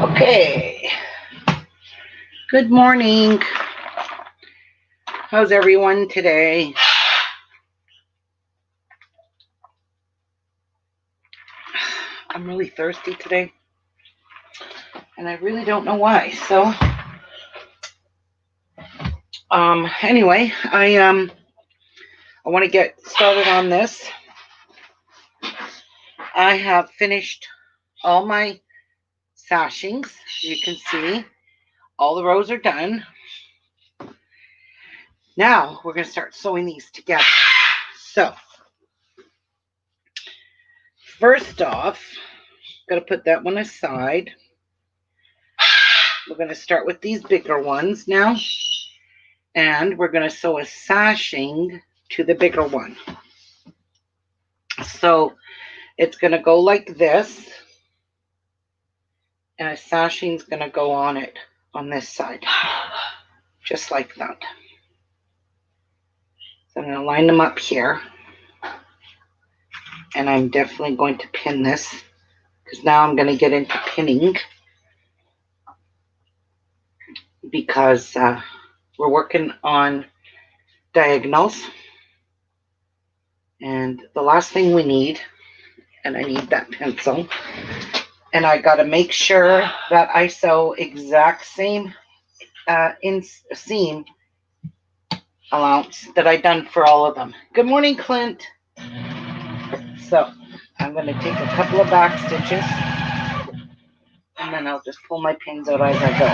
Okay. Good morning. How's everyone today? I'm really thirsty today, and I really don't know why. So, anyway, I want to get started on this. I have finished all my sashings. You can see all the rows are done. Now we're going to start sewing these together. So, first off, I'm going to put that one aside. We're going to start with these bigger ones now. And we're going to sew a sashing to the bigger one. So it's going to go like this. And a sashing is going to go on it on this side. Just like that. So I'm going to line them up here. And I'm definitely going to pin this, because now I'm going to get into pinning, because we're working on diagonals. And the last thing we need, and I need that pencil, and I got to make sure that I sew exact same seam allowance that I done for all of them. Good morning, Clint. So I'm going to take a couple of back stitches, and then I'll just pull my pins out as I go.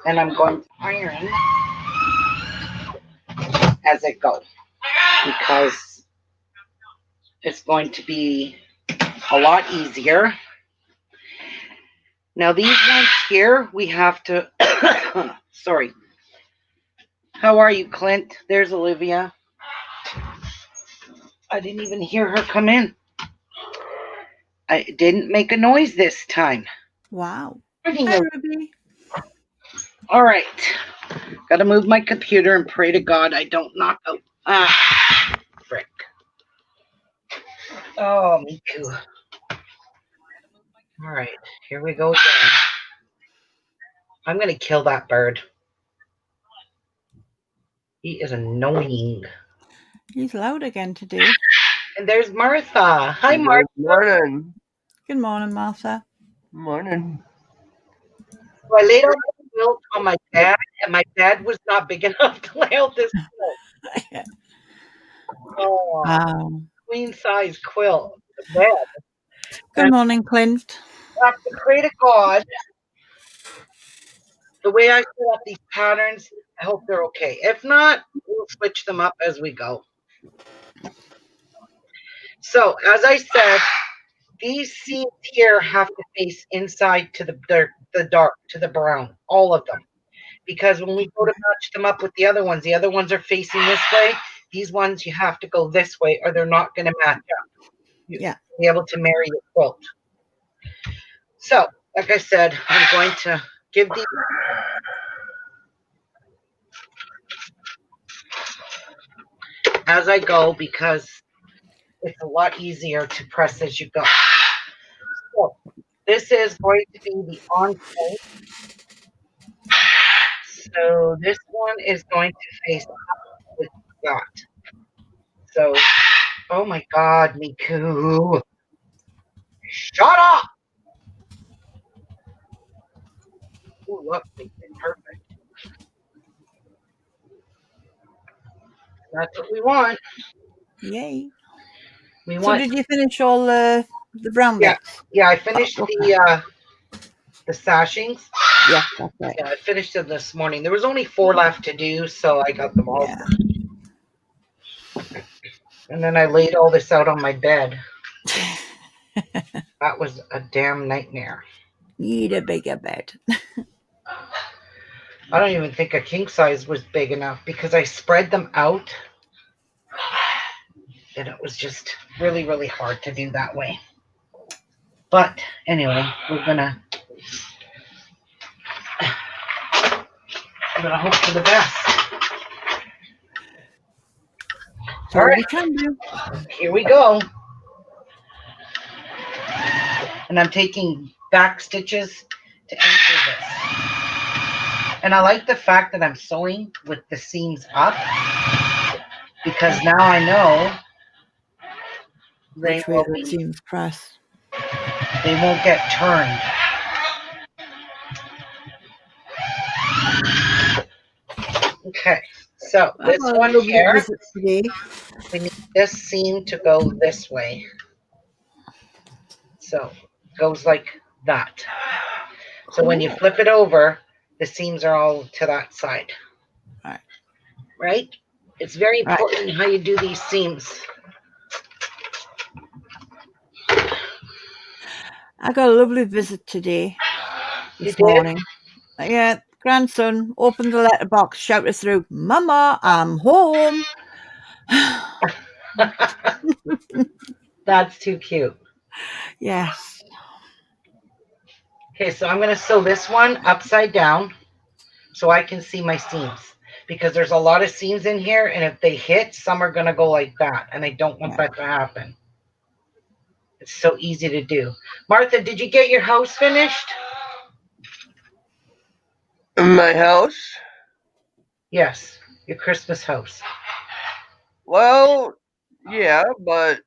And I'm going to iron as I go, because it's going to be a lot easier. Now these ones here, we have to, sorry. How are you, Clint? There's Olivia. I didn't even hear her come in. I didn't make a noise this time. Wow. Hi, Ruby. All right. Got to move my computer and pray to God I don't knock out. Frick. Oh, me too. All right. Here we go again. I'm going to kill that bird. He is annoying. He's loud again today. And there's Martha. Hi, Martha. Good morning. Good morning, Martha. Morning. So I laid out the quilt on my bed, and my bed was not big enough to lay out this quilt. Oh, wow. Queen size quilt. The bed. Good morning, Clint. I have to pray to God. The way I set up these patterns, I hope they're okay. If not, we'll switch them up as we go. So, as I said, these seams here have to face inside to the dark, to the brown, all of them. Because when we go to match them up with the other ones are facing this way. These ones, you have to go this way, or they're not going to match up. Yeah. Be able to marry your quilt. So, like I said, I'm going to give these as I go, because it's a lot easier to press as you go. So this is going to be the entree. So this one is going to face up with that. So, oh my God, Miku. Shut up! Ooh, look, they did perfect. That's what we want. Yay. So did you finish all the brown bits? Yeah, I finished the sashings. Yeah, that's right. Yeah, I finished them this morning. There was only 4 left to do, so I got them all. Yeah. And then I laid all this out on my bed. That was a damn nightmare. Need a bigger bed. I don't even think a king size was big enough, because I spread them out. And it was just really, really hard to do that way. But anyway, we're gonna hope for the best. So All right. we can do. Here we go. And I'm taking back stitches to enter this. And I like the fact that I'm sewing with the seams up because now I know Which way the seams press. they won't get turned. Okay, so this one here, today. we need this seam to go this way. So it goes like that. So when you flip it over, the seams are all to that side. Right? It's very important how you do these seams. I got a lovely visit today. This You did? morning. Yeah, grandson opened the letterbox, shouted through, "Mama, I'm home." That's too cute. Yes. Okay, so I'm going to sew this one upside down so I can see my seams because there's a lot of seams in here, and if they hit, some are going to go like that, and I don't want that to happen. It's so easy to do. Martha, did you get your house finished? My house? Yes, your Christmas house. Well, yeah, but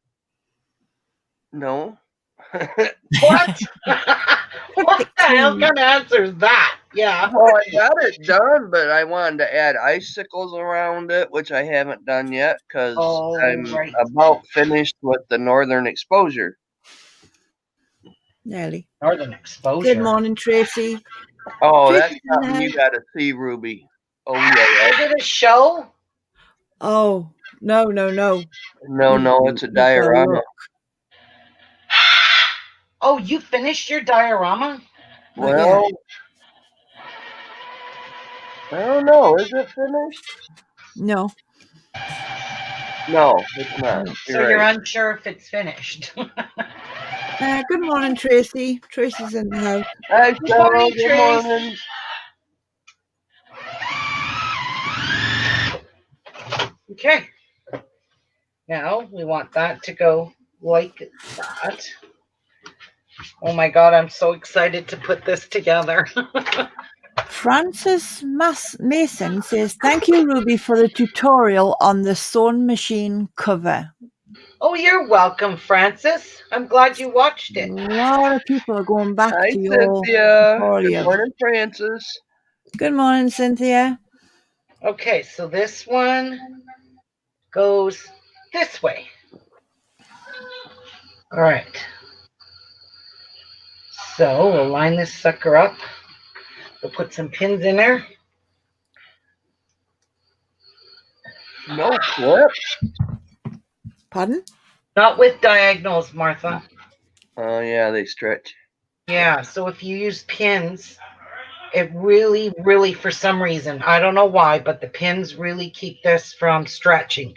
no. What? What the hell kind of answer is that? Yeah. Well, I got it done, but I wanted to add icicles around it, which I haven't done yet because I'm about finished with the northern exposure. Nearly. Northern exposure. Good morning, Tracy. Oh, Tracy's that's something you got to see, Ruby. Oh, yeah. Is it a show? Oh, no. No, it's a diorama. Oh, you finished your diorama? Well, I don't know. Is it finished? No. No, it's not. So you're unsure if it's finished. Good morning, Tracy. Tracy's in the house. Hi, Good morning, Good Trace. morning. Okay. Now we want that to go like that. Oh my God, I'm so excited to put this together. Francis Mason says, "Thank you, Ruby, for the tutorial on the sewing machine cover." Oh, you're welcome, Francis. I'm glad you watched it. A lot of people are going back Hi, to your Cynthia. tutorial. Good morning, Francis. Good morning, Cynthia. Okay, so this one goes this way. All right. So we'll line this sucker up. We'll put some pins in there. No flip. Pardon? Not with diagonals, Martha. Oh, yeah, they stretch. Yeah, so if you use pins, it really, for some reason, I don't know why, but the pins really keep this from stretching.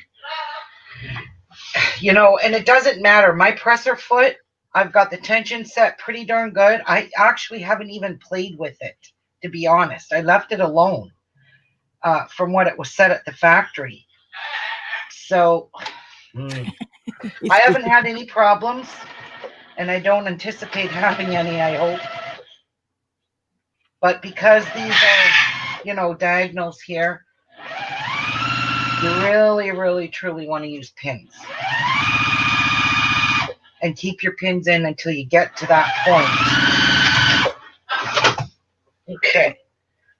You know, and it doesn't matter. My presser foot, I've got the tension set pretty darn good. I actually haven't even played with it, to be honest. I left it alone from what it was set at the factory. So I haven't had any problems, and I don't anticipate having any, I hope. But because these are, you know, diagonals here, you really, truly want to use pins. And keep your pins in until you get to that point. Okay,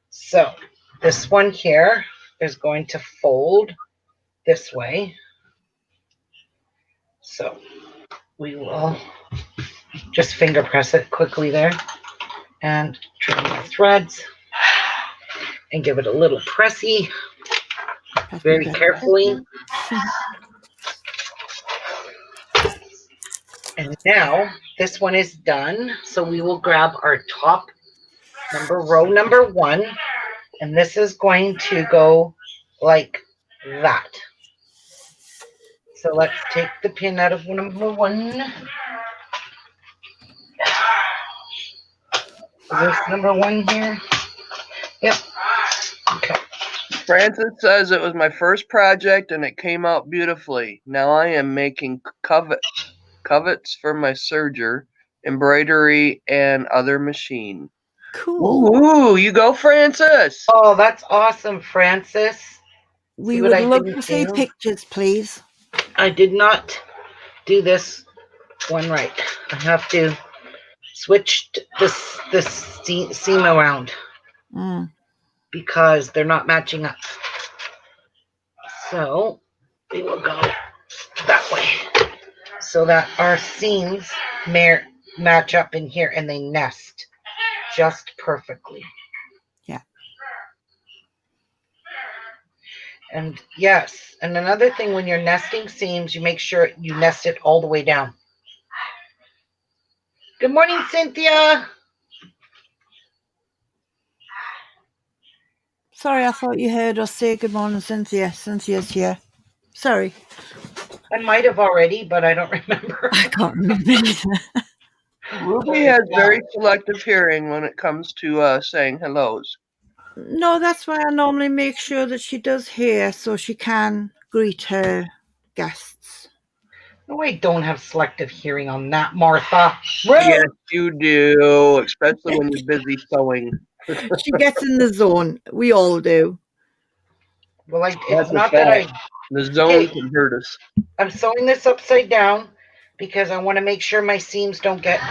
so this one here is going to fold this way. So we will just finger press it quickly there and trim the threads and give it a little pressy very carefully. And now this one is done. So we will grab our top row number 1, and this is going to go like that. So let's take the pin out of number 1. Is this number 1 here? Yep. Okay. Francis says it was my first project and it came out beautifully. Now I am making covets for my serger, embroidery, and other machine. Cool. Ooh, you go, Francis. Oh, that's awesome, Francis. We what would I love didn't to see do? pictures, please. I did not do this one right. I have to switch this seam around because they're not matching up. So we will go that way so that our seams match up in here and they nest just perfectly. Yeah. And yes, and another thing, when you're nesting seams, you make sure you nest it all the way down. Good morning, Cynthia. Sorry, I thought you heard us say good morning, Cynthia. Cynthia's here. Sorry. I might have already, but I don't remember. I can't remember either. Ruby has very selective hearing when it comes to saying hellos. No, that's why I normally make sure that she does hear so she can greet her guests. No, I don't have selective hearing on that, Martha. Yes, you do, especially when you're busy sewing. She gets in the zone. We all do. Well, it's not that I... The zone can hurt us. I'm sewing this upside down because I want to make sure my seams don't get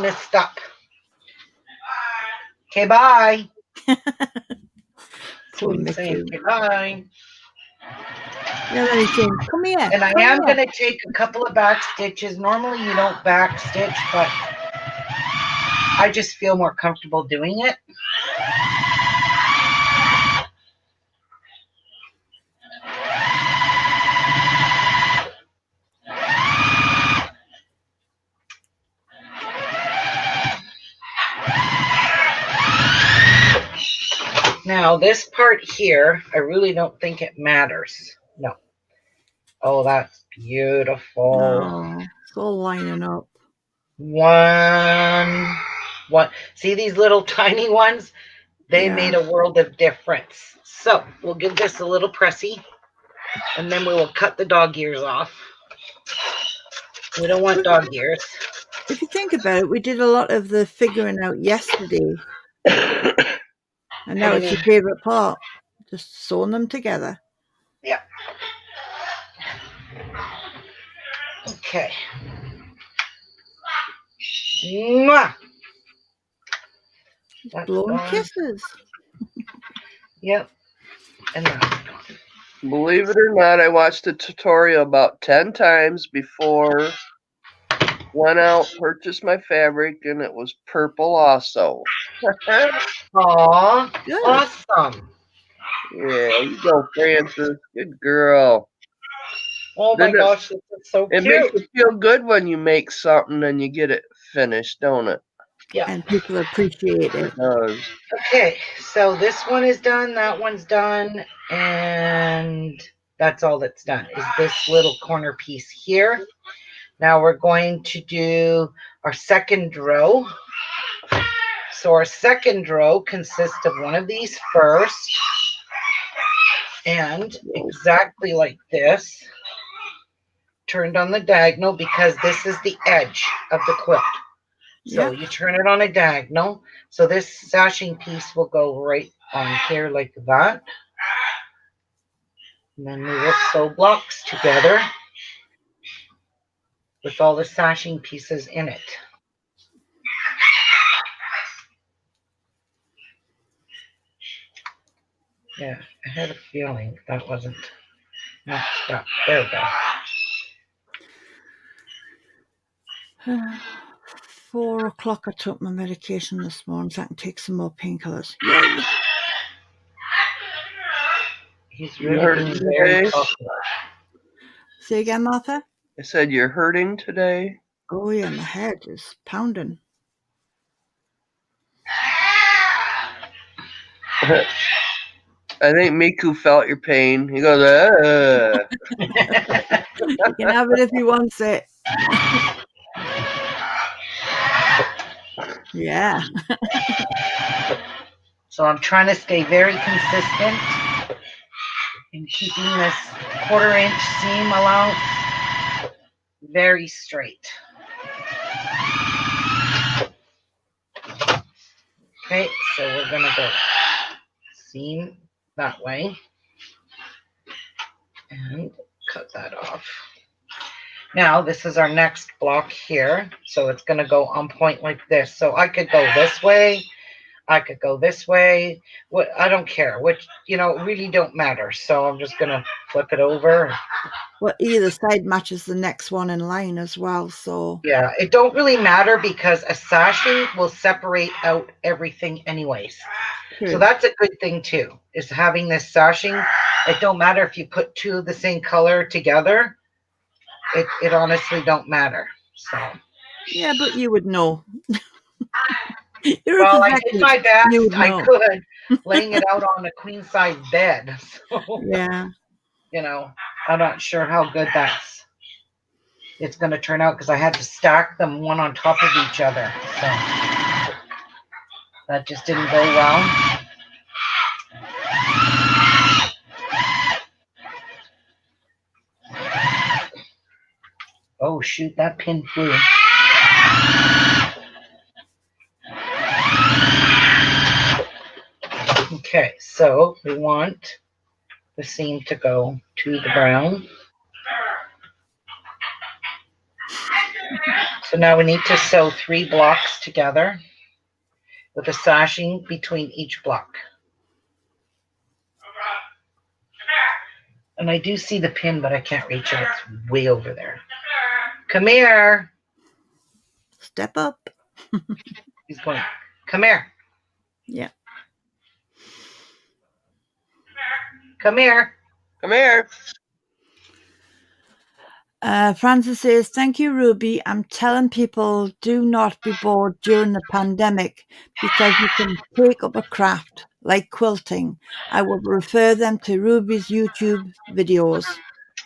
messed up. Okay, bye. Poor Mickey. Okay, bye. Yeah, then he's saying, come here. And I am going to take a couple of back stitches. Normally you don't back stitch, but I just feel more comfortable doing it. Now, this part here, I really don't think it matters. No. Oh, that's beautiful. Oh, it's all lining up. One. See these little tiny ones? They made a world of difference. So we'll give this a little pressy, and then we will cut the dog ears off. We don't want dog ears. If you think about it, we did a lot of the figuring out yesterday. And now it's your favorite part. Just sewing them together. Yeah. Okay. Mwah! Blowing kisses. Yep. And believe it or not, I watched the tutorial about 10 times before went out, purchased my fabric, and it was purple also. Aw, awesome. Yeah, you go, Francis. Good girl. Oh my gosh, this is so cute. It makes you feel good when you make something and you get it finished, don't it? Yeah. And people appreciate it. It does. Okay, so this one is done, that one's done, and that's all that's done is this little corner piece here. Now we're going to do our second row. So our second row consists of one of these first, and exactly like this, turned on the diagonal because this is the edge of the quilt. So you turn it on a diagonal. So this sashing piece will go right on here like that. And then we will sew blocks together with all the sashing pieces in it. Yeah, I had a feeling that wasn't matched up. There we go. 4 o'clock I took my medication this morning so I can take some more painkillers. Yay! He's really being very popular. Say again, Martha? I said you're hurting today? Oh yeah, my head is pounding. I think Miku felt your pain. He goes, You can have it if he wants it. Yeah. So I'm trying to stay very consistent and keeping this 1/4 inch seam allowance very straight. Okay, so we're gonna go seam that way and cut that off. Now this is our next block here, so it's gonna go on point like this. So I could go this way, I could go this way. What, I don't care. Which, really don't matter. So I'm just gonna flip it over. Well, either side matches the next one in line as well. So yeah, it don't really matter because a sashing will separate out everything anyways. true. So that's a good thing too, is having this sashing. It don't matter if you put two of the same color together. It honestly don't matter. So yeah, but you would know. well, I did my best. I know. could, laying it out on a queen size bed. So Yeah. I'm not sure how good it's going to turn out because I had to stack them one on top of each other. So that just didn't go well. Oh, shoot, that pin flew. Okay, so we want the seam to go to the brown. So now we need to sew 3 blocks together with a sashing between each block. And I do see the pin, but I can't reach it. It's way over there. Come here. Step up. He's going, come here. Yeah. Come here. Come here. Francis says, thank you, Ruby. I'm telling people do not be bored during the pandemic because you can take up a craft like quilting. I will refer them to Ruby's YouTube videos.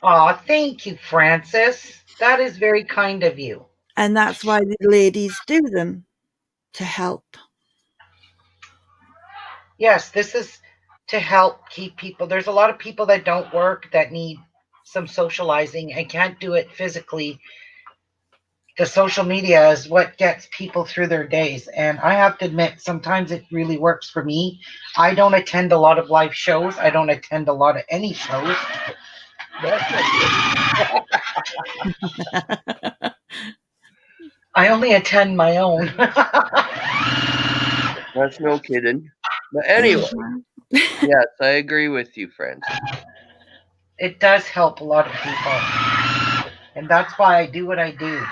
Oh, thank you, Francis. That is very kind of you. And that's why the ladies do them, to help. Yes, this is to help keep people. There's a lot of people that don't work that need some socializing and can't do it physically. The social media is what gets people through their days. And I have to admit, sometimes it really works for me. I don't attend a lot of live shows. I don't attend a lot of any shows. I only attend my own. That's no kidding. But anyway, yes, I agree with you, friends. It does help a lot of people. And that's why I do what I do.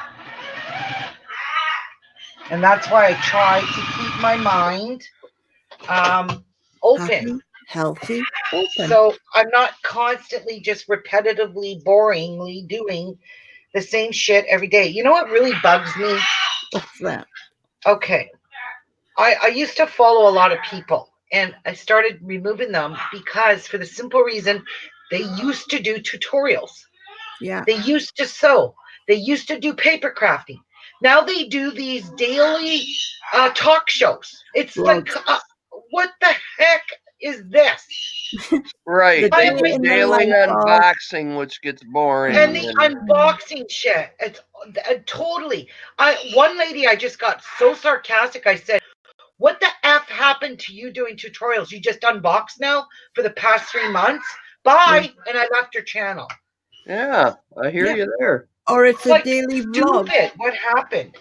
And that's why I try to keep my mind open. Happy, healthy, open. So I'm not constantly just repetitively, boringly doing the same shit every day. You know what really bugs me? What's that? Okay. I used to follow a lot of people and I started removing them because for the simple reason they used to do tutorials. Yeah. They used to sew. They used to do paper crafting. Now they do these daily talk shows. It's like, what the heck is this? Right. The They day do in the daily life of- unboxing, which gets boring. And the unboxing shit. It's totally. One lady, I just got so sarcastic. I said, what the F happened to you doing tutorials? You just unboxed now for the past 3 months? Bye. And I left her channel. Yeah, I hear you there. Or it's Like, a daily vlog. stupid. What happened?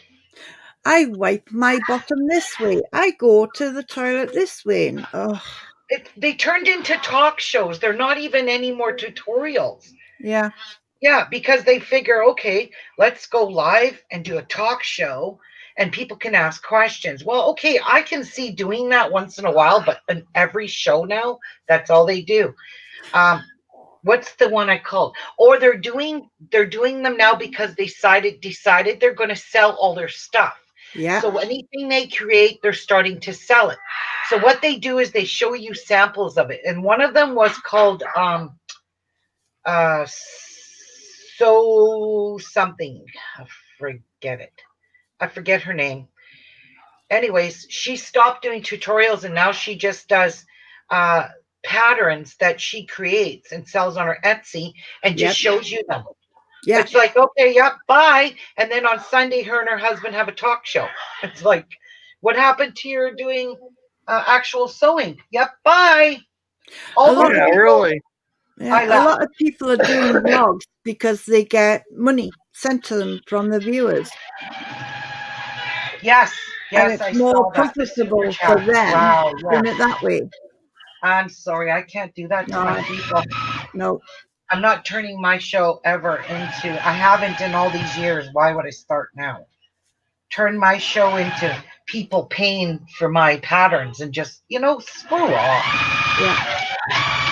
I wipe my bottom this way. I go to the toilet this way. They turned into talk shows. They're not even any more tutorials. Yeah. Yeah, because they figure, okay, let's go live and do a talk show and people can ask questions. Well, okay, I can see doing that once in a while, but in every show now, that's all they do. What's the one I called? Or they're doing them now because they decided they're going to sell all their stuff. Yeah. So anything they create, they're starting to sell it. So what they do is they show you samples of it. And one of them was called so something. I forget her name. Anyways, she stopped doing tutorials and now she just does patterns that she creates and sells on her Etsy and just shows you them. Yeah. It's like, okay, yep, bye. And then on Sunday, her and her husband have a talk show. It's like, what happened to your doing actual sewing? Yep, bye. All those Yeah, people, really. Yeah, a lot of people are doing vlogs because they get money sent to them from the viewers. Yes, And yes, it's I more saw that. The super profitable chat. for them Wow, doing yes. it that way. I'm sorry, I can't do that to my people. No. I'm not turning my show ever into, I haven't in all these years. Why would I start now? Turn my show into people paying for my patterns and just, screw off. Yeah.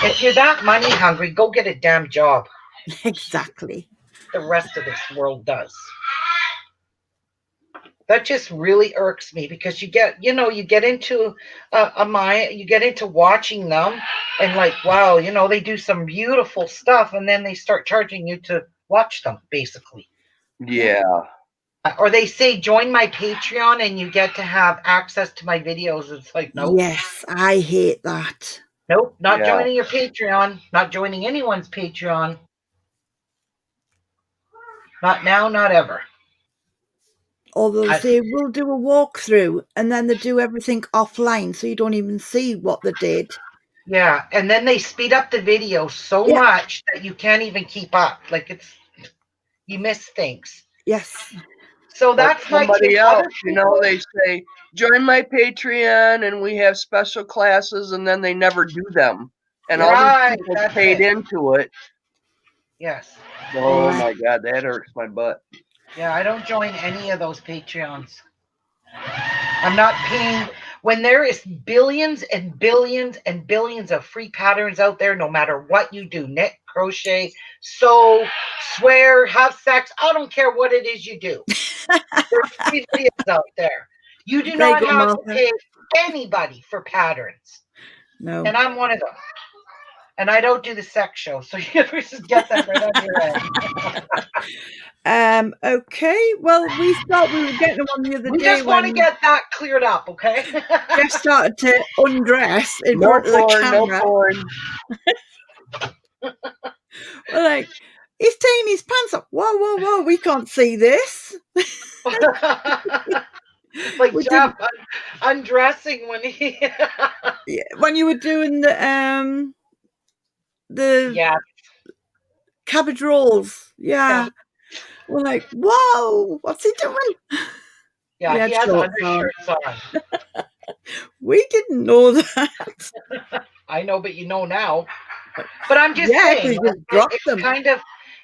If you're that money hungry, go get a damn job. Exactly. The rest of this world does. That just really irks me because you get into a mind, you get into watching them and like, wow, they do some beautiful stuff and then they start charging you to watch them, basically. Yeah. Or they say, join my Patreon and you get to have access to my videos. It's like, nope. Yes, I hate that. Nope, not joining your Patreon, not joining anyone's Patreon. Not now, not ever. Although they will do a walkthrough and then they do everything offline so you don't even see what they did. Yeah, and then they speed up the video so much that you can't even keep up. Like you miss things. Yes. So that's like somebody else, they say, join my Patreon and we have special classes, and then they never do them. And all these people paid into it. Yes. Oh my God, that hurts my butt. Yeah, I don't join any of those Patreons. I'm not paying when there is billions and billions and billions of free patterns out there, no matter what you do, knit, crochet, sew, swear, have sex. I don't care what it is you do. There's free videos out there. You do not have to pay anybody for patterns. No. And I'm one of them. And I don't do the sex show, so you just get that right on your head. Okay. Well, we thought we were getting one the other day. We just want to get that cleared up, okay? Jeff started to undress in front of the camera. We're like, he's taking his pants up. Whoa, whoa, whoa! We can't see this. Like Jeff undressing when he when you were doing the cabbage rolls. Yeah. We're like, whoa, what's he doing? Yeah, he has undershirts on. We didn't know that. I know, but you know now. But I'm just saying,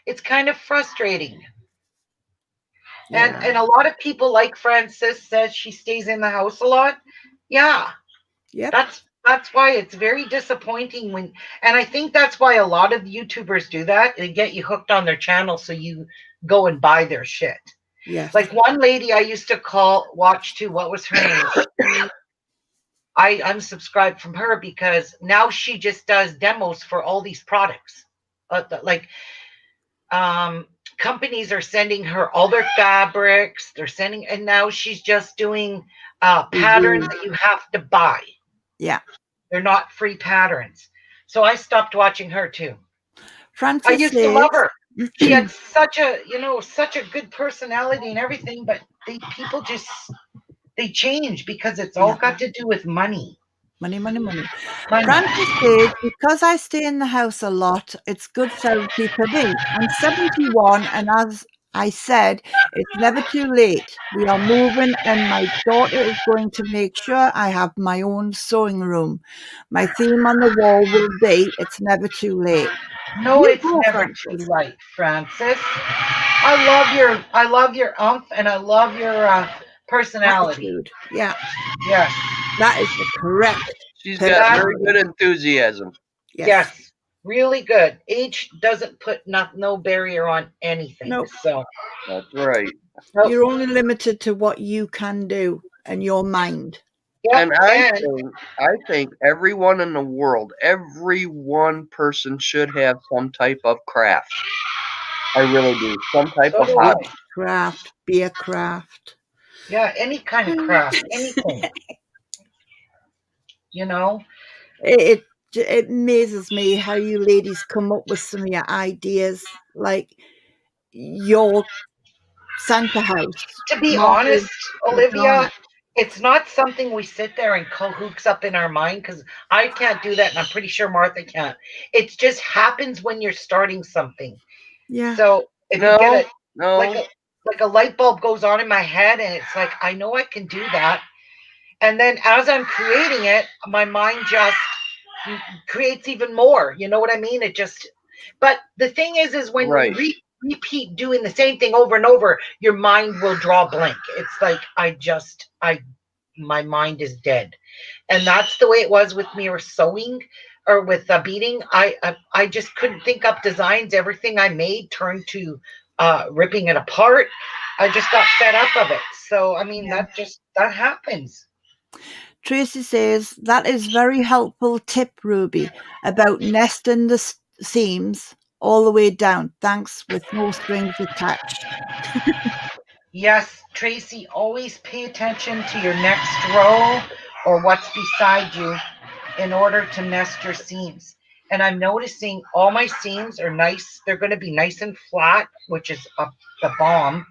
it's kind of frustrating. Yeah. And a lot of people, like Frances says, she stays in the house a lot. Yeah. Yeah. That's why it's very disappointing and I think that's why a lot of YouTubers do that. They get you hooked on their channel so you go and buy their shit. Yes. Like one lady I used to watch too, what was her name? I unsubscribed from her because now she just does demos for all these products. Companies are sending her all their fabrics. And now she's just doing patterns that you have to buy. Yeah. They're not free patterns. So I stopped watching her too. Frances, I used to love her. She had such a good personality and everything, but people just change because it's all got to do with money. Money. Frances says, because I stay in the house a lot, it's good therapy for me. I'm 71, and as I said, it's never too late. We are moving, and my daughter is going to make sure I have my own sewing room. My theme on the wall will be, it's never too late. No, it's never too late, Frances. I love your umph, and I love your personality. Attitude. Yeah. Yes. That is the correct. She's got very good enthusiasm. Yes. Really good. Age doesn't put no barrier on anything. Nope. So that's right. You're only limited to what you can do and your mind. Yep. And I think everyone in the world, every one person should have some type of craft. I really do. Some type of hobby. Craft, be a craft. Yeah, any kind of craft, anything. it amazes me how you ladies come up with some of your ideas, like your Santa house. To be Martha honest, was on Olivia, it. it's not something we sit there and cahoots up in our mind because I can't do that, and I'm pretty sure Martha can't. It just happens when you're starting something. Yeah. So if you get No, it like no, a light bulb goes on in my head, and it's like I know I can do that, and then as I'm creating it, my mind just creates even more. You know what I mean? It just. But the thing is when you right. repeat doing the same thing over and over, your mind will draw blank. It's like I my mind is dead, and that's the way it was with me or sewing or with beading. I just couldn't think up designs. Everything I made turned to ripping it apart. I just got fed up of it. So I mean Yeah. that happens. Tracy says that is very helpful tip, Ruby, about nesting the seams all the way down. Thanks, with no strings attached. Yes, Tracy, always pay attention to your next row or what's beside you in order to nest your seams. And I'm noticing all my seams are nice. They're going to be nice and flat, which is the bomb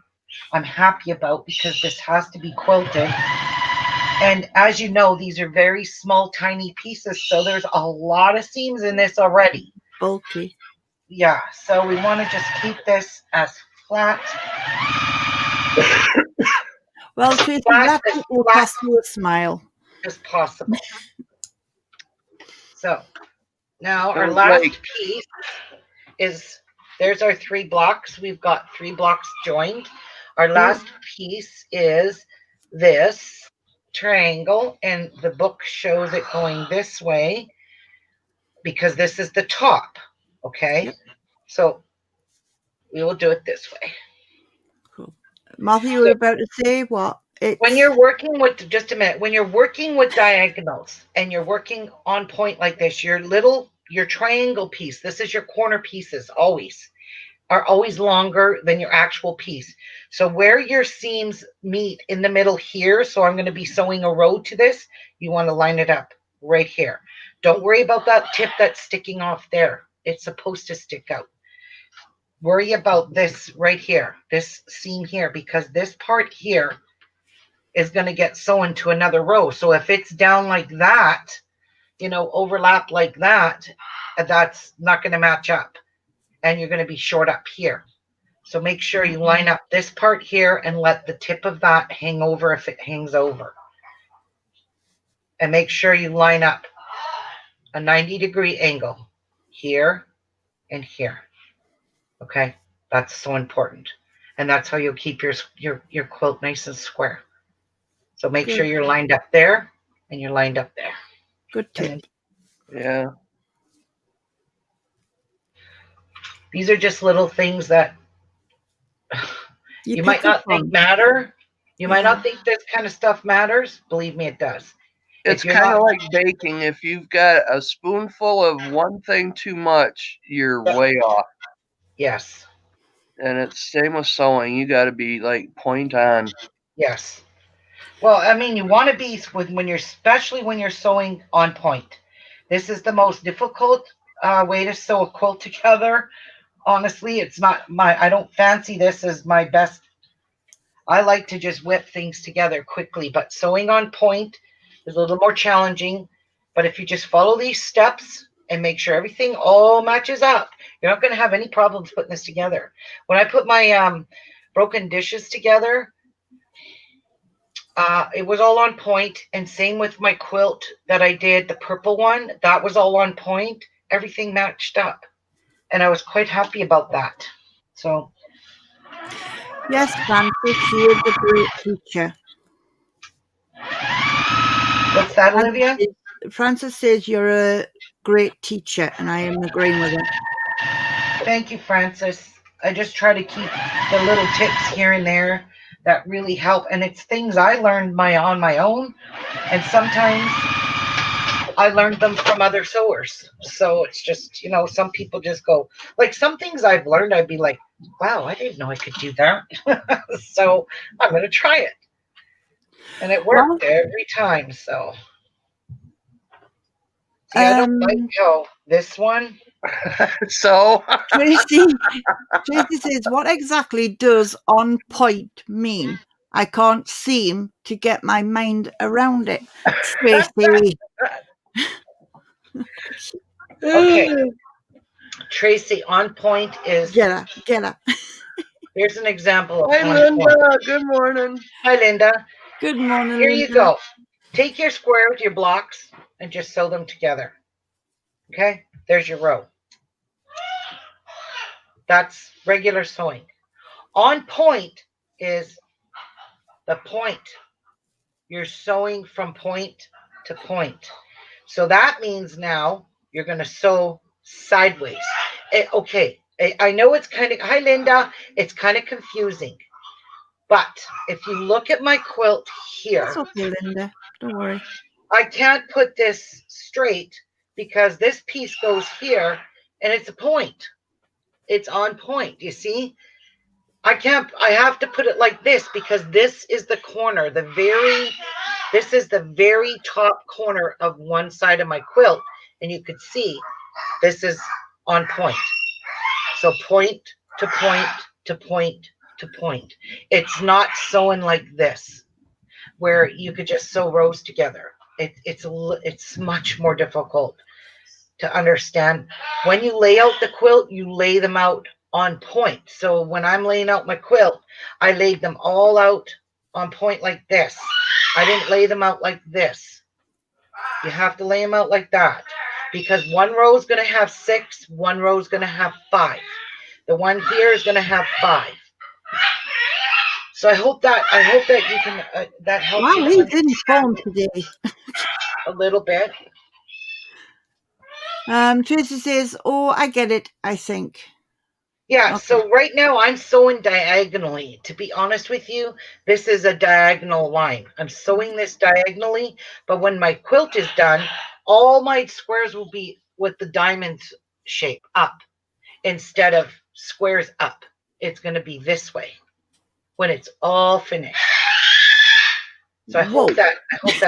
I'm happy about because this has to be quilted. And as you know, these are very small, tiny pieces. So there's a lot of seams in this already. Bulky. Yeah, so we want to just keep this as flat, Well, Tracy, flat, that as will flat cost you a smile. as possible. So now our So, last like, piece is, there's our 3 blocks. We've got 3 blocks joined. Our Yep. last piece is this triangle, and the book shows it going this way because this is the top. Okay, Yep. so we will do it this way. Cool. Martha, you were So about to say what? when It's you're working with, just a minute, when you're working with diagonals and you're working on point like this, your triangle piece, this is your corner pieces always, are always longer than your actual piece. So where your seams meet in the middle here, so I'm going to be sewing a row to this, you want to line it up right here. Don't worry about that tip that's sticking off there. It's supposed to stick out. Worry about this right here, this seam here, because this part here is going to get sewn to another row. So if it's down like that, overlap like that, that's not going to match up, and you're going to be short up here. So make sure you line up this part here and let the tip of that hang over if it hangs over. And make sure you line up a 90-degree angle here and here. Okay? That's so important. And that's how you'll keep your quilt nice and square. So make sure good. you're lined up there and you're lined up there. Good And tip. then yeah. these are just little things that You you might pick up not think on. matter. You might Yeah. not think this kind of stuff matters. Believe me, it does. It's If you're kind not, of like baking. If you've got a spoonful of one thing too much, you're way off. yes, And it's same with sewing. You got to be like point on. yes. Well, I mean, you want to be when you're, especially when you're sewing on point. This is the most difficult way to sew a quilt together. Honestly, it's not my. I don't fancy this as my best. I like to just whip things together quickly, but sewing on point is a little more challenging. But if you just follow these steps and make sure everything all matches up, you're not going to have any problems putting this together. When I put my broken dishes together, it was all on point, and same with my quilt that I did, the purple one, that was all on point. Everything matched up, and I was quite happy about that. So, Yes, Francis, she is a great teacher. what's that, Francis Olivia? Francis says you're a great teacher, and I am agreeing with her. Thank you, Francis. I just try to keep the little tips here and there that really help, and it's things I learned on my own, and sometimes I learned them from other sewers. So it's just, some people just go, like some things I've learned, I'd be like, wow, I didn't know I could do that. So I'm going to try it. And it Well, worked every time. So See, I don't like this one. So Tracy says, what exactly does on point mean? I can't seem to get my mind around it. Tracy. Okay, Tracy, on point is. Get her. Here's an example of Hi, on Linda. point. Good morning. Hi, Linda. Good morning, Here Linda. you go. Take your squares, your blocks, and just sew them together. Okay, there's your row. That's regular sewing. On point is the point. You're sewing from point to point. So that means now you're going to sew sideways. Okay, I know it's kind of, hi Linda, it's kind of confusing. But if you look at my quilt here. It's okay, Linda. Don't worry. I can't put this straight because this piece goes here and it's a point. It's on point, you see? I have to put it like this because this is the corner, this is the very top corner of one side of my quilt. And you could see this is on point. So point to point to point to point. It's not sewing like this, where you could just sew rows together. It's much more difficult to understand. When you lay out the quilt, you lay them out on point. So when I'm laying out my quilt, I laid them all out on point like this. I didn't lay them out like this. You have to lay them out like that because one row is going to have 6, one row is going to have 5. The one here is going to have 5. So I hope that you can that helps. Wow, he's in form today. A little bit. Tracy says, oh, I get it, I think. Yeah, okay. So right now I'm sewing diagonally. To be honest with you, this is a diagonal line. I'm sewing this diagonally, but when my quilt is done, all my squares will be with the diamond shape up instead of squares up. It's going to be this way when it's all finished. So I hope that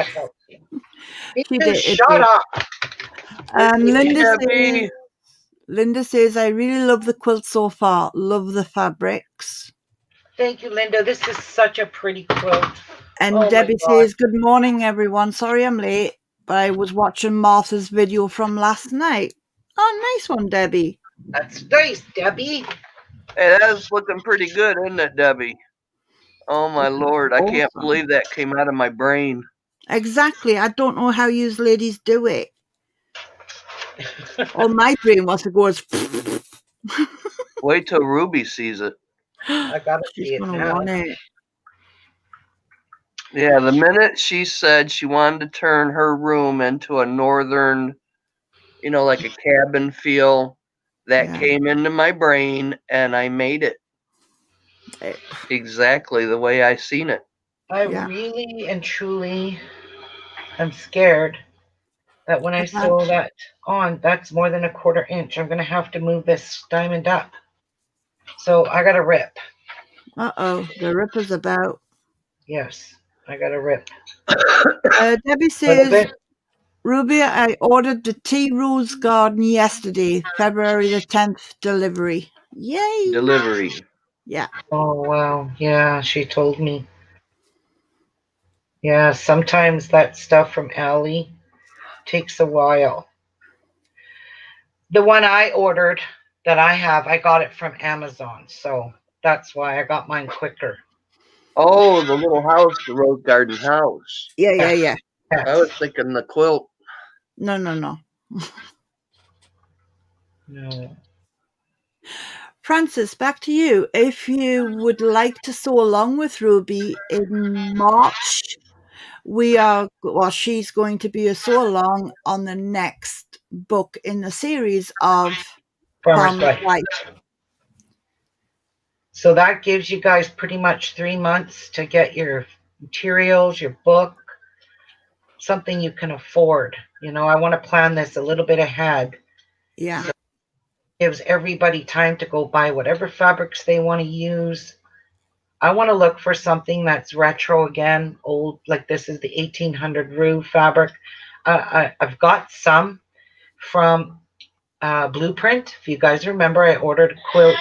helps you. Shut up. Linda says, I really love the quilt so far. Love the fabrics. Thank you, Linda. This is such a pretty quilt. And Debbie says, good morning, everyone. Sorry I'm late, but I was watching Martha's video from last night. Oh, nice one, Debbie. That's nice, Debbie. Hey, that's looking pretty good, isn't it, Debbie? Oh, my Lord. I can't believe that came out of my brain. Exactly. I don't know how you ladies do it. Oh, my brain wants to go as... Wait till Ruby sees it. I gotta see it now. Want it. Yeah, the minute she said she wanted to turn her room into a northern, like a cabin feel, that came into my brain, and I made it exactly the way I seen it. I really and truly am scared that when I sew that on, that's more than a 1/4 inch. I'm going to have to move this diamond up. So I got to rip. Uh-oh, the rip is about. Yes, I got to rip. Debbie says, Ruby, I ordered the Tea Rose Garden yesterday, February the 10th delivery. Yay! Delivery. Yeah. Oh, wow. Yeah, she told me. Yeah, sometimes that stuff from Allie takes a while. The one I ordered that I have, I got it from Amazon. So that's why I got mine quicker. Oh, the little house, the rose garden house. Yeah. Yes. I was thinking the quilt. No. No. Francis, back to you. If you would like to sew along with Ruby in March, she's going to be a sew along on the next book in the series of Farmers Wife. So that gives you guys pretty much 3 months to get your materials, your book, something you can afford. I want to plan this a little bit ahead. Yeah. So it gives everybody time to go buy whatever fabrics they want to use. I want to look for something that's retro again, old, like this is the 1800 Rue fabric. I've got some, from Blueprint. If you guys remember, I ordered a quilt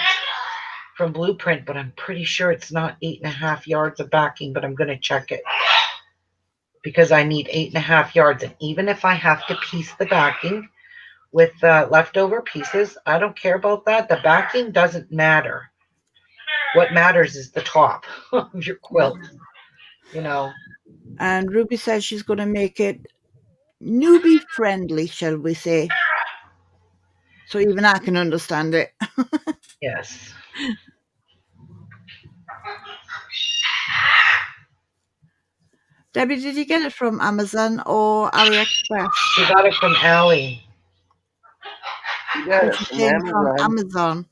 from Blueprint, but I'm pretty sure it's not 8.5 yards of backing, but I'm going to check it because I need 8.5 yards. And even if I have to piece the backing with leftover pieces, I don't care about that. The backing doesn't matter. What matters is the top of your quilt, you know. And Ruby says she's going to make it newbie friendly, shall we say. So even I can understand it. Yes. Debbie, did you get it from Amazon or AliExpress? She got it from Allie. You got it She's from saying from Amazon. Amazon.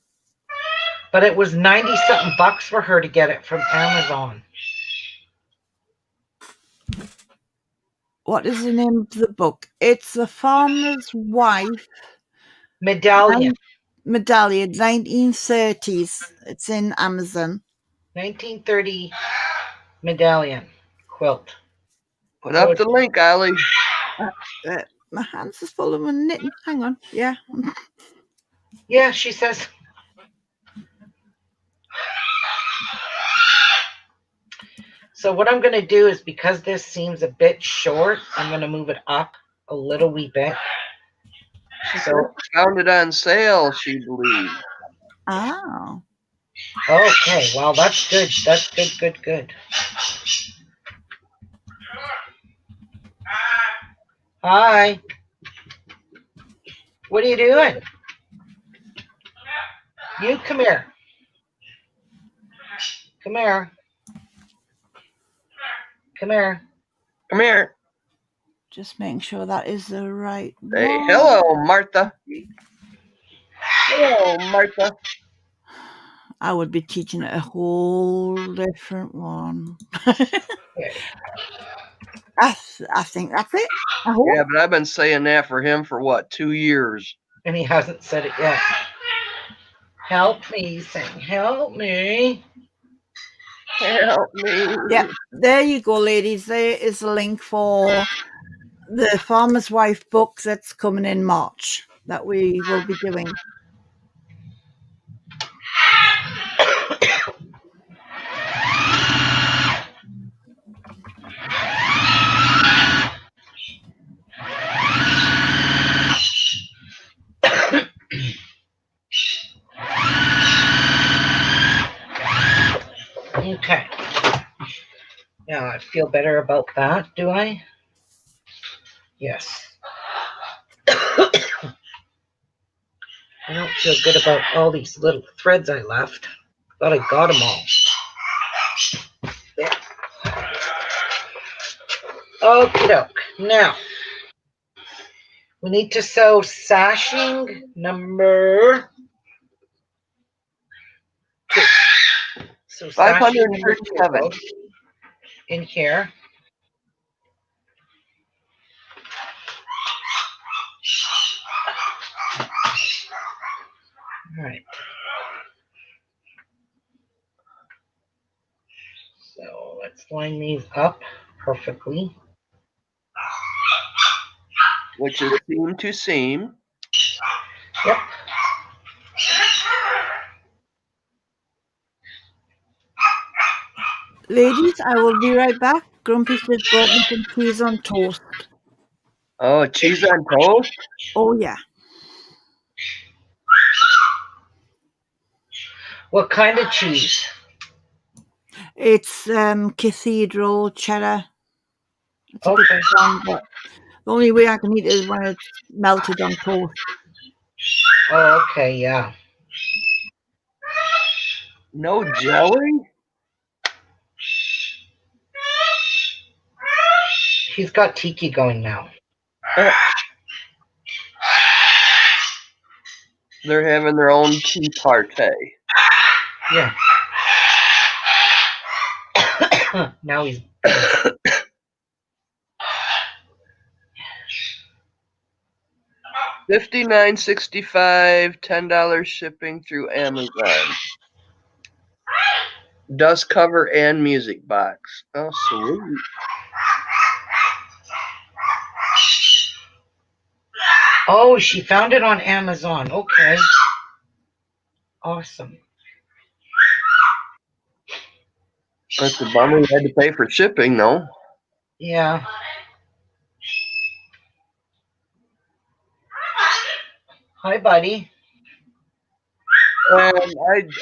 But it was 90 something bucks for her to get it from Amazon. What is the name of the book? It's The Farmer's Wife Medallion. Medallion, 1930s. It's in Amazon. 1930 medallion quilt. Put up the link, Allie. My hands is full of knitting. Hang on. Yeah. Yeah, she says. So what I'm going to do is, because this seems a bit short, I'm going to move it up a little wee bit. So found it on sale, she believes. Oh. Okay, well, that's good. That's good. Hi. What are you doing? You come here. Come here. Come here. Come here. Just making sure that is the right Hey, one. hello, Martha. Hello, Martha. I would be teaching it a whole different one. I think that's it. Yeah, but I've been saying that for him for what, 2 years? And he hasn't said it yet. Help me, sing. Help me. Help me. Yeah, there you go, ladies. There is a link for the Farmer's Wife book that's coming in March that we will be doing. Okay. Now I feel better about that, do I? Yes. I don't feel good about all these little threads I left. Thought I got them all. There. Okie doke. Now, we need to sew sashing number 2. So sashing number 2 in here. All right. So let's line these up perfectly. Which is seam to seam. Yep. Ladies, I will be right back. Grumpy says brought me some cheese on toast. Oh, cheese on toast? Oh, yeah. What kind of cheese? It's cathedral cheddar. It's a Okay. bit strong, but the only way I can eat it is when it's melted on toast. Oh, okay, yeah. No jelly? He's got Tiki going now. They're having their own tea party. Yeah. Now he's $59.65, $10 shipping through Amazon. Dust cover and music box. Oh, sweet. Oh, she found it on Amazon. Okay. Awesome. That's a bummer. You had to pay for shipping, though. Yeah. Hi, buddy. And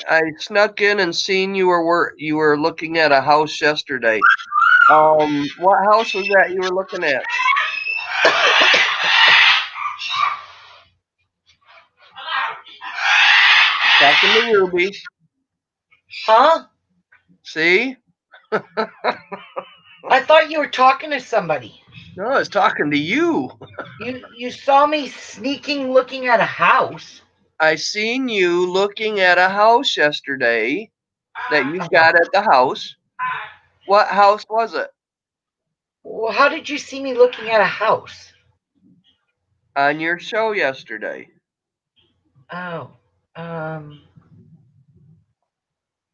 I snuck in and seen you were looking at a house yesterday. What house was that you were looking at? Talking to Ruby. Huh? See? I thought you were talking to somebody. No, I was talking to you. You saw me sneaking looking at a house. I seen you looking at a house yesterday that you got at the house. What house was it? Well, how did you see me looking at a house? On your show yesterday. Oh. I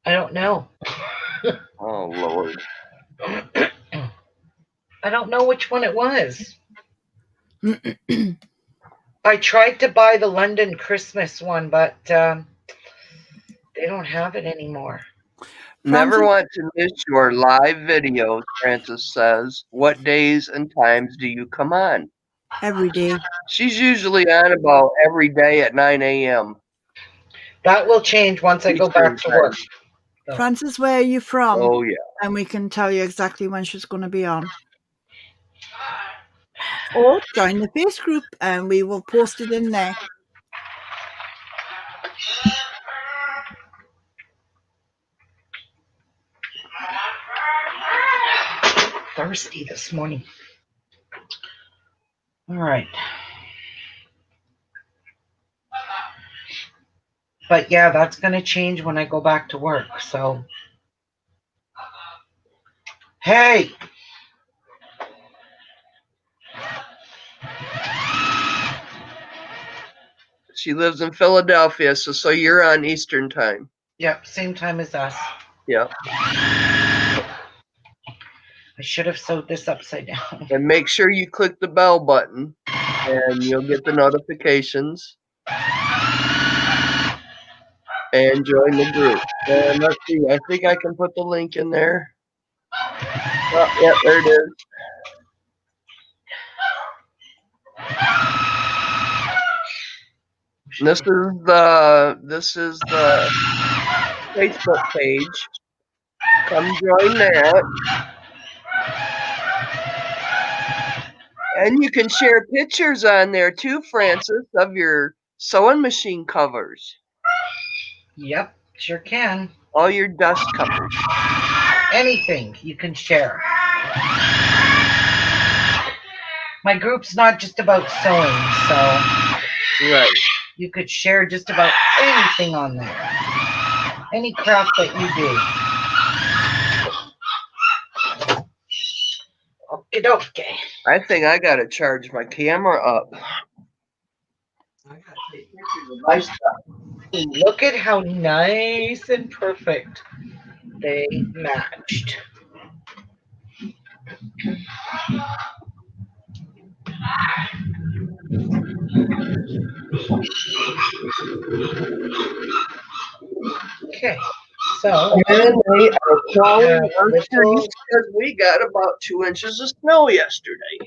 don't know. Oh, Lord. I don't know which one it was. I tried to buy the London Christmas one, but they don't have it anymore. Never Francis, want to miss your live videos, Francis says. What days and times do you come on? every day. She's usually on about every day at 9 a.m. That will change once I go back to work. So. Francis, where are you from? Oh, yeah. And we can tell you exactly when she's going to be on. Or join the face group and we will post it in there. Thirsty this morning. All right. But yeah, that's going to change when I go back to work. So, hey. She lives in Philadelphia, so you're on Eastern time. Yep, same time as us. Yeah. I should have sewed this upside down. And make sure you click the bell button and you'll get the notifications. And join the group. And let's see, I think I can put the link in there. Oh, yeah, there it is. This is the Facebook page. Come join that. And you can share pictures on there too, Francis, of your sewing machine covers. Yep, sure can. All your dust covers. Anything you can share. My group's not just about sewing, so Right. you could share just about anything on there. Any craft that you do. Okie dokie. I think I gotta charge my camera up. I gotta take pictures of my stuff. Look at how nice and perfect they matched. Okay, so and they are crawling little, because we got about 2 inches of snow yesterday.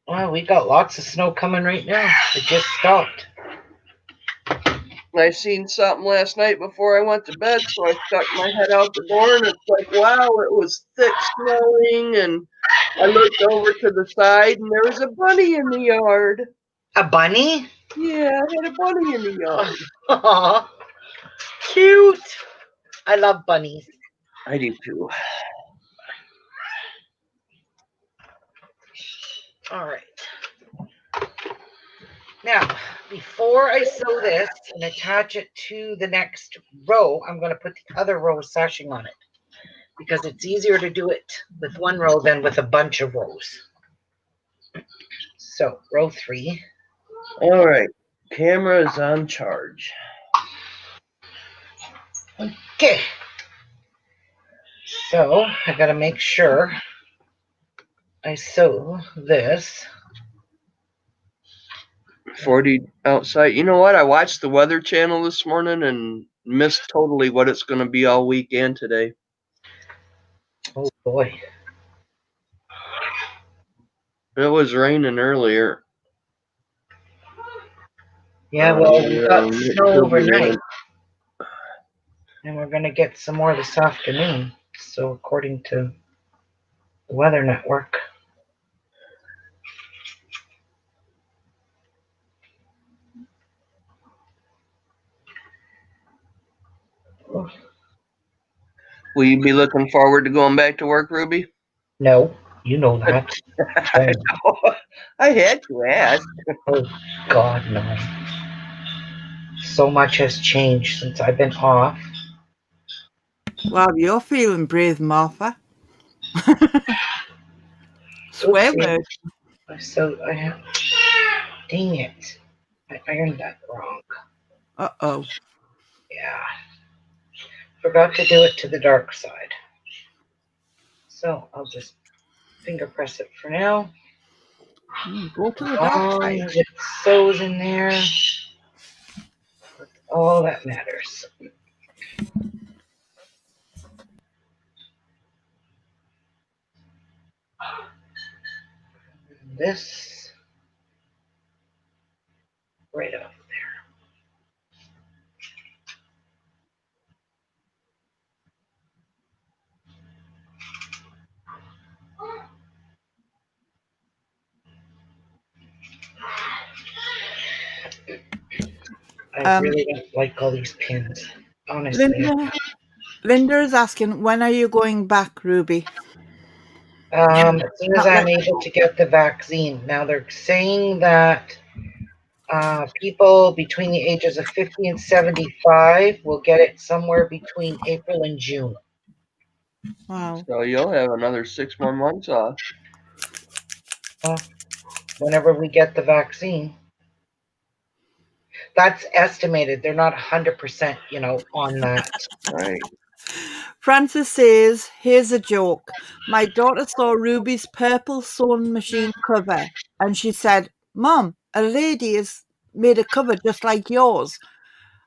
well, we got lots of snow coming right now. It just stopped. I seen something last night before I went to bed, so I stuck my head out the door, and it's like, wow, it was thick snowing, and I looked over to the side, and there was a bunny in the yard. A bunny? Yeah, I had a bunny in the yard. Aww, cute. I love bunnies. I do too. All right. Now, before I sew this and attach it to the next row, I'm going to put the other row sashing on it because it's easier to do it with one row than with a bunch of rows. So, row 3. All right, camera is on charge. Okay. So, I got to make sure I sew this 40 outside. You know what? I watched the Weather Channel this morning and missed totally what it's going to be all weekend today. Oh boy. It was raining earlier. Yeah, well, we got It snow could be overnight, rain. and we're gonna get some more this afternoon. So according to the Weather Network. Will you be looking forward to going back to work, Ruby? No, you know that. I had to ask. Oh God, no. So much has changed since I've been off. Well, you're feeling brave, Martha. Swear Oopsie. word. I have. Dang it! I ironed that wrong. Uh-oh. Yeah, forgot to do it to the dark side. So I'll just finger press it for now. Go to the As dark long side. as it sews in there, that's all that matters. This right off there. I really don't like all these pins, honestly. Linda is asking, when are you going back, Ruby? As soon as Not I'm let able go. to get the vaccine. Now they're saying that people between the ages of 50 and 75 will get it somewhere between April and June. Wow. So you'll have another 6 more months off. Whenever we get the vaccine. That's estimated. They're not 100%, on that. Right. Francis says, here's a joke. My daughter saw Ruby's purple sewing machine cover and she said, Mom, a lady has made a cover just like yours.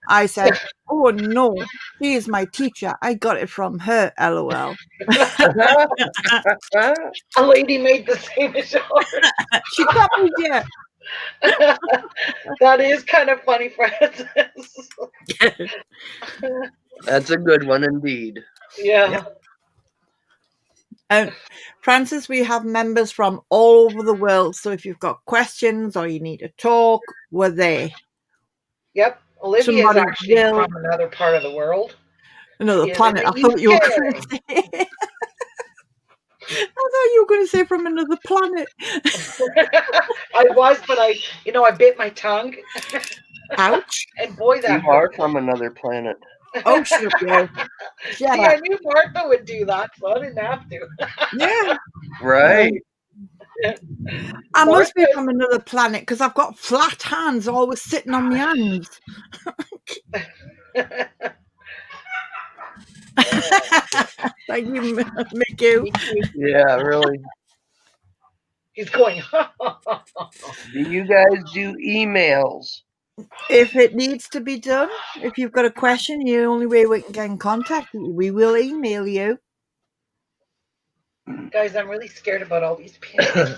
I said, oh no, she is my teacher. I got it from her, LOL. A lady made the same as yours. She copied you. That is kind of funny, Francis. That's a good one indeed. Yeah. Yep. And Francis, we have members from all over the world. So if you've got questions or you need to talk, we're there. Yep. Olivia is Somebody actually will. from another part of the world. Another She is in planet. I the thought you were going UK. to say. I thought you were going to say from another planet. I was, but I bit my tongue. Ouch. And boy, that You are hurt. from another planet. Oh, shut up, yo. Shut See, up. I knew Martha would do that, so I didn't have to. Yeah. Right. I must be Martha, from another planet because I've got flat hands always sitting on my hands. Thank you, Mickey. Yeah, really. He's going. Do you guys do emails? If it needs to be done, if you've got a question, the only way we can get in contact, we will email you. Guys, I'm really scared about all these pins.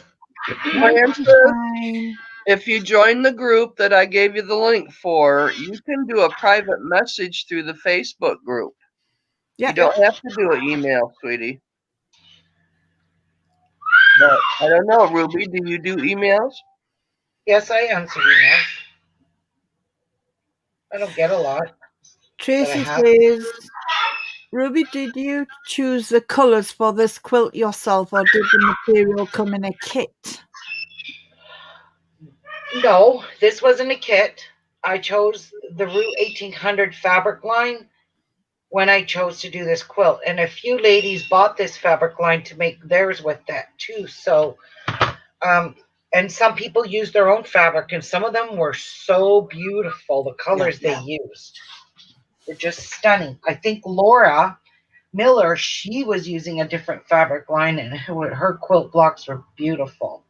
Francis, if you join the group that I gave you the link for, you can do a private message through the Facebook group. Yeah. You don't have to do an email, sweetie. But I don't know, Ruby, do you do emails? Yes, I answer emails. I don't get a lot. Tracy says, Ruby, did you choose the colours for this quilt yourself or did the material come in a kit? No, this wasn't a kit. I chose the Rue 1800 fabric line when I chose to do this quilt. And a few ladies bought this fabric line to make theirs with that too. So, and some people used their own fabric, and some of them were so beautiful. The colors they used were just stunning. I think Laura Miller, she was using a different fabric line, and her quilt blocks were beautiful.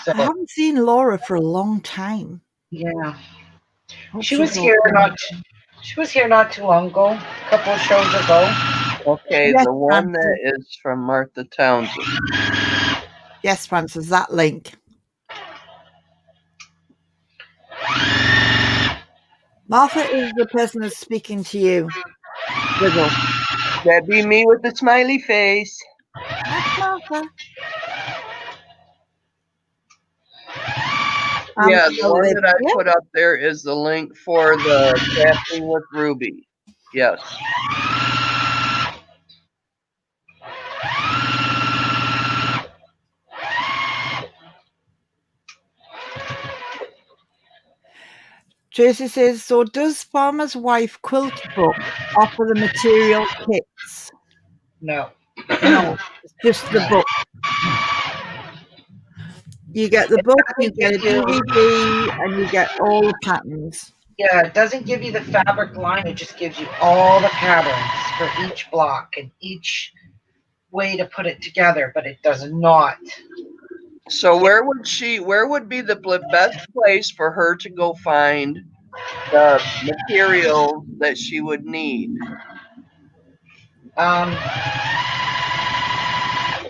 So I haven't seen Laura for a long time. yeah, Hope she she's was here okay. not too long ago, a couple of shows ago. Okay, Yes, the one that Francis. is from Martha Townsend. Yes, Francis, that link. Martha is the person that's speaking to you. Wiggle. That'd be me with the smiley face. That's Martha. Yeah, the one Liv that I here. put up there is the link for the crafting with Ruby. Yes. Tracy says, so does Farmer's Wife Quilt Book offer the material kits? No. No, it's just the book. You get the book, you doesn't get a give you DVD, and you get all the patterns. Yeah, it doesn't give you the fabric line, it just gives you all the patterns for each block and each way to put it together, but it does not. So where would be the best place for her to go find the material that she would need?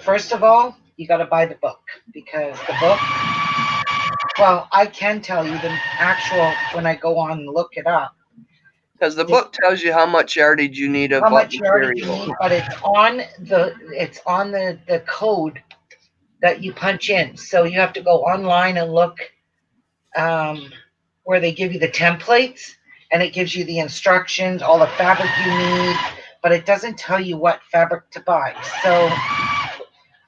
First of all, you got to buy the book, because the book, well, I can tell you the actual, when I go on and look it up, Because the book tells you how much yardage you need of how what much yardage you material. need, but it's on the code that you punch in. So you have to go online and look where they give you the templates, and it gives you the instructions, all the fabric you need, but it doesn't tell you what fabric to buy. So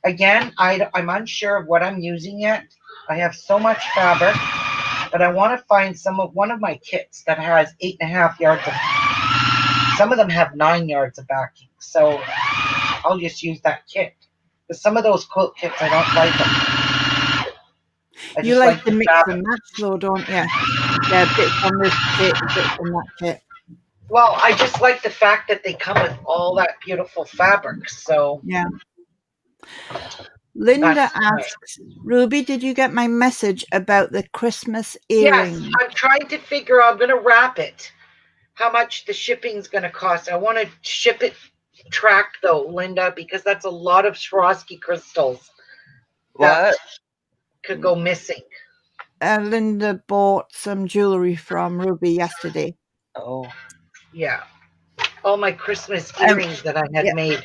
again, I'm unsure of what I'm using yet. I have so much fabric, but I want to find one of my kits that has 8.5 yards of. Some of them have 9 yards of backing, so I'll just use that kit. But some of those quilt kits, I don't like them. I You just like to the mix fabric. and match, though, don't you? Yeah, bits on this kit, bits on that kit. Well, I just like the fact that they come with all that beautiful fabric. So Yeah. Linda that's asks, Ruby, did you get my message about the Christmas yes, earring? I'm trying to figure out. I'm going to wrap it. How much the shipping's going to cost? I want to ship it tracked though, Linda, because that's a lot of Swarovski crystals that What? could go missing. Linda bought some jewelry from Ruby yesterday. Oh. Yeah, all my Christmas earrings that I had made.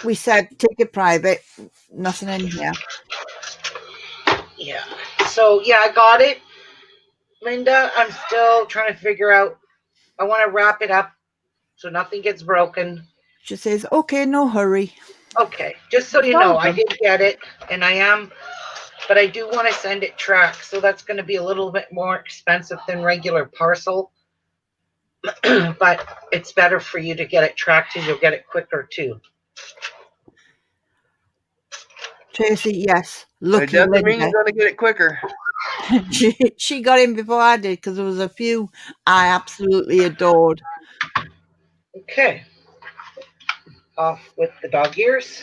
We said take it private, nothing in here. Yeah. So yeah, I got it, Linda. I'm still trying to figure out. I want to wrap it up so nothing gets broken. She says, okay, no hurry. Okay, just so you know, I did get it, and I am, but I do want to send it tracked, so that's going to be a little bit more expensive than regular parcel. But it's better for you to get it tracked, because you'll get it quicker too. Tracy, yes. It Lucky doesn't mean Linda. you're going to get it quicker. She got in before I did, because there was a few I absolutely adored. Okay. Off with the dog ears.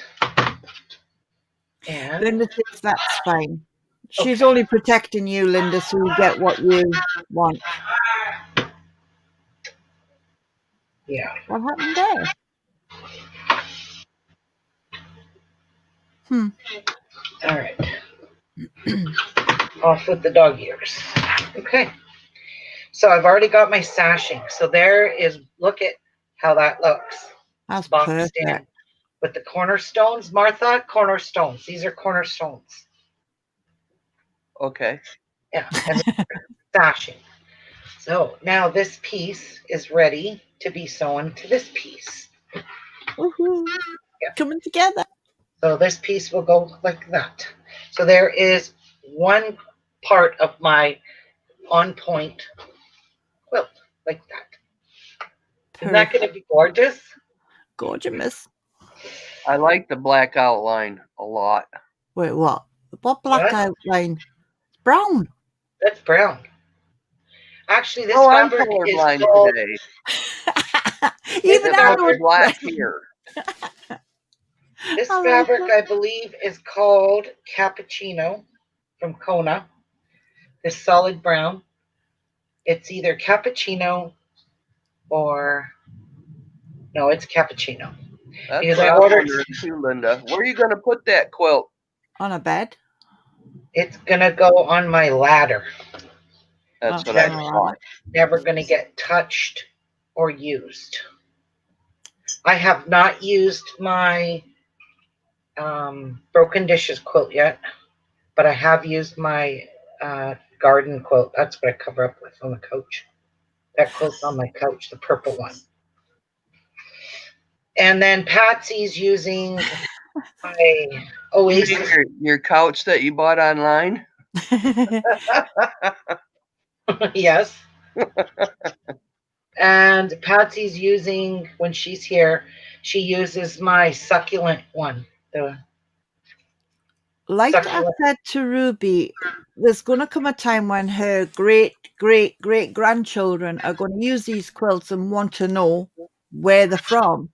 And Linda says that's fine. She's only protecting you, Linda, so you get what you want. yeah. What happened there? All right. Off with the dog ears. Okay. So I've already got my sashing. So there is, look at how that looks. That's Boxed in perfect. with the cornerstones. Martha, cornerstones. These are cornerstones. Okay. Yeah. And sashing. So now this piece is ready to be sewn to this piece. Woohoo. Yeah. Coming together. So this piece will go like that. So there is one part of my on point quilt, like that. Isn't that going to be gorgeous? Gorgeous. I like the black outline a lot. Wait, what? What black outline? Brown. That's brown. Actually, this I'm fabric is colorblind called. today. Even It's I much know it's black brown. here. This I like fabric, it. I believe, is called cappuccino from Kona. This solid brown. It's either cappuccino or no, it's cappuccino. That's Because what I I'm ordered. wondering too, Linda. Where are you going to put that quilt? On a bed. It's gonna go on my ladder. That's what I That's thought. never gonna get touched or used. I have not used my broken dishes quilt yet, but I have used my garden quilt. That's what I cover up with on the couch. That quilt's on my couch, the purple one. And then Patsy's using my You mean Oasis. your couch that you bought online? Yes. And Patsy's using, when she's here, she uses my succulent one. The Like I succulent. said to Ruby, there's going to come a time when her great grandchildren are going to use these quilts and want to know where they're from.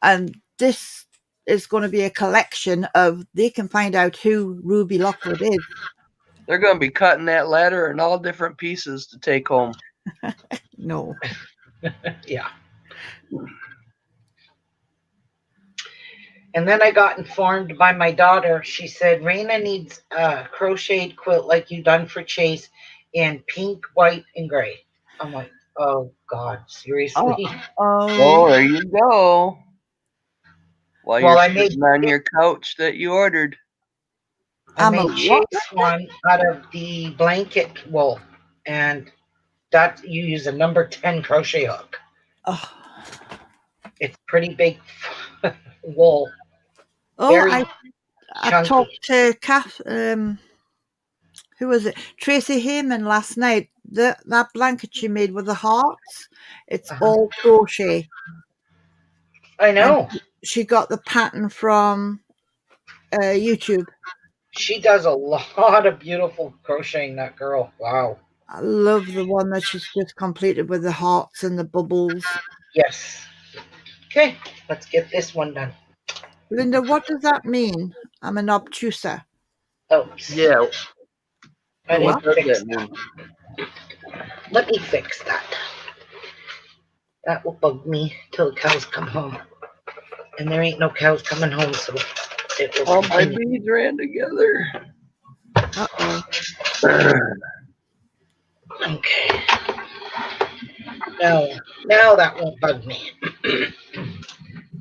And this is going to be a collection of, they can find out who Ruby Lockwood is. They're going to be cutting that ladder in all different pieces to take home. No. Yeah. And then I got informed by my daughter. She said, Raina needs a crocheted quilt like you done for Chase in pink, white, and gray. I'm like, oh, God, seriously? Oh, there you go. While Well, you're I made sitting on your couch that you ordered. Chase one out of the blanket wool. And that you use a number 10 crochet hook. Oh, It's pretty big wool. oh Very I chunky. talked to Kath, who was it? Tracy Heyman last night. That blanket she made with the hearts, it's all crochet. I And know. she got the pattern from YouTube. She does a lot of beautiful crocheting, that girl. Wow. I love the one that she's just completed with the hearts and the bubbles. Yes. Okay, let's get this one done. Linda, what does that mean? I'm an obtuser. Oops. Yeah. I What didn't does fix that that. mean? Let me fix that. That will bug me till the cows come home. And there ain't no cows coming home, so it will All my continue. beads ran together. Uh-oh. Okay. Now that won't bug me.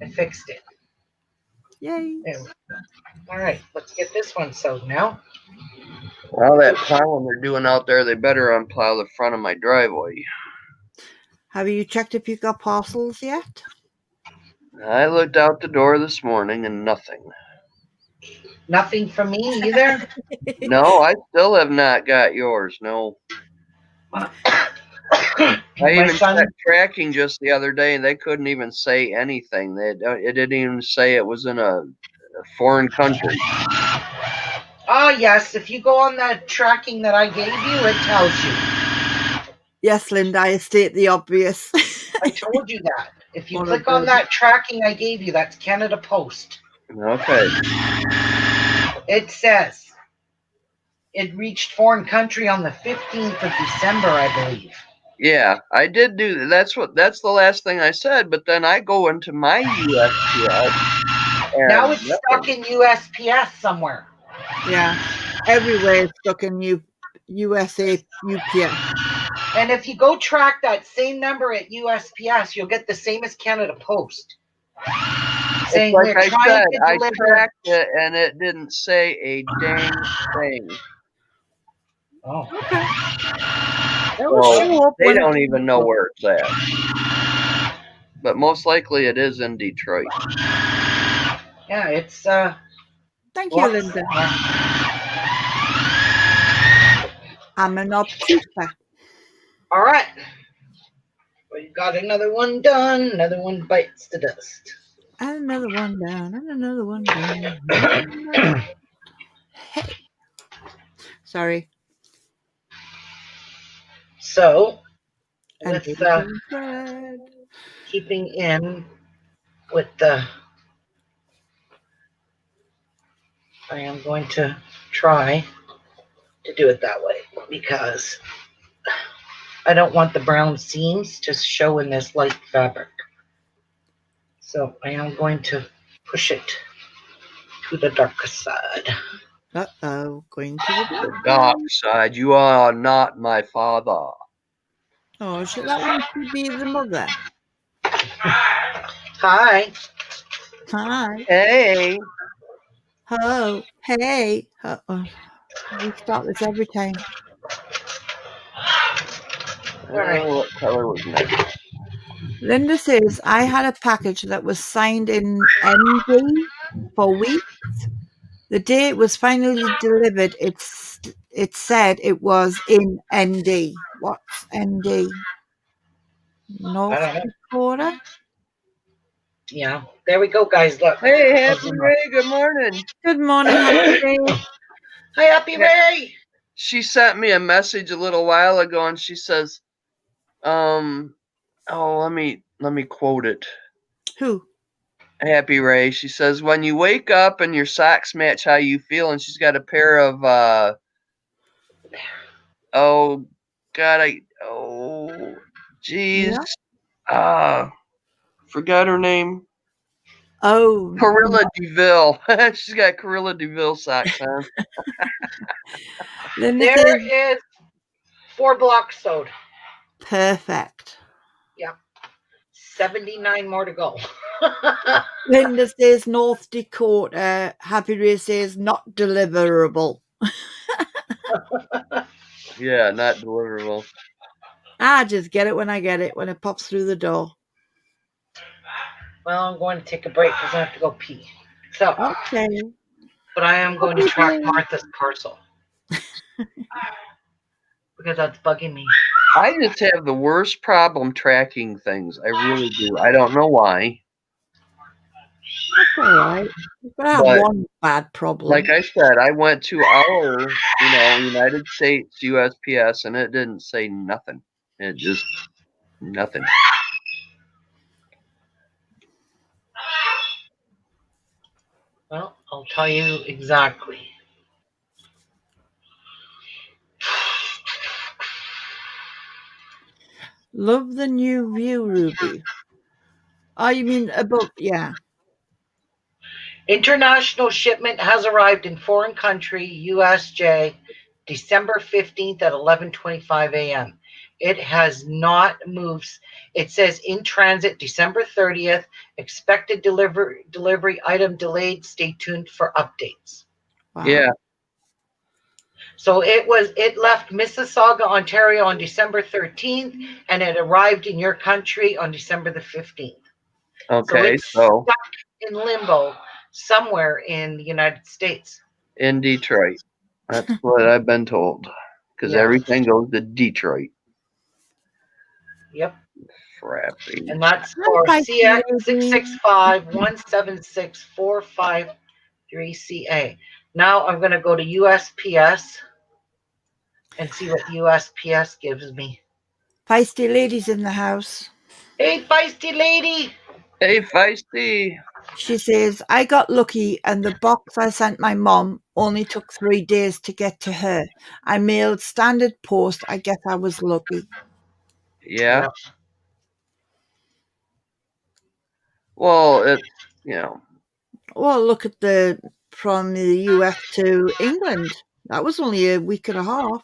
I fixed it. Yay. There we go. All right, let's get this one sewed now. Well, that plowing they're doing out there, they better unplow the front of my driveway. Have you checked if you got parcels yet? I looked out the door this morning and nothing. Nothing from me either. No, I still have not got yours. No. I My even son. checked tracking just the other day, and they couldn't even say anything. It didn't even say it was in a foreign country. Oh yes, if you go on that tracking that I gave you, it tells you. Yes, Linda, I state the obvious. I told you that. If you Well, click on that tracking I gave you, that's Canada Post. Okay. It says it reached foreign country on the 15th of December, I believe. Yeah, I did do that. That's the last thing I said. But then I go into my USPS. Now it's stuck in USPS somewhere. Yeah, everywhere it's stuck in USA UPS. And if you go track that same number at USPS, you'll get the same as Canada Post. Saying like I said, I deliver. tracked it and it didn't say a dang thing. Oh. Okay. So they don't even know where it's at. But most likely it is in Detroit. Yeah, it's Thank you, Linda. I'm an obtuser. All right. We've got another one done. Another one bites the dust. And another one down. And another one down. Hey. Sorry. So, And with keeping in with the, I am going to try to do it that way because I don't want the brown seams to show in this light fabric. So I am going to push it to the darker side. Going to the The dark dark side. side. You are not my father. Oh, that wouldn't she be the mother? Hi. Hi. Hey. Hello. Hey. We start this every time. All right. What color was next? Linda says, I had a package that was signed in ND for weeks. The day it was finally delivered, it said it was in ND. What's ND? I North don't know. Dakota? Yeah. There we go, guys. Look. Hey, Happy Ray, good morning. Good morning, Happy Ray. Hi, Happy Ray. She sent me a message a little while ago and she says, oh, let me quote it. Who? Happy Ray. She says, when you wake up and your socks match how you feel, and she's got a pair of oh god, geez. Forgot her name. Oh, Corilla DeVille. She's got Corilla DeVille socks on. Linda There says, is 4 blocks sewed. perfect. Yep. 79 more to go. Linda says North Dakota. Happy Ray says not deliverable. Yeah, not deliverable. I just get it when I get it, when it pops through the door. Well, I'm going to take a break because I have to go pee. So, okay. But I am going to track Martha's parcel because that's bugging me. I just have the worst problem tracking things. I really do. I don't know why. That's all right. But I have one bad problem. Like I said, I went to our, United States USPS, and it didn't say nothing. It just nothing. Well, I'll tell you exactly. Love the new view, Ruby. Oh, you mean above? Yeah. International shipment has arrived in foreign country, USJ, December 15th at 11:25 a.m. It has not moved. It says in transit December 30th. Expected delivery item delayed. Stay tuned for updates. Wow. Yeah. So it left Mississauga, Ontario on December 13th, and it arrived in your country on December the 15th. Okay, so it's stuck in limbo somewhere in the United States. In Detroit. That's what I've been told. Because everything goes to Detroit. Yep. Frappy. And that's for CX 665-176-453CA. Now I'm going to go to USPS and see what USPS gives me. Feisty ladies in the house. Hey, feisty lady. Hey, feisty. She says, I got lucky and the box I sent my mom only took 3 days to get to her. I mailed standard post. I guess I was lucky. Yeah. Yep. Well, it's, Well, look at from the US to England. That was only a week and a half.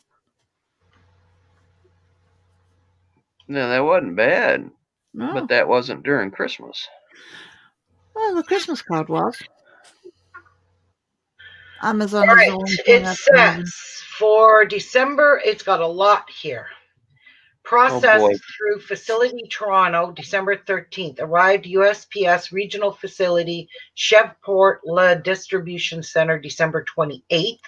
No, that wasn't bad. No. But that wasn't during Christmas. Well, the Christmas card was. Amazon All is right. the only It says for December, it's got a lot here. Processed through Facility Toronto, December 13th. Arrived USPS Regional Facility, Chevport La Distribution Center, December 28th.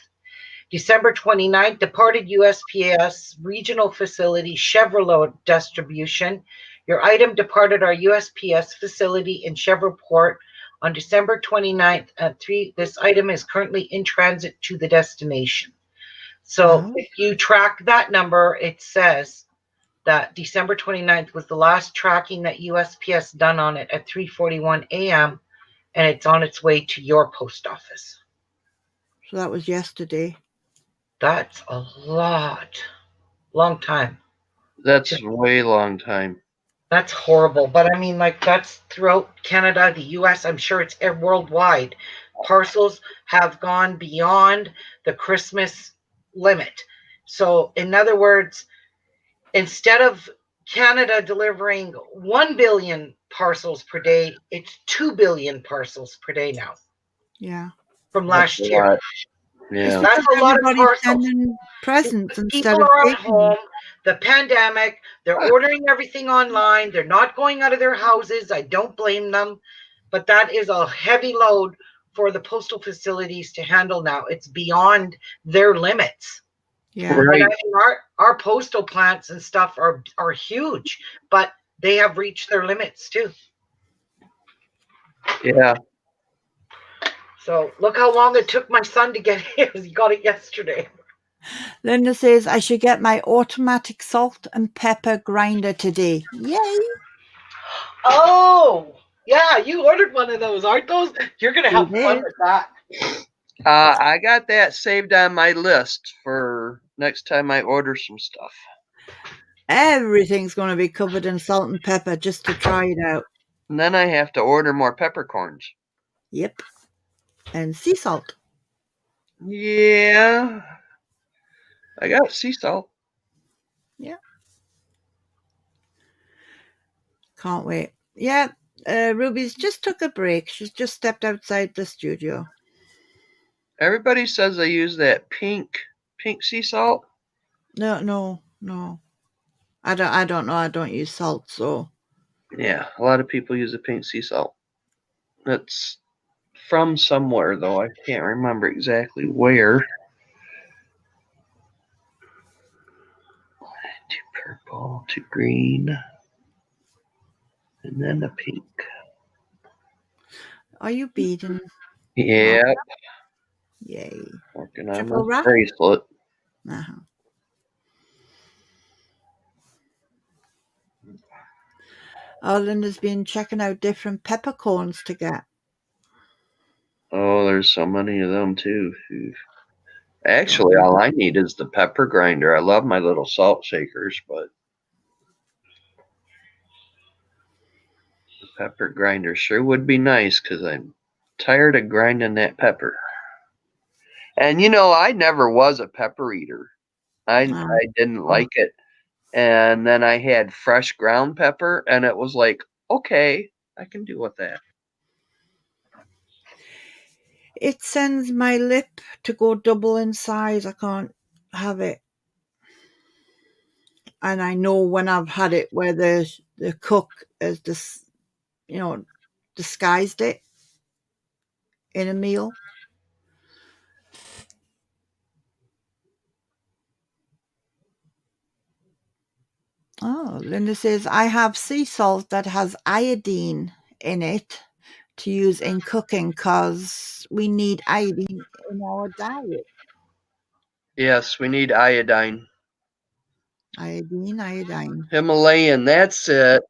December 29th, departed USPS Regional Facility, Chevrolet Distribution. Your item departed our USPS facility in Chevroport on December 29th at 3. This item is currently in transit to the destination. So if you track that number, it says that December 29th was the last tracking that USPS done on it at 3:41 a.m. and it's on its way to your post office. So that was yesterday. That's a lot. Long time. That's way long time. That's horrible. But I mean, like, that's throughout Canada, the US. I'm sure it's worldwide. Parcels have gone beyond the Christmas limit. So, in other words, instead of Canada delivering 1 billion parcels per day, it's 2 billion parcels per day now Yeah. from That's last a year. lot. It's Yeah. That's because a lot of everybody's parcels. sending presents instead People of are at taking them. home, the pandemic, they're ordering everything online, they're not going out of their houses. I don't blame them, but that is a heavy load for the postal facilities to handle now. It's beyond their limits. Yeah. And I Right. mean, our postal plants and stuff are huge, but they have reached their limits too. Yeah. So look how long it took my son to get his. He got it yesterday. Linda says I should get my automatic salt and pepper grinder today. Yay! Oh, yeah, you ordered one of those, aren't those? You're gonna have It fun is. with that. I got that saved on my list for next time I order some stuff. Everything's going to be covered in salt and pepper just to try it out. And then I have to order more peppercorns. Yep. And sea salt. Yeah. I got sea salt. Yeah. Can't wait. Yeah. Ruby's just took a break. She's just stepped outside the studio. Everybody says I use that pink sea salt. No. I don't know. I don't use salt, so Yeah, a lot of people use the pink sea salt. It's from somewhere though. I can't remember exactly where. Too purple, too green, and then the pink. are you beading? Yeah, Yay. working on Triple my wrap? bracelet. Uh-huh. Linda's been checking out different peppercorns to get. Oh, there's so many of them too. Actually, all I need is the pepper grinder. I love my little salt shakers, but the pepper grinder sure would be nice because I'm tired of grinding that pepper. And I never was a pepper eater. I didn't like it. And then I had fresh ground pepper, and it was like, okay, I can deal with that. It sends my lip to go double in size. I can't have it. And I know when I've had it where the cook has disguised it in a meal. Oh, Linda says, I have sea salt that has iodine in it to use in cooking because we need iodine in our diet. Yes, we need iodine. Iodine. Himalayan, that's it.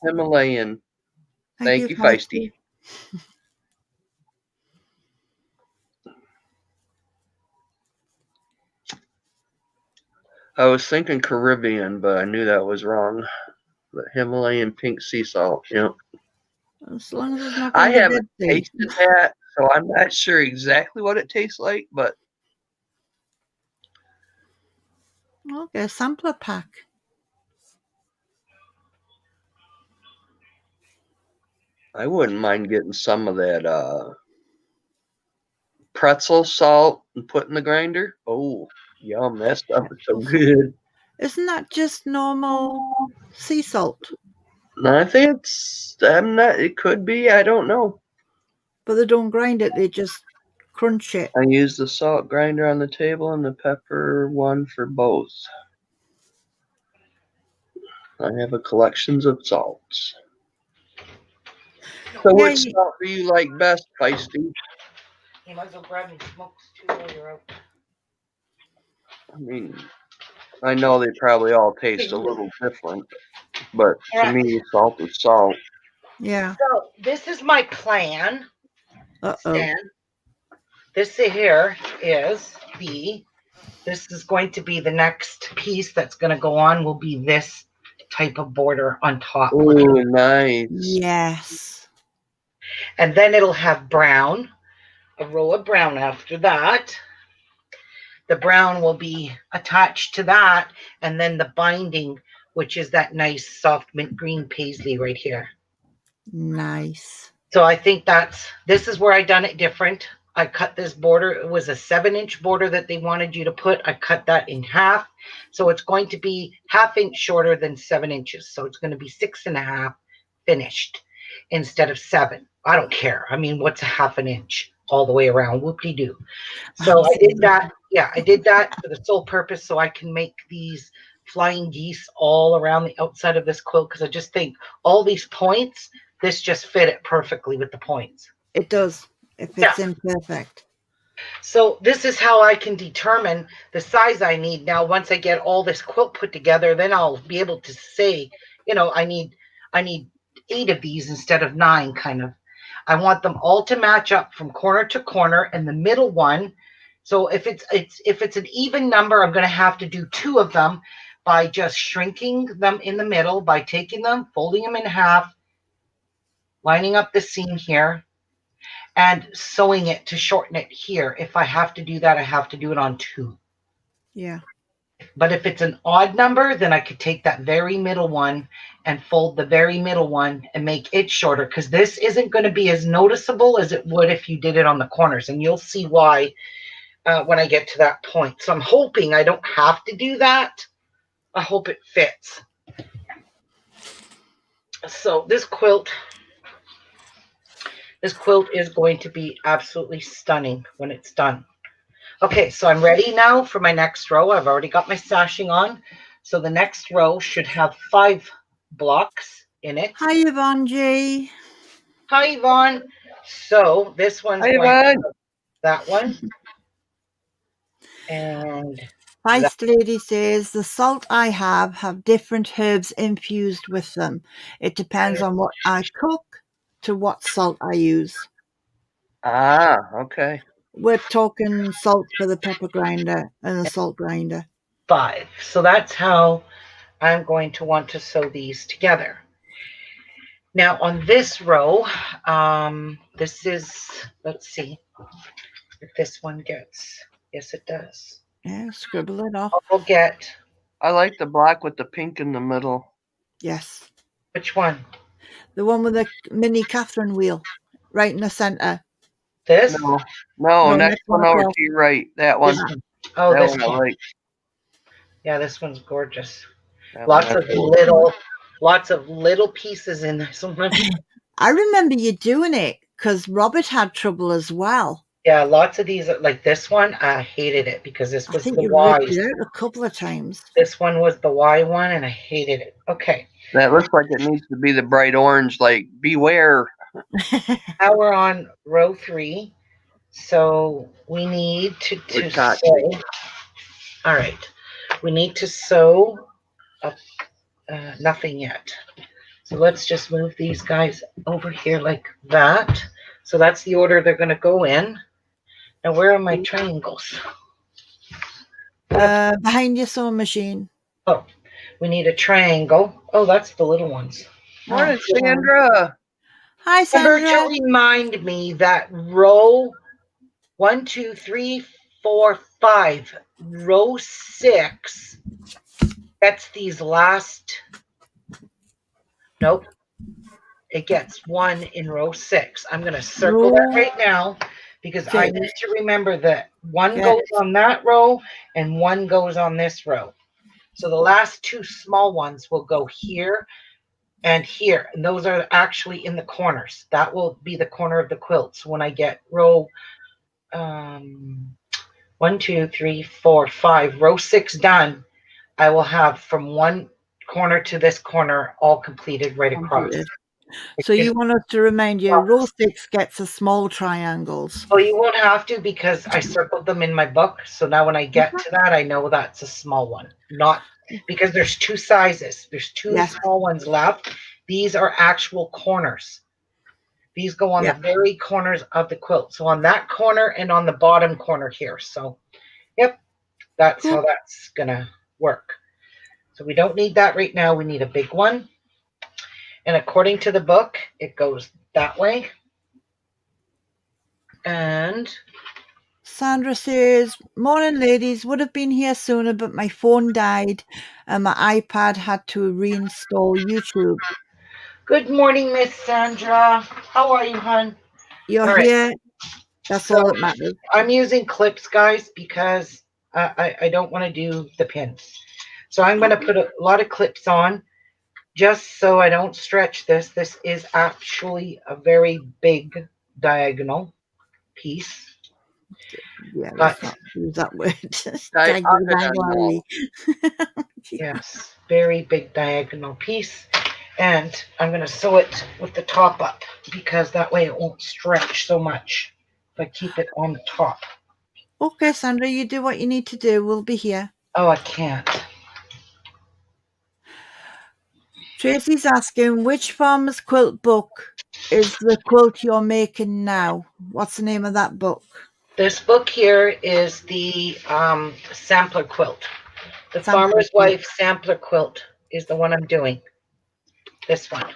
Himalayan. Thank you, Feisty. I was thinking Caribbean, but I knew that was wrong. But Himalayan pink sea salt, As long as it's not I from the haven't Dead Sea. tasted that, so I'm not sure exactly what it tastes like, but Okay, sampler pack. I wouldn't mind getting some of that pretzel salt and put in the grinder. Oh, yum, that stuff is so good. Isn't that just normal sea salt? No, I think it could be, I don't know. But they don't grind it, they just crunch it. I use the salt grinder on the table and the pepper one for both. I have a collections of salts. So what salt do you like best, Feisty? You might as well grab me smokes too while you're out. I mean, I know they probably all taste a little different, but to me, salt is salt. Yeah. So this is my plan. Uh-oh. Stan. This here is the This is going to be the next piece that's going to go on will be this type of border on top. Oh, nice. Yes. And then it'll have brown, a row of brown after that. The brown will be attached to that, and then the binding, which is that nice soft mint green paisley right here. Nice. So I think this is where I done it different. I cut this border. It was a 7-inch border that they wanted you to put. I cut that in half. So it's going to be ½ inch shorter than 7 inches. So it's going to be 6.5 finished instead of 7. I don't care. I mean, what's a ½ inch all the way around? Whoop-de-doo. So I did that. Yeah, I did that for the sole purpose so I can make these flying geese all around the outside of this quilt, because I just think all these points, this just fit it perfectly with the points. It does. It fits in perfect. So this is how I can determine the size I need. Now, once I get all this quilt put together, then I'll be able to say, I need 8 of these instead of 9, kind of. I want them all to match up from corner to corner, and the middle one. So if it's an even number, I'm going to have to do 2 of them by just shrinking them in the middle, by taking them, folding them in half, lining up the seam here, and sewing it to shorten it here. If I have to do that, I have to do it on 2. Yeah. But if it's an odd number, then I could take that very middle one and fold the very middle one and make it shorter, because this isn't going to be as noticeable as it would if you did it on the corners. And you'll see why when I get to that point. So I'm hoping I don't have to do that. I hope it fits. So this quilt is going to be absolutely stunning when it's done. Okay, so I'm ready now for my next row. I've already got my sashing on. So the next row should have 5 blocks in it. Hi, Yvonne G. Hi, Yvonne. So this one's Hi, going to Yvonne. have that one. And Feist Lady says, the salt I have different herbs infused with them. It depends on what I cook to what salt I use. Ah, okay. We're talking salt for the pepper grinder and the salt grinder. 5. So that's how I'm going to want to sew these together. Now on this row, this is, let's see if this one gets, yes it does. Yeah, scribble it off. I'll get, I like the black with the pink in the middle. Yes. which one? The one with the mini Catherine wheel right in the center. This? No, next next one one over across. to your right. That one. This one. Oh, That this one I one. like. Yeah, this one's gorgeous. That one Lots I of little pieces in this one. I remember you doing it because Robert had trouble as well. Yeah, lots of these, like this one, I hated it because this I was think the you Y. ripped it out a couple of times. This one was the Y one, and I hated it. Okay, That looks like it needs to be the bright orange, like beware. now we're on row 3. So we need to With sew. cotton. All right, we need to sew up, nothing yet. So let's just move these guys over here like that. So that's the order they're going to go in. Now, where are my triangles? Behind your sewing machine. Oh, we need a triangle. Oh, that's the little ones. Morning, Sandra. Hi, Sandra. Remember to remind me that row 1, 2, 3, 4, 5, row 6. That's these last. Nope. It gets 1 in row 6. I'm going to circle that right now because I need to remember that 1 goes on that row and 1 goes on this row. So the last 2 small ones will go here and here. And those are actually in the corners. That will be the corner of the quilt. So when I get row 1, 2, 3, 4, 5, row 6 done, I will have from one corner to this corner all completed right across. So you want us to remind you, row 6 gets the small triangles. Oh, you won't have to because I circled them in my book. So now when I get to that, I know that's a small one. Not because there's 2 sizes. There's 2 small ones left. These are actual corners. These go on the very corners of the quilt. So on that corner and on the bottom corner here. So, yep, That's Cool. how that's gonna work. So we don't need that right now. We need a big one. And according to the book, it goes that way. And Sandra says, morning ladies, would have been here sooner, but my phone died and my iPad had to reinstall YouTube. good morning, Miss Sandra. How are you, hon? You're All right. here. That's So all that matters. I'm using clips, guys, because I don't want to do the pins. So I'm going to put a lot of clips on just so I don't stretch this. This is actually a very big diagonal piece. Yeah, But let's not use that word. Diagonal. Diagonally. yes, very big diagonal piece. And I'm going to sew it with the top up because that way it won't stretch so much if I keep it on the top. Okay, Sandra, you do what you need to do. We'll be here. Oh, I can't. Tracy's asking, which Farmers Quilt book is the quilt you're making now? What's the name of that book? This book here is the sampler quilt. The Sampler Farmer's quilt. Wife Sampler Quilt is the one I'm doing. This one.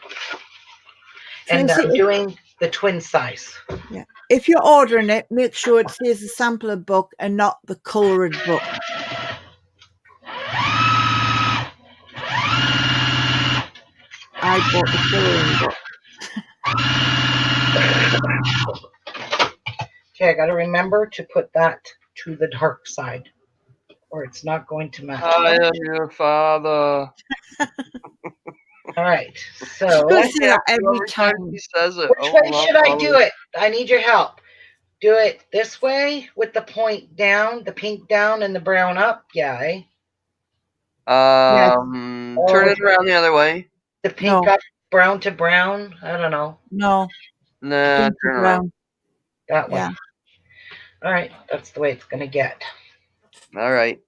And Tracy, I'm doing the twin size. yeah. If you're ordering it, make sure it says the sampler book and not the coloured book. I bought the colouring book. Okay, I got to remember to put that to the dark side or it's not going to match. I am your father. All right, You so say that every time. He says it. which way should I do it? I need your help. Do it this way with the point down, the pink down and the brown up? Yeah, eh? Turn it around the other way. The pink No. up, brown to brown? I don't know. No. Nah, Pink to turn around. brown. That way. Yeah. All right, that's the way it's going to get. All right.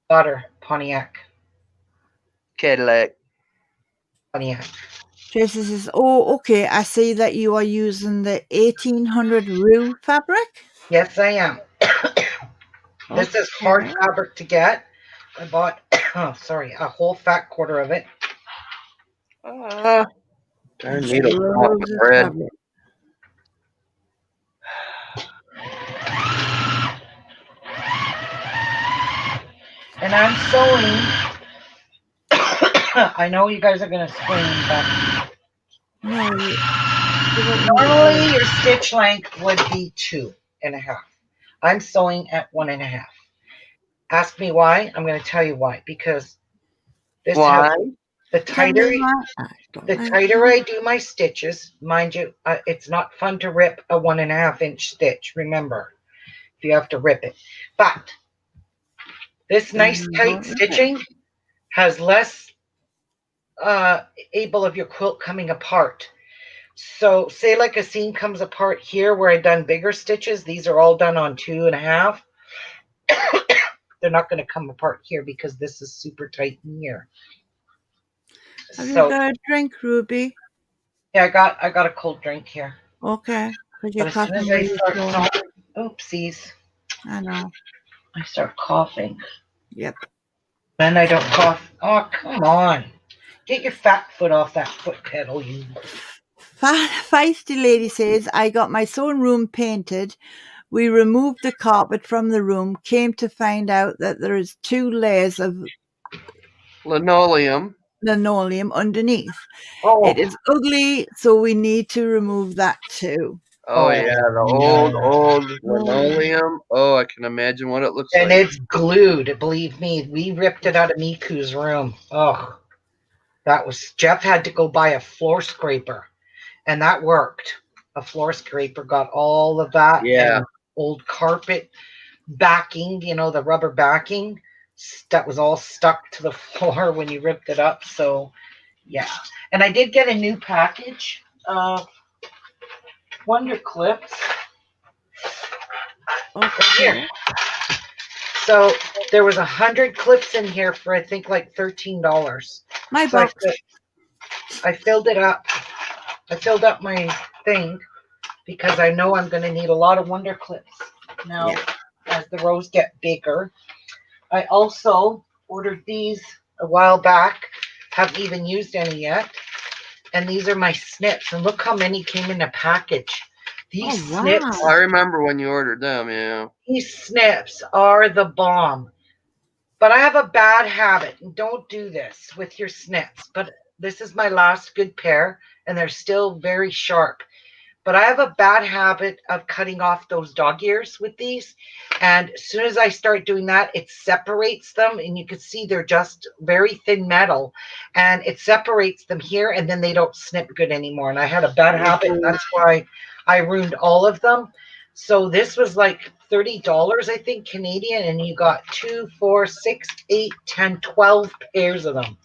Butter, Pontiac. Cadillac. Pontiac. Tracy says, oh, okay, I see that you are using the 1800 Rue fabric. Yes, I am. This is hard Okay. fabric to get. I bought, a whole fat quarter of it. Darn She needle come up loves with this bread. fabric. And I'm sewing. I know you guys are going to scream, but No, normally your stitch length would be 2.5. I'm sewing at 1.5. Ask me why. I'm going to tell you why. Because this Why? the tighter I I do my stitches, mind you, it's not fun to rip a 1.5-inch stitch. Remember, if you have to rip it. But this nice tight stitching has less able of your quilt coming apart. So say like a seam comes apart here where I've done bigger stitches. These are all done on 2.5. They're not going to come apart here because this is super tight in here. Have you got a drink, Ruby? Yeah, I got a cold drink here. Okay, because you're But as soon coughing as I really start strong. coughing, oopsies, I know. I start coughing. Yep. Then I don't cough. Oh, come on. Get your fat foot off that foot pedal, you. Feisty lady says, I got my sewing room painted. We removed the carpet from the room, came to find out that there is 2 layers of linoleum underneath. Oh, It is ugly, so we need to remove that too. Oh yeah, the old linoleum. Oh, I can imagine what it looks and like. it's glued. Believe me, we ripped it out of Miku's room. Oh, that was Jeff had to go buy a floor scraper, and that worked. A floor scraper got all of that. Yeah. And old carpet backing, the rubber backing that was all stuck to the floor when you ripped it up. So yeah, and I did get a new package of Wonder Clips. Okay. Here. So there was 100 clips in here for I think like $13. My So box. I filled it up. I filled up my thing because I know I'm going to need a lot of Wonder Clips now as the rows get bigger. I also ordered these a while back. Haven't even used any yet. And these are my snips. And look how many came in a package. These Oh, wow. snips, I remember when you ordered them, yeah. these snips are the bomb. But I have a bad habit, and don't do this with your snips. But this is my last good pair, and they're still very sharp. But I have a bad habit of cutting off those dog ears with these. And as soon as I start doing that, it separates them. And you can see they're just very thin metal. And it separates them here, and then they don't snip good anymore. And I had a bad habit, and that's why I ruined all of them. So this was like $30, I think, Canadian. And you got 2, 4, 6, 8, 10, 12 pairs of them.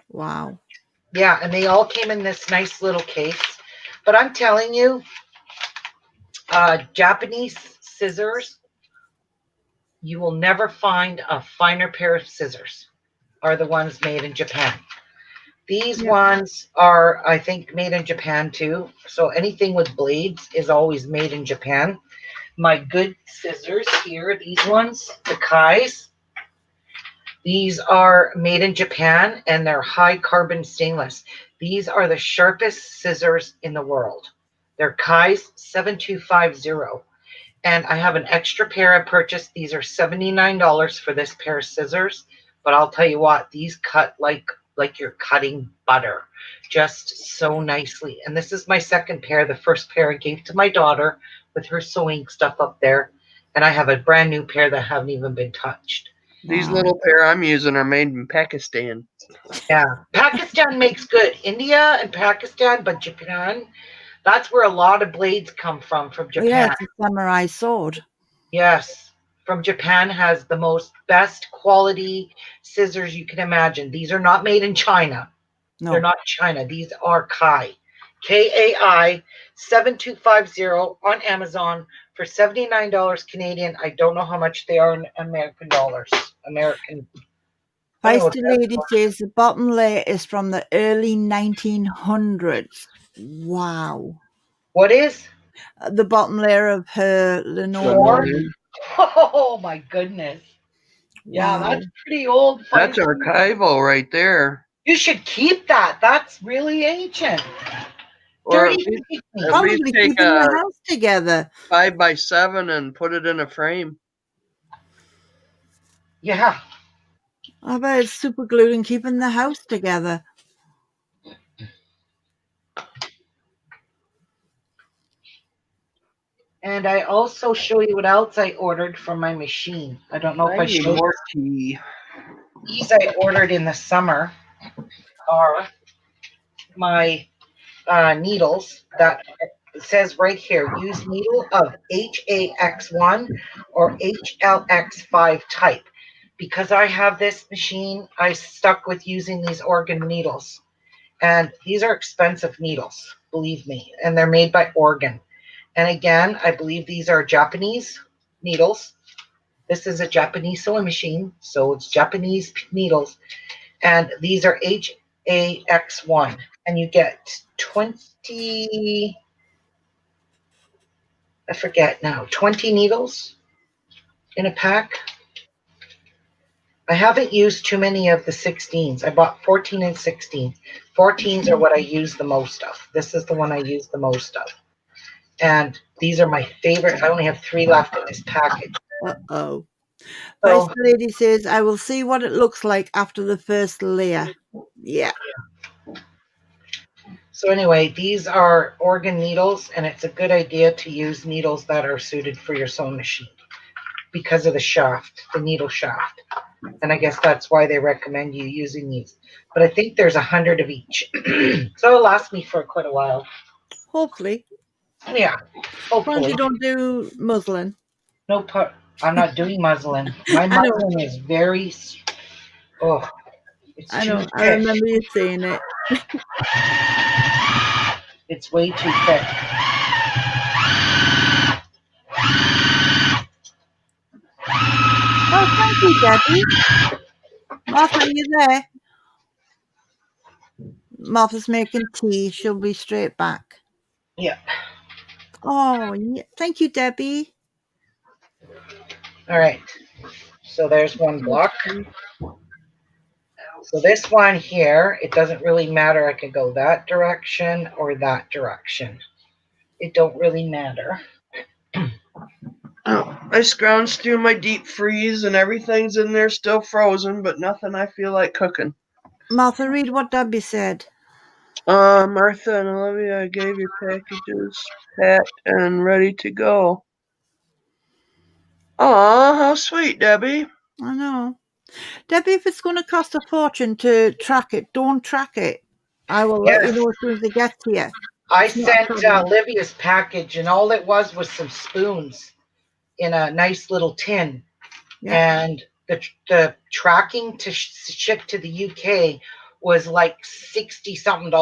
Wow. Yeah, and they all came in this nice little case. But I'm telling you, Japanese scissors, you will never find a finer pair of scissors, are the ones made in Japan. These Yep. ones are, I think, made in Japan too. So anything with blades is always made in Japan. My good scissors here, these ones, the Kai's, these are made in Japan and they're high carbon stainless. These are the sharpest scissors in the world. They're Kai's 7250. And I have an extra pair I purchased. These are $79 for this pair of scissors. But I'll tell you what, these cut like you're cutting butter, just so nicely. And this is my second pair. The first pair I gave to my daughter with her sewing stuff up there. And I have a brand new pair that haven't even been touched. These Wow. little pair I'm using are made in Pakistan. Yeah. Pakistan makes good. India and Pakistan, but Japan, that's where a lot of blades come from Oh, yeah, Japan. it's a samurai sword. Yes, from Japan has the most best quality scissors you can imagine. These are not made in China. They're No. not China. These are Kai. KAI 7250 on Amazon for $79 Canadian. I don't know how much they are in American dollars. American. I don't know what Feisty that's Lady for. says the bottom layer is from the early 1900s. Wow. What is? The bottom layer of her Four? linoleum. Oh my goodness. Yeah, Wow. that's pretty old. That's Feisty. archival right there. You should keep that. That's really ancient. Or Dirty at least, picnic. at least Probably take keeping a the house together. 5x7 and put it in a frame. Yeah. I bet it's super glued and keeping the house together. And I also show you what else I ordered from my machine. I don't know if I I need showed more tea. these I ordered in the summer are my needles that it says right here, use needle of HAX1 or HLX5 type. Because I have this machine, I stuck with using these organ needles. And these are expensive needles, believe me. And they're made by Oregon. And again, I believe these are Japanese needles. This is a Japanese sewing machine, so it's Japanese needles. And these are HAX1. And you get 20, I forget now, 20 needles in a pack. I haven't used too many of the 16s. I bought 14 and 16. 14s are what I use the most of. This is the one I use the most of. And these are my favorite. I only have 3 left in this package. Uh-oh. So, Feisty Lady says, I will see what it looks like after the first layer. Yeah. so anyway, these are organ needles, and it's a good idea to use needles that are suited for your sewing machine because of the shaft, the needle shaft. And I guess that's why they recommend you using these. But I think there's 100 of each. So it'll last me for quite a while. Hopefully. Yeah, As long as hopefully. you don't do muslin. No part. I'm not doing muslin. My I know. muslin is very. Oh, it's I too know. I thick. remember you saying it. It's way too thick. Oh, thank you, Debbie. Martha, are you there? Martha's making tea. She'll be straight back. Yeah. Oh, yeah. Thank you, Debbie. All right. So there's one block. So this one here, it doesn't really matter. I could go that direction or that direction. It don't really matter. Oh, I scrounged through my deep freeze and everything's in there still frozen, but nothing I feel like cooking. Martha, read what Debbie said. Martha and Olivia, I gave your packages packed and ready to go. Aw, how sweet, Debbie. I know. Debbie, if it's going to cost a fortune to track it, don't track it. I will let you Yes. know as soon as it gets here. I It's not a sent problem. Olivia's package, and all it was some spoons in a nice little tin. Yeah. And the tracking to ship to the UK was like $60 something,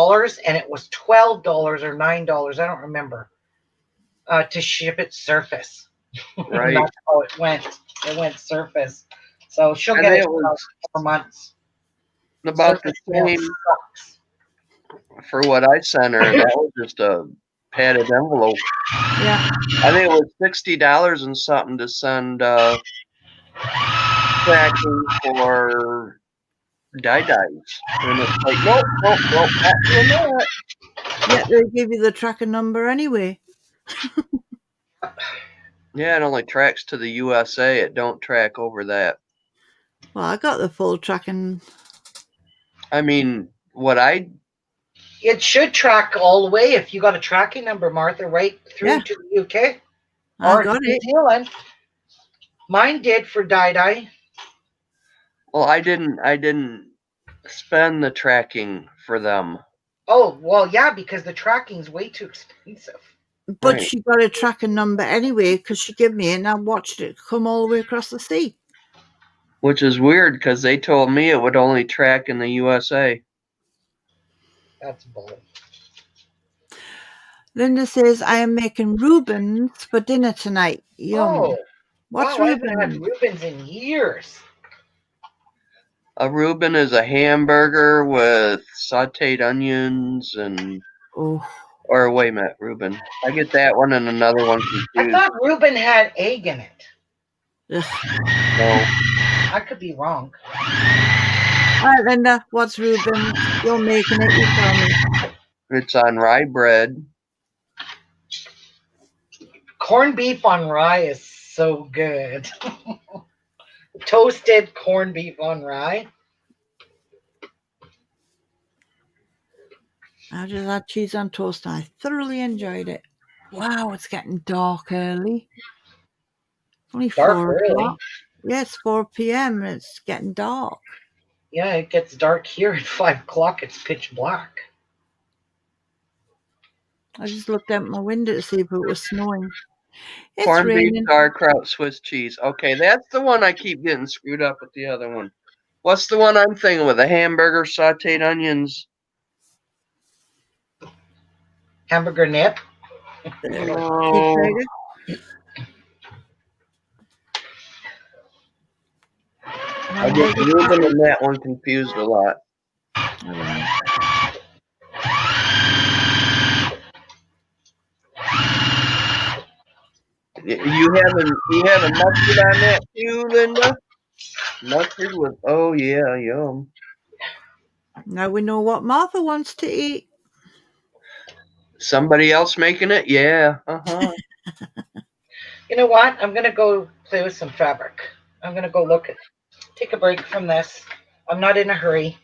and it was $12 or $9. I don't remember. To ship it surface. Right. That's how it went. It went surface. So she'll I get think it it in was about 4 months. about the Surface mail same sucks. for what I sent her, and that was just a padded envelope. Yeah. I think it was $60 and something to send tracking for die-dyes. And it's like, nope, not doing that. Yeah, they give you the tracker number anyway. Yeah, it only tracks to the USA. It don't track over that. Well, I got the full tracking. I mean, It should track all the way if you got a tracking number, Martha, right through to the UK I or got New it. Zealand. Mine did for die. well, I didn't spend the tracking for them. Oh, well, yeah, because the tracking's way too expensive. But Right. she got a tracking number anyway because she gave me it and I watched it come all the way across the sea. Which is weird because they told me it would only track in the USA. That's bull. Linda says, I am making Reubens for dinner tonight. Yum. Oh, What's wow, I haven't had Reubens? Reubens in years. A Reuben is a hamburger with sauteed onions and. Oh, Or wait a minute, Reuben. I get that one and another one I confused. thought Reuben had egg in it. ugh. No, I could be wrong. All right, Linda, what's Reubens? You're making it, you tell me. it's on rye bread. Corned beef on rye is so good. Toasted corned beef on rye. I just had cheese on toast and I thoroughly enjoyed it. Wow, it's getting dark early. Only Dark 4 early. o'clock. Yeah, it's 4 p.m. and it's getting dark. Yeah, it gets dark here at 5 o'clock. It's pitch black. I just looked out my window to see if it was snowing. It's Corned beef, raining. sauerkraut, Swiss cheese. Okay, that's the one I keep getting screwed up with the other one. What's the one I'm thinking with? A hamburger, sauteed onions. Hamburger nip. Oh, I get Reuben and that one confused a lot. You having mustard on that too, Linda? Mustard with oh yeah, yum. Now we know what Martha wants to eat. Somebody else making it? Yeah. You know what? I'm gonna go play with some fabric. I'm gonna go take a break from this. I'm not in a hurry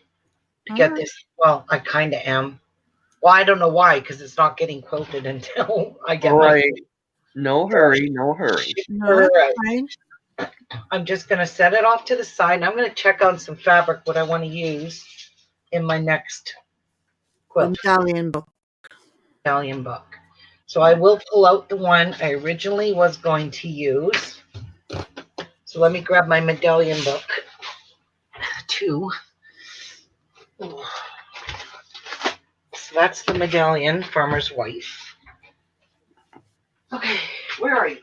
to get this. Well, I kind of am. Well, I don't know why, because it's not getting quilted until I get Right. No hurry, no hurry. No, that's fine. I'm just gonna set it off to the side, and I'm gonna check on some fabric what I want to use in my next quilt. Medallion book. Medallion book. So I will pull out the one I originally was going to use. So let me grab my medallion book too. So that's the medallion, Farmer's Wife. Okay, where are you?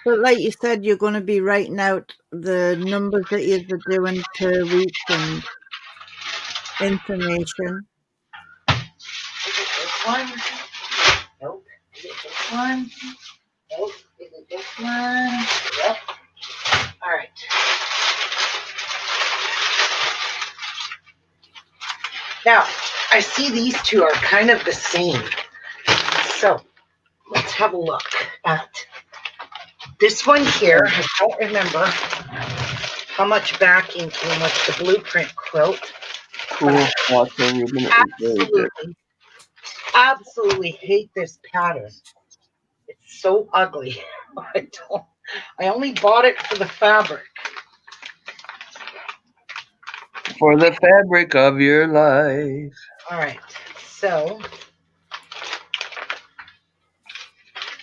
But like you said, you're going to be writing out the numbers that you're doing per week and information. Is it this one? Nope. Is it this one? Nope. Is it this one? Yep. All right. I see these two are kind of the same. So let's have a look at this one here. I don't remember how much backing came with the blueprint quilt. Cool. Awesome. You're gonna enjoy it. Absolutely hate this pattern. It's so ugly. I only bought it for the fabric. For the fabric of your life. All right, so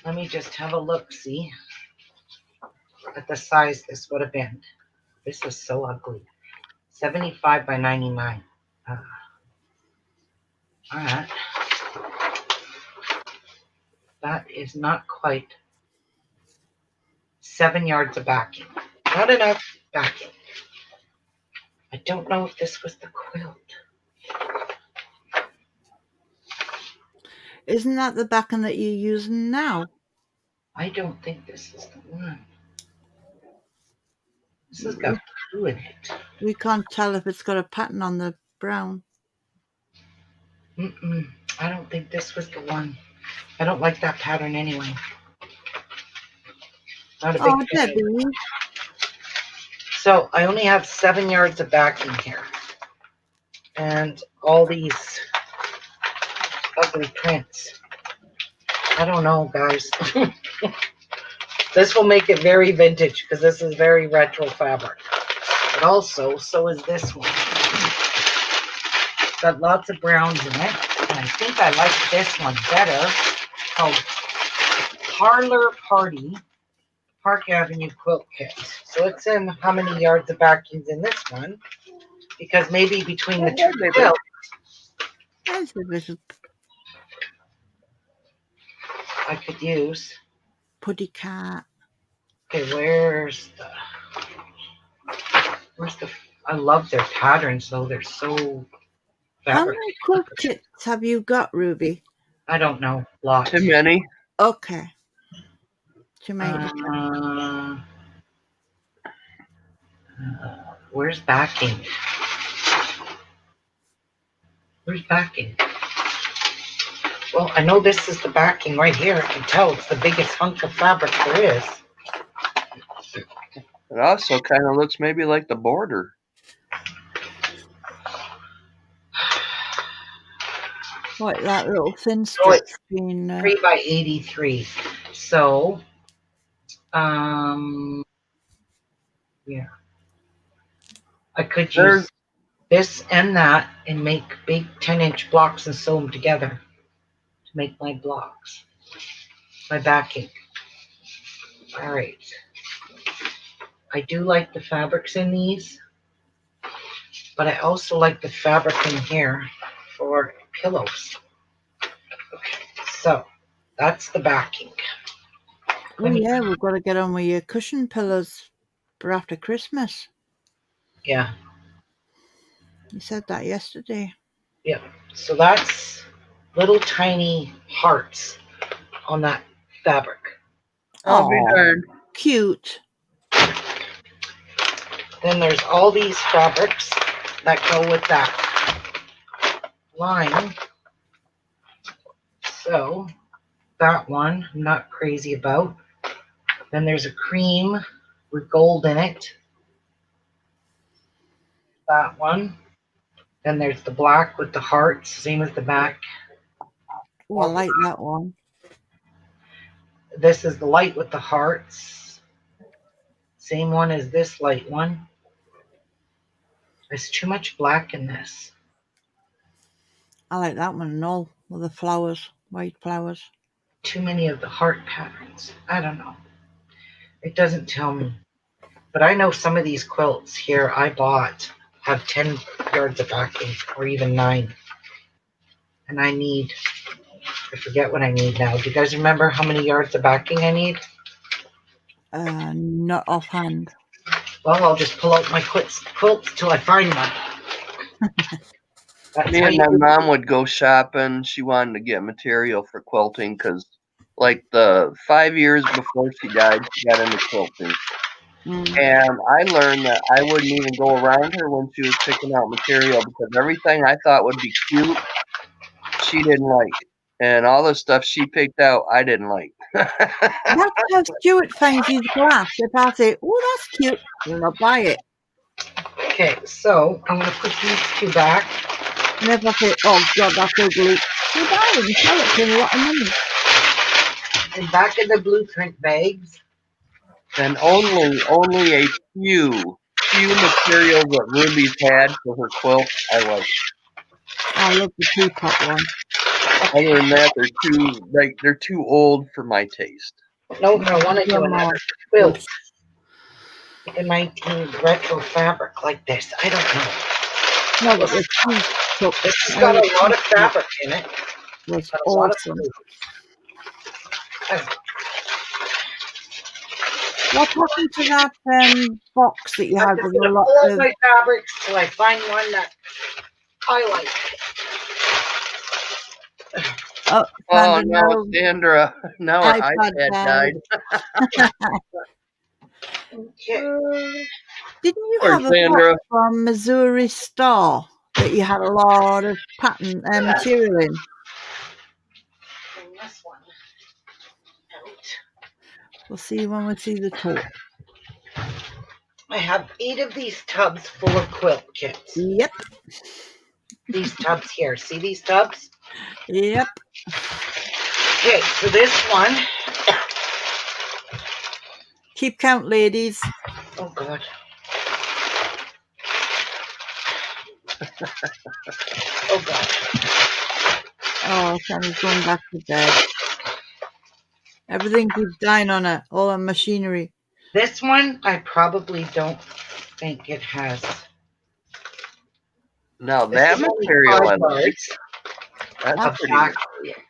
let me just have a look-see at the size this would have been. This is so ugly. 75 by 99. All right. That is not quite 7 yards of backing. Not enough backing. I don't know if this was the quilt. Isn't that the backing that you're using now? I don't think this is the one. This has got blue in it. We can't tell if it's got a pattern on the brown. I don't think this was the one. I don't like that pattern anyway. Not a big fan. Debbie. So I only have 7 yards of backing here. And all these ugly prints. I don't know, guys. This will make it very vintage because this is very retro fabric. But also, so is this one. Got lots of browns in it. And I think I like this one better. Called Parlor Party Park Avenue Quilt Kit. So it's in how many yards of backing's in this one? Because maybe between the two quilts, There's a little I could use. putty cat. Okay, where's the? I love their patterns though. They're so. How many quilt kits have you got, Ruby? I don't know. Lots. Too many. Okay. Too many. Where's backing? Where's backing? Well, I know this is the backing right here. I can tell it's the biggest hunk of fabric there is. It also kind of looks maybe like the border. Like that little thin strip. It's 3 by 83. So, yeah. I could use this and that and make big 10-inch blocks and sew them together to make my blocks. My backing. All right. I do like the fabrics in these, but I also like the fabric in here for pillows. Okay, so that's the backing. Oh yeah, we've got to get on with your cushion pillows for after Christmas. Yeah. You said that yesterday. Yeah. So that's little tiny hearts on that fabric. I'll be darned. Cute. Then there's all these fabrics that go with that line. So that one I'm not crazy about. Then there's a cream with gold in it. That one. Then there's the black with the hearts, same as the back. Oh, I like that one. This is the light with the hearts. Same one as this light one. There's too much black in this. I like that one and all with the flowers, white flowers. Too many of the heart patterns. I don't know. It doesn't tell me. But I know some of these quilts here I bought have 10 yards of backing or even 9. And I forget what I need now. Do you guys remember how many yards of backing I need? Not offhand. Well, I'll just pull out my quilts till I find one. Me and my mom would go shopping. She wanted to get material for quilting because, like, the 5 years before she died, she got into quilting. And I learned that I wouldn't even go around her when she was picking out material because everything I thought would be cute she didn't like. And all the stuff she picked out, I didn't like. That's how Stuart finds his glass. If I say, oh, that's cute, then I'll buy it. Okay, so I'm going to put these two back. And if I say, oh, God, that's ugly, we'll buy it and sell it for a lot of money. And back in the blueprint bags. And only a few materials that Ruby's had for her quilt I like. I love the teapot one. Other than that, they're too old for my taste. No, I want to do Grandma another quilt. was- In 19 retro fabric like this. I don't know. No, but the teapot This has got a lot of fabric in it. was Got a lot of awesome. food. What happened to that box that you I'm had just with a gonna lot pull out of... my fabrics till I find one that I like. Oh, Oh Sandra, no, Sandra! Now her iPad died. Okay. Didn't you Poor have a Sandra. box from Missouri Star that you had a lot of pattern material in? Bring this one out. We'll see when we see the talk. I have 8 of these tubs full of quilt kits. Yep, These tubs here. See these tubs? yep. Okay, so this one. Keep count, ladies. Oh God. Oh God. Oh, Sandra's going back to bed. Everything keeps dying on it, all the machinery. This one, I probably don't think it has. Now This that is only material 5 I like. yards That's of pretty back. material.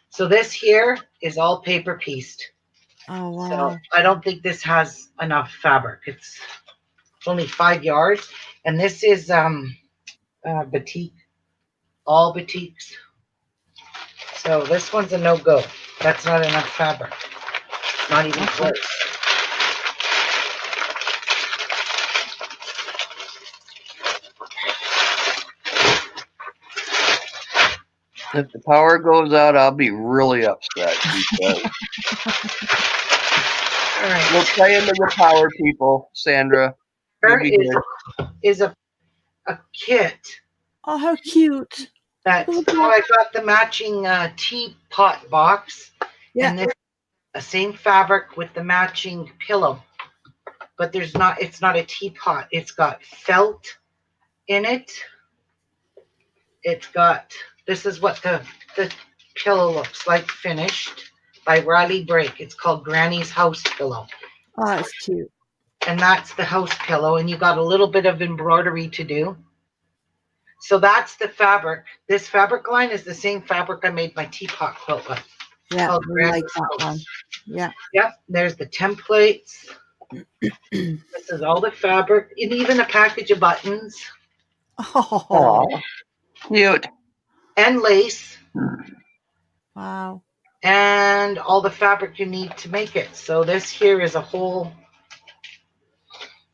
So this here is all paper pieced. Oh, wow. So I don't think this has enough fabric. It's only 5 yards, and this is batik, all batiks. So this one's a no-go. That's not enough fabric. Not even close. If the power goes out, I'll be really upset. Because All right. we'll play into the power, people. Sandra, There you'll be good. is a kit Oh, how cute. that Look at so I got the matching teapot box, Yeah. and this the same fabric with the matching pillow. But it's not a teapot. It's got felt in it. It's got, this is what the pillow looks like finished by Riley Brake. It's called Granny's House Pillow. Oh, it's cute. And that's the house pillow, and you got a little bit of embroidery to do. So that's the fabric. This fabric line is the same fabric I made my teapot quilt with. Yeah, called we like Granny's that House. one. Yeah. Yep, there's the templates. This is all the fabric, and even a package of buttons Oh, Aw, cute. and lace wow. and all the fabric you need to make it. So this here is a whole,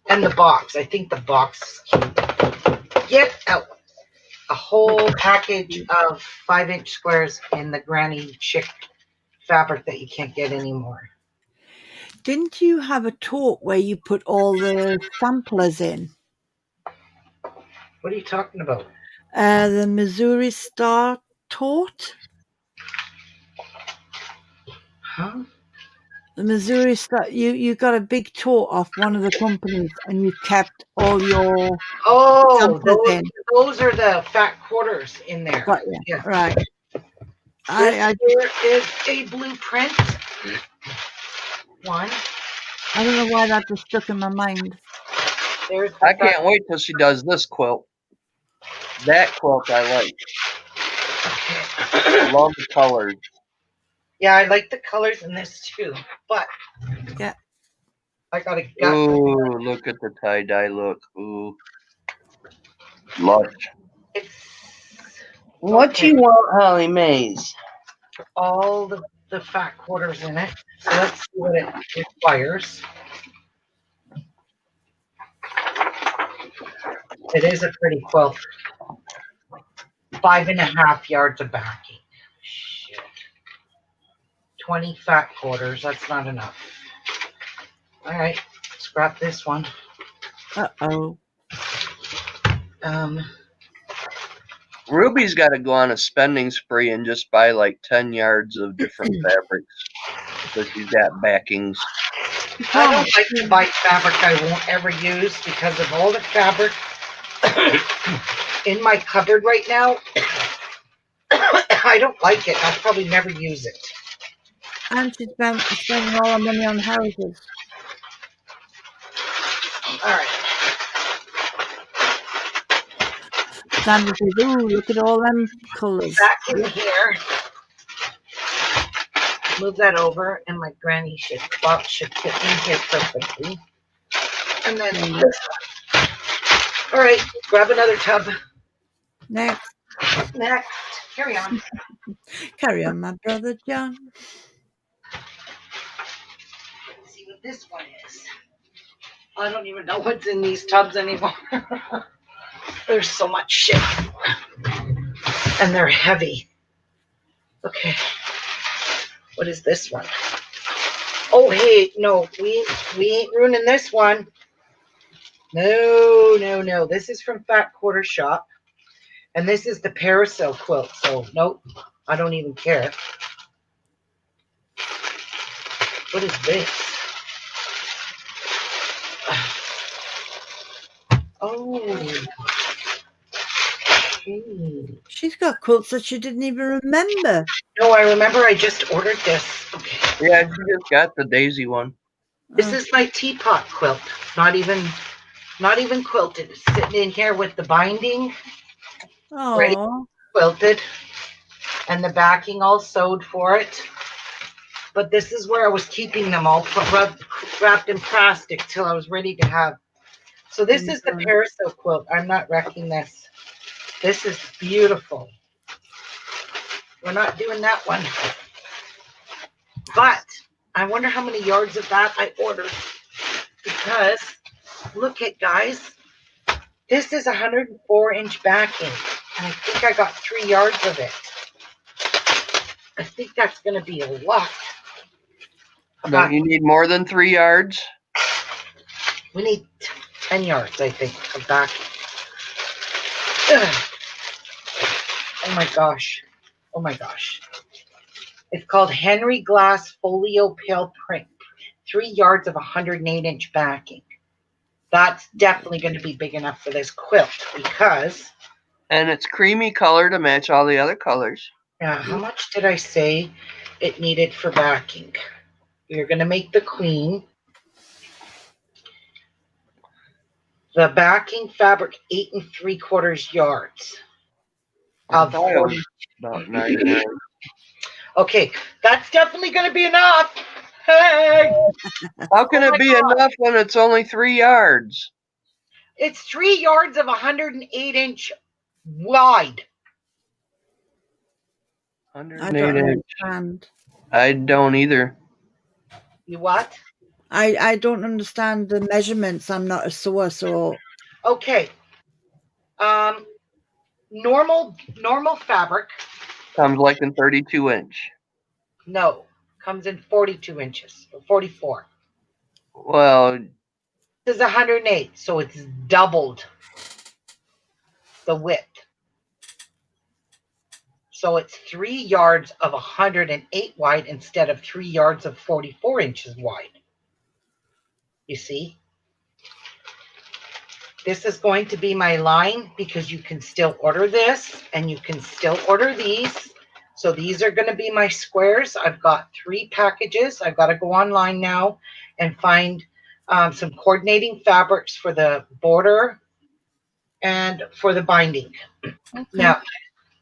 and the box. I think the box can get out. A whole package of 5-inch squares in the granny chic fabric that you can't get anymore. Didn't you have a talk where you put all the samplers in? What are you talking about? The Missouri Star taught? Huh? The Missouri Star, you got a big tour off one of the companies and you kept all your Oh, samplers in. those are the fat quarters in there. Got you. Yeah. Right. This here is a blueprint one. I don't know why that just stuck in my mind. There's the I can't wait till she does this quilt. That quilt I like. I love the colors. Yeah, I like the colors in this too, but Yeah. I got a gut. Ooh, look at the tie-dye look. Ooh. Lush. It's What do you want, Holly Mays? all the fat quarters in it. So let's see what it requires. It is a pretty quilt. 5.5 yards of backing. Shit. 20 fat quarters. That's not enough. All right, scrap this one. Uh-oh. Ruby's got to go on a spending spree and just buy like 10 yards of different fabrics because she's got backings. I don't like to buy fabric I won't ever use because of all the fabric in my cupboard right now. I don't like it. I'll probably never use it. And she's spending all her money on houses. All right. Sandy says, ooh, look at all them colours. Back in here. Move that over, and my granny should fit in here perfectly. And then, all right, grab another tub. Next. Carry on. Carry on, my brother John. Let's see what this one is. I don't even know what's in these tubs anymore. There's so much shit. And they're heavy. Okay. What is this one? Oh, hey, no, we ain't ruining this one. No. This is from Fat Quarter Shop. And this is the Parasol quilt. So, nope, I don't even care. What is this? Oh. She's got quilts that she didn't even remember. No, I remember I just ordered this. Okay. Yeah, she just got the daisy one. This is my teapot quilt. Not even quilted. It's sitting in here with the binding. Ready, quilted. And the backing all sewed for it. But this is where I was keeping them all wrapped in plastic till I was ready to have. So this is the Parasol quilt. I'm not wrecking this. This is beautiful. We're not doing that one. But I wonder how many yards of that I ordered. Because look at, guys. This is 104-inch backing. And I think I got 3 yards of it. I think that's going to be a lot. Don't you need more than 3 yards? We need 10 yards, I think, of backing. Oh my gosh. It's called Henry Glass Folio Pale Print. 3 yards of 108-inch backing. That's definitely going to be big enough for this quilt because... And it's creamy color to match all the other colors. Yeah, how much did I say it needed for backing? We're going to make the queen. The backing fabric 8 3/4 yards. Of 40. About 99. Okay, that's definitely going to be enough. Hey! How can it be enough when it's only 3 yards? It's 3 yards of 108-inch wide. 108 inch. I don't either. You what? I don't understand the measurements. I'm not a sewer, so. Okay. Normal fabric. Comes like in 32 inch. No, comes in 42 inches or 44. Well, this is 108, so it's doubled the width. So it's 3 yards of 108 wide instead of 3 yards of 44 inches wide. You see? This is going to be my line because you can still order this and you can still order these. So these are going to be my squares. I've got 3 packages. I've got to go online now and find some coordinating fabrics for the border and for the binding. Okay. Now,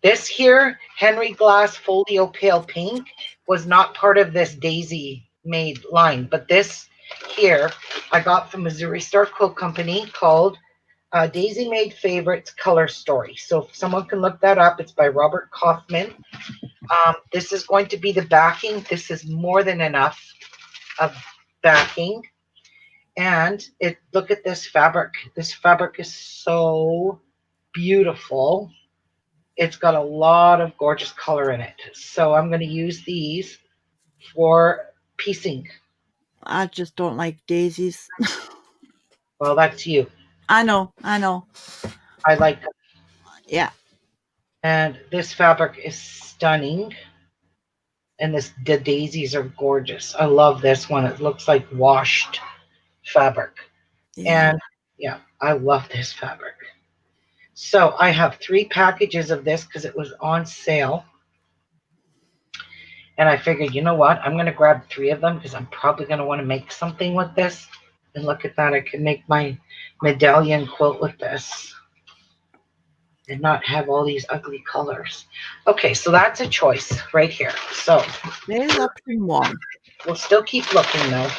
this here, Henry Glass Folio Pale Pink, was not part of this Daisy made line. But this here, I got from Missouri Star Quilt Company called Daisy Made Favorites Color Story. So if someone can look that up, it's by Robert Kaufman. This is going to be the backing. This is more than enough of backing. And look at this fabric. This fabric is so beautiful. It's got a lot of gorgeous color in it. So I'm going to use these for piecing. I just don't like daisies. Well, that's you. I know, I know. I like them. Yeah. And this fabric is stunning. And the daisies are gorgeous. I love this one. It looks like washed fabric. Yeah. And yeah, I love this fabric. So I have 3 packages of this because it was on sale. And I figured, you know what? I'm going to grab 3 of them because I'm probably going to want to make something with this. And look at that. I can make my medallion quilt with this and not have all these ugly colors. Okay, so that's a choice right here. So There's option one. we'll still keep looking though.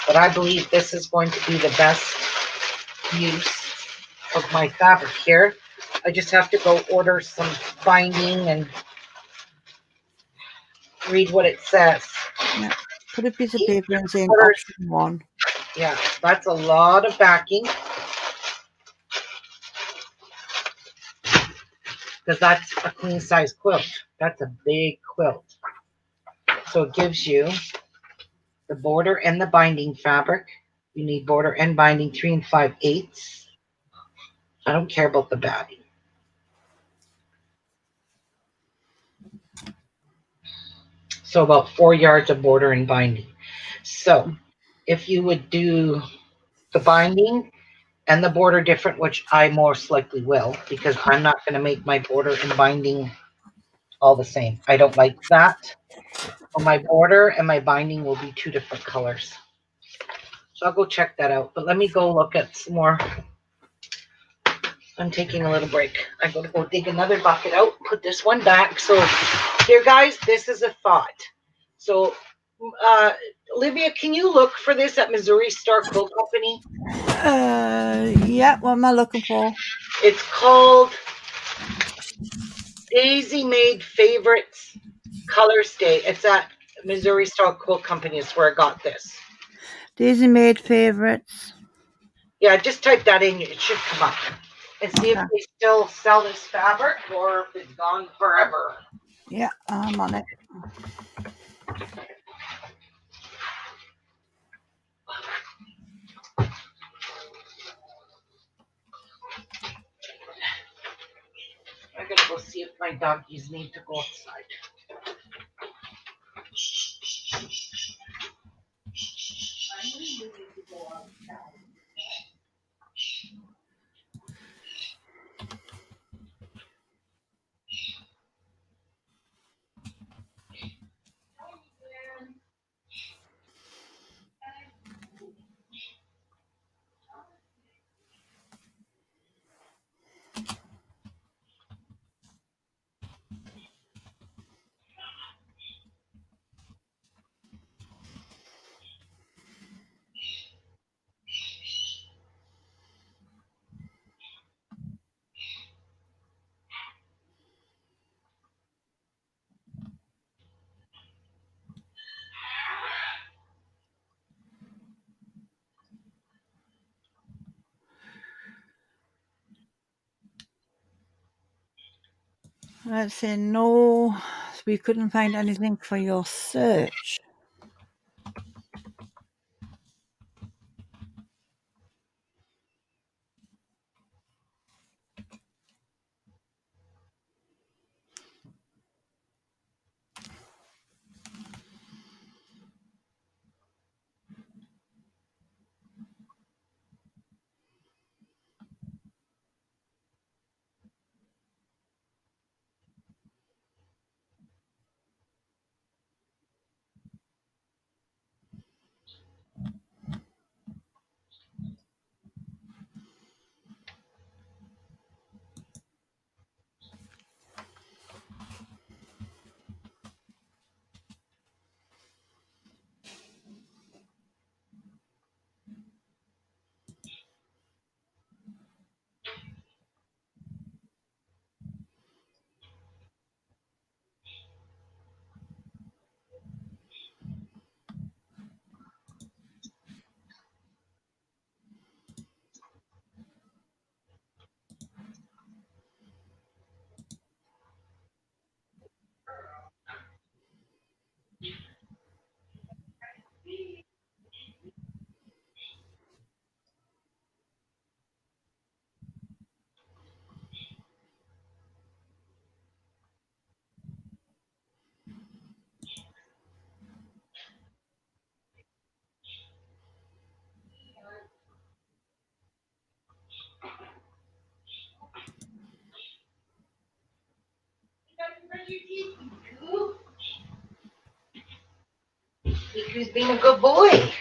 But I believe this is going to be the best use of my fabric here. I just have to go order some binding and read what it says. Yeah. Put a piece of paper and say Orders, option one. yeah, that's a lot of backing because that's a queen size quilt. That's a big quilt. So it gives you the border and the binding fabric. You need border and binding 3 5/8. I don't care about the batting. So about 4 yards of border and binding. So if you would do the binding and the border different, which I most likely will, because I'm not going to make my border and binding all the same. I don't like that. So my border and my binding will be 2 different colors. So I'll go check that out. But let me go look at some more. I'm taking a little break. I'm going to go dig another bucket out, put this one back. So here, guys, this is a thought. So, uh, Olivia, can you look for this at Missouri Star Quilt Company? Yeah, what am I looking for? It's called Daisy Made Favorites Colors Day. It's at Missouri Star Quilt Company. Is where I got this. Daisy made favorites. Yeah, just type that in. It should come up. And see if Okay. they still sell this fabric or if it's gone forever. Yeah, I'm on it. I gotta go see if my doggies need to go outside. Let's say no, we couldn't find anything for your search. He's being a good boy.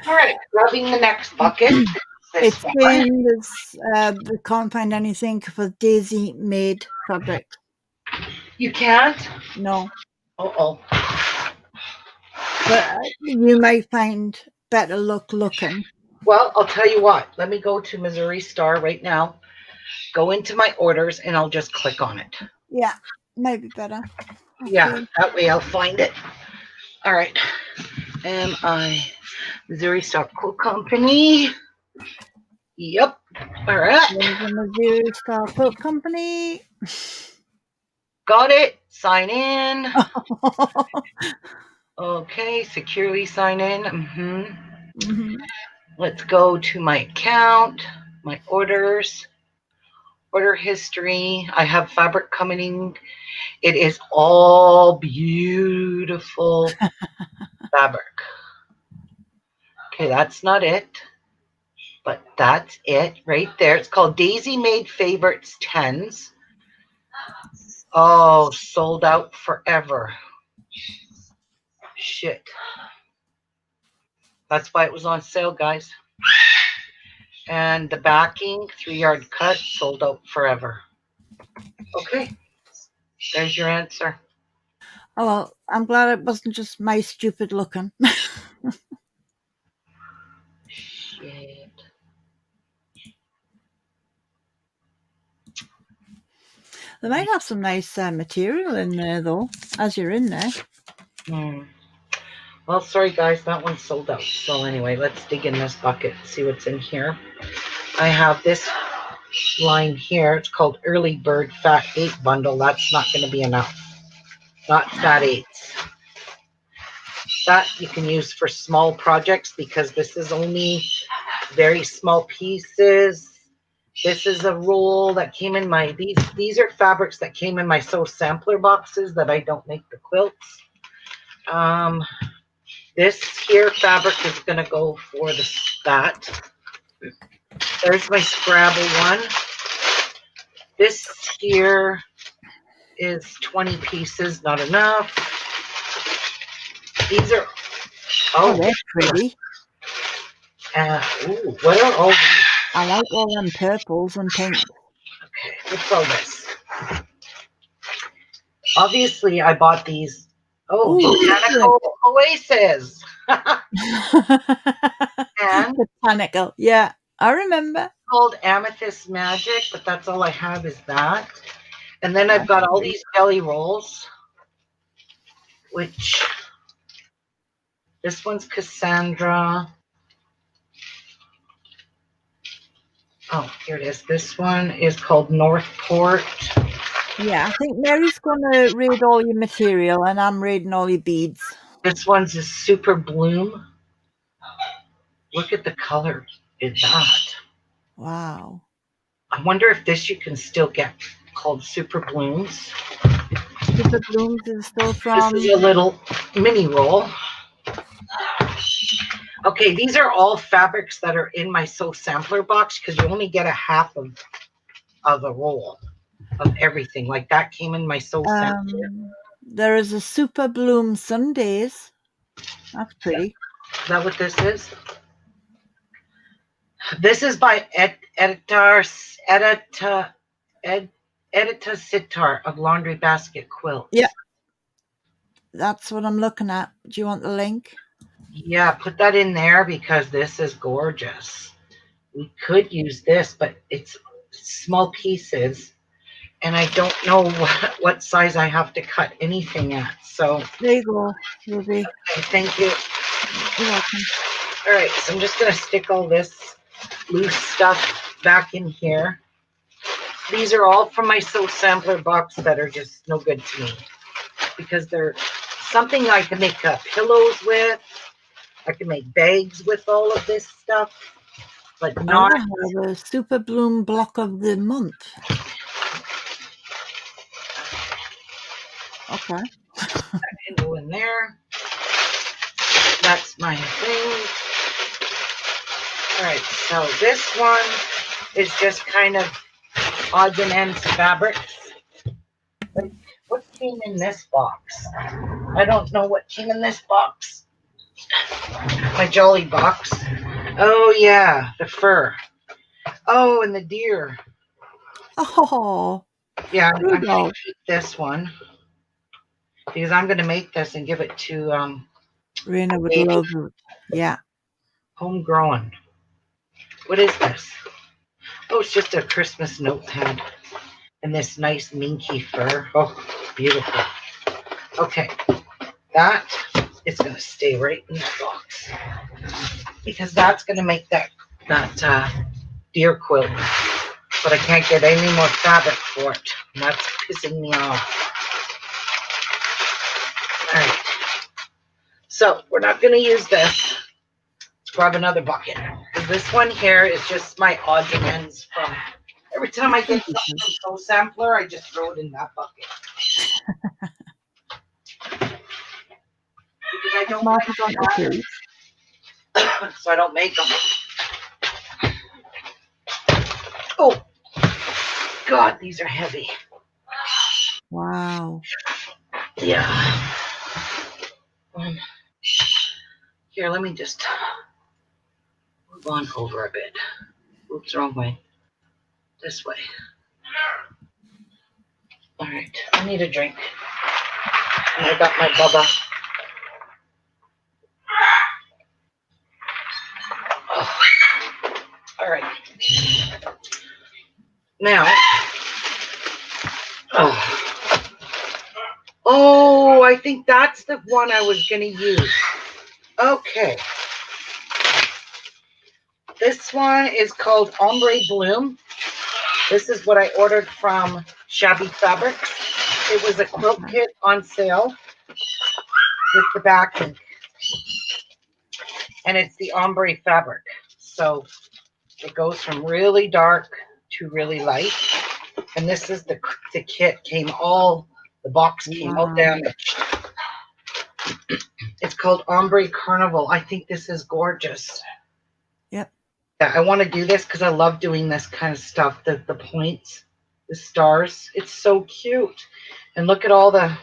All right, rubbing the next bucket. This It's one. saying they can't find anything for Daisy made fabric. You can't? No. Uh-oh. But you might find better luck looking. Well, I'll tell you what. Let me go to Missouri Star right now. Go into my orders, and I'll just click on it. Yeah, might be better. Okay. Yeah, that way I'll find it. All right. Missouri Star Quilt Company. Yep. All right. There's a Missouri Star Quilt Company. Got it. Sign in. Okay, securely sign in. Mhm. Let's go to my account, my orders, order history. I have fabric coming in. It is all beautiful fabric. Okay, that's not it, but that's it right there. It's called Daisy Made Favorites 10s. Oh, sold out forever. Shit. That's why it was on sale, guys. And the backing, 3-yard cut, sold out forever. Okay, there's your answer. Oh, well, I'm glad it wasn't just my stupid looking. Shit. They might have some nice material in there, though, as you're in there. Well, sorry, guys, that one's sold out. So anyway, let's dig in this bucket, see what's in here. I have this line here. It's called Early Bird Fat 8 Bundle. That's not going to be enough. Not Fat 8s. That you can use for small projects because this is only very small pieces. This is a roll that came in my, these are fabrics that came in my Sew Sampler boxes that I don't make the quilts. This here fabric is going to go for that. There's my Scrabble one. This here is 20 pieces, not enough. These are, Oh, they're pretty. Ooh, what are all these? I like all them purples and pinks. Okay, what's all this? Obviously, I bought these. Oh, Botanical Oasis. And Botanical, yeah, I remember. called Amethyst Magic, but that's all I have is that. And then I've got all these jelly rolls, which this one's Cassandra. Oh, here it is. This one is called Northport. Yeah, I think Mary's going to read all your material and I'm reading all your beads. This one's a Super Bloom. Look at the color in that. Wow. I wonder if this you can still get called Super Blooms. Super Blooms is still from... This is a little mini roll. Okay, these are all fabrics that are in my Sew Sampler box because you only get a half of a roll of everything. Like that came in my Sew Sampler. There is a Super Bloom Sundays. That's pretty. Is that what this is? This is by Edita Sitar of Laundry Basket Quilts. Yeah. That's what I'm looking at. Do you want the link? Yeah, put that in there because this is gorgeous. We could use this, but it's small pieces. And I don't know what size I have to cut anything at. So there you go, Ruby. Okay, thank you. You're welcome. All right, so I'm just going to stick all this loose stuff back in here. These are all from my Sew Sampler box that are just no good to me because they're something I can make pillows with. I can make bags with all of this stuff, but not. I have a Super Bloom block of the month. Okay. That can go in there. That's my thing. All right, so this one is just kind of odds and ends fabrics. Like came in this box? I don't know what came in this box. My jolly box. Oh yeah, the fur. Oh, and the deer. Oh, Yeah, I'm gonna Rudolph. keep this one because I'm gonna make this and give it to Rena would baby. love it. Yeah. Homegrown. What is this? Oh, it's just a Christmas notepad and this nice minky fur. Oh, beautiful. Okay, that is gonna stay right in that box because that's gonna make that deer quilt. But I can't get any more fabric for it. And that's pissing me off. All right. So we're not going to use this. Let's grab another bucket. This one here is just my odds and ends from every time I get something from Sampler, I just throw it in that bucket. Because I don't Martha's on the like food. so I don't make them. Oh, God, these are heavy. Wow. Yeah. Here, let me just move on over a bit. Oops, wrong way. This way. All right, I need a drink. And I got my Bubba. Oh. All right. Now. Oh, I think that's the one I was going to use. Okay. This one is called Ombre Bloom. This is what I ordered from Shabby Fabrics. It was a quilt kit on sale with the backing. And it's the ombre fabric. So it goes from really dark to really light. And this is the kit the box came all damaged. It's called Ombre Carnival. I think this is gorgeous. Yep. Yeah, I want to do this because I love doing this kind of stuff. The points, the stars. It's so cute. And look at all the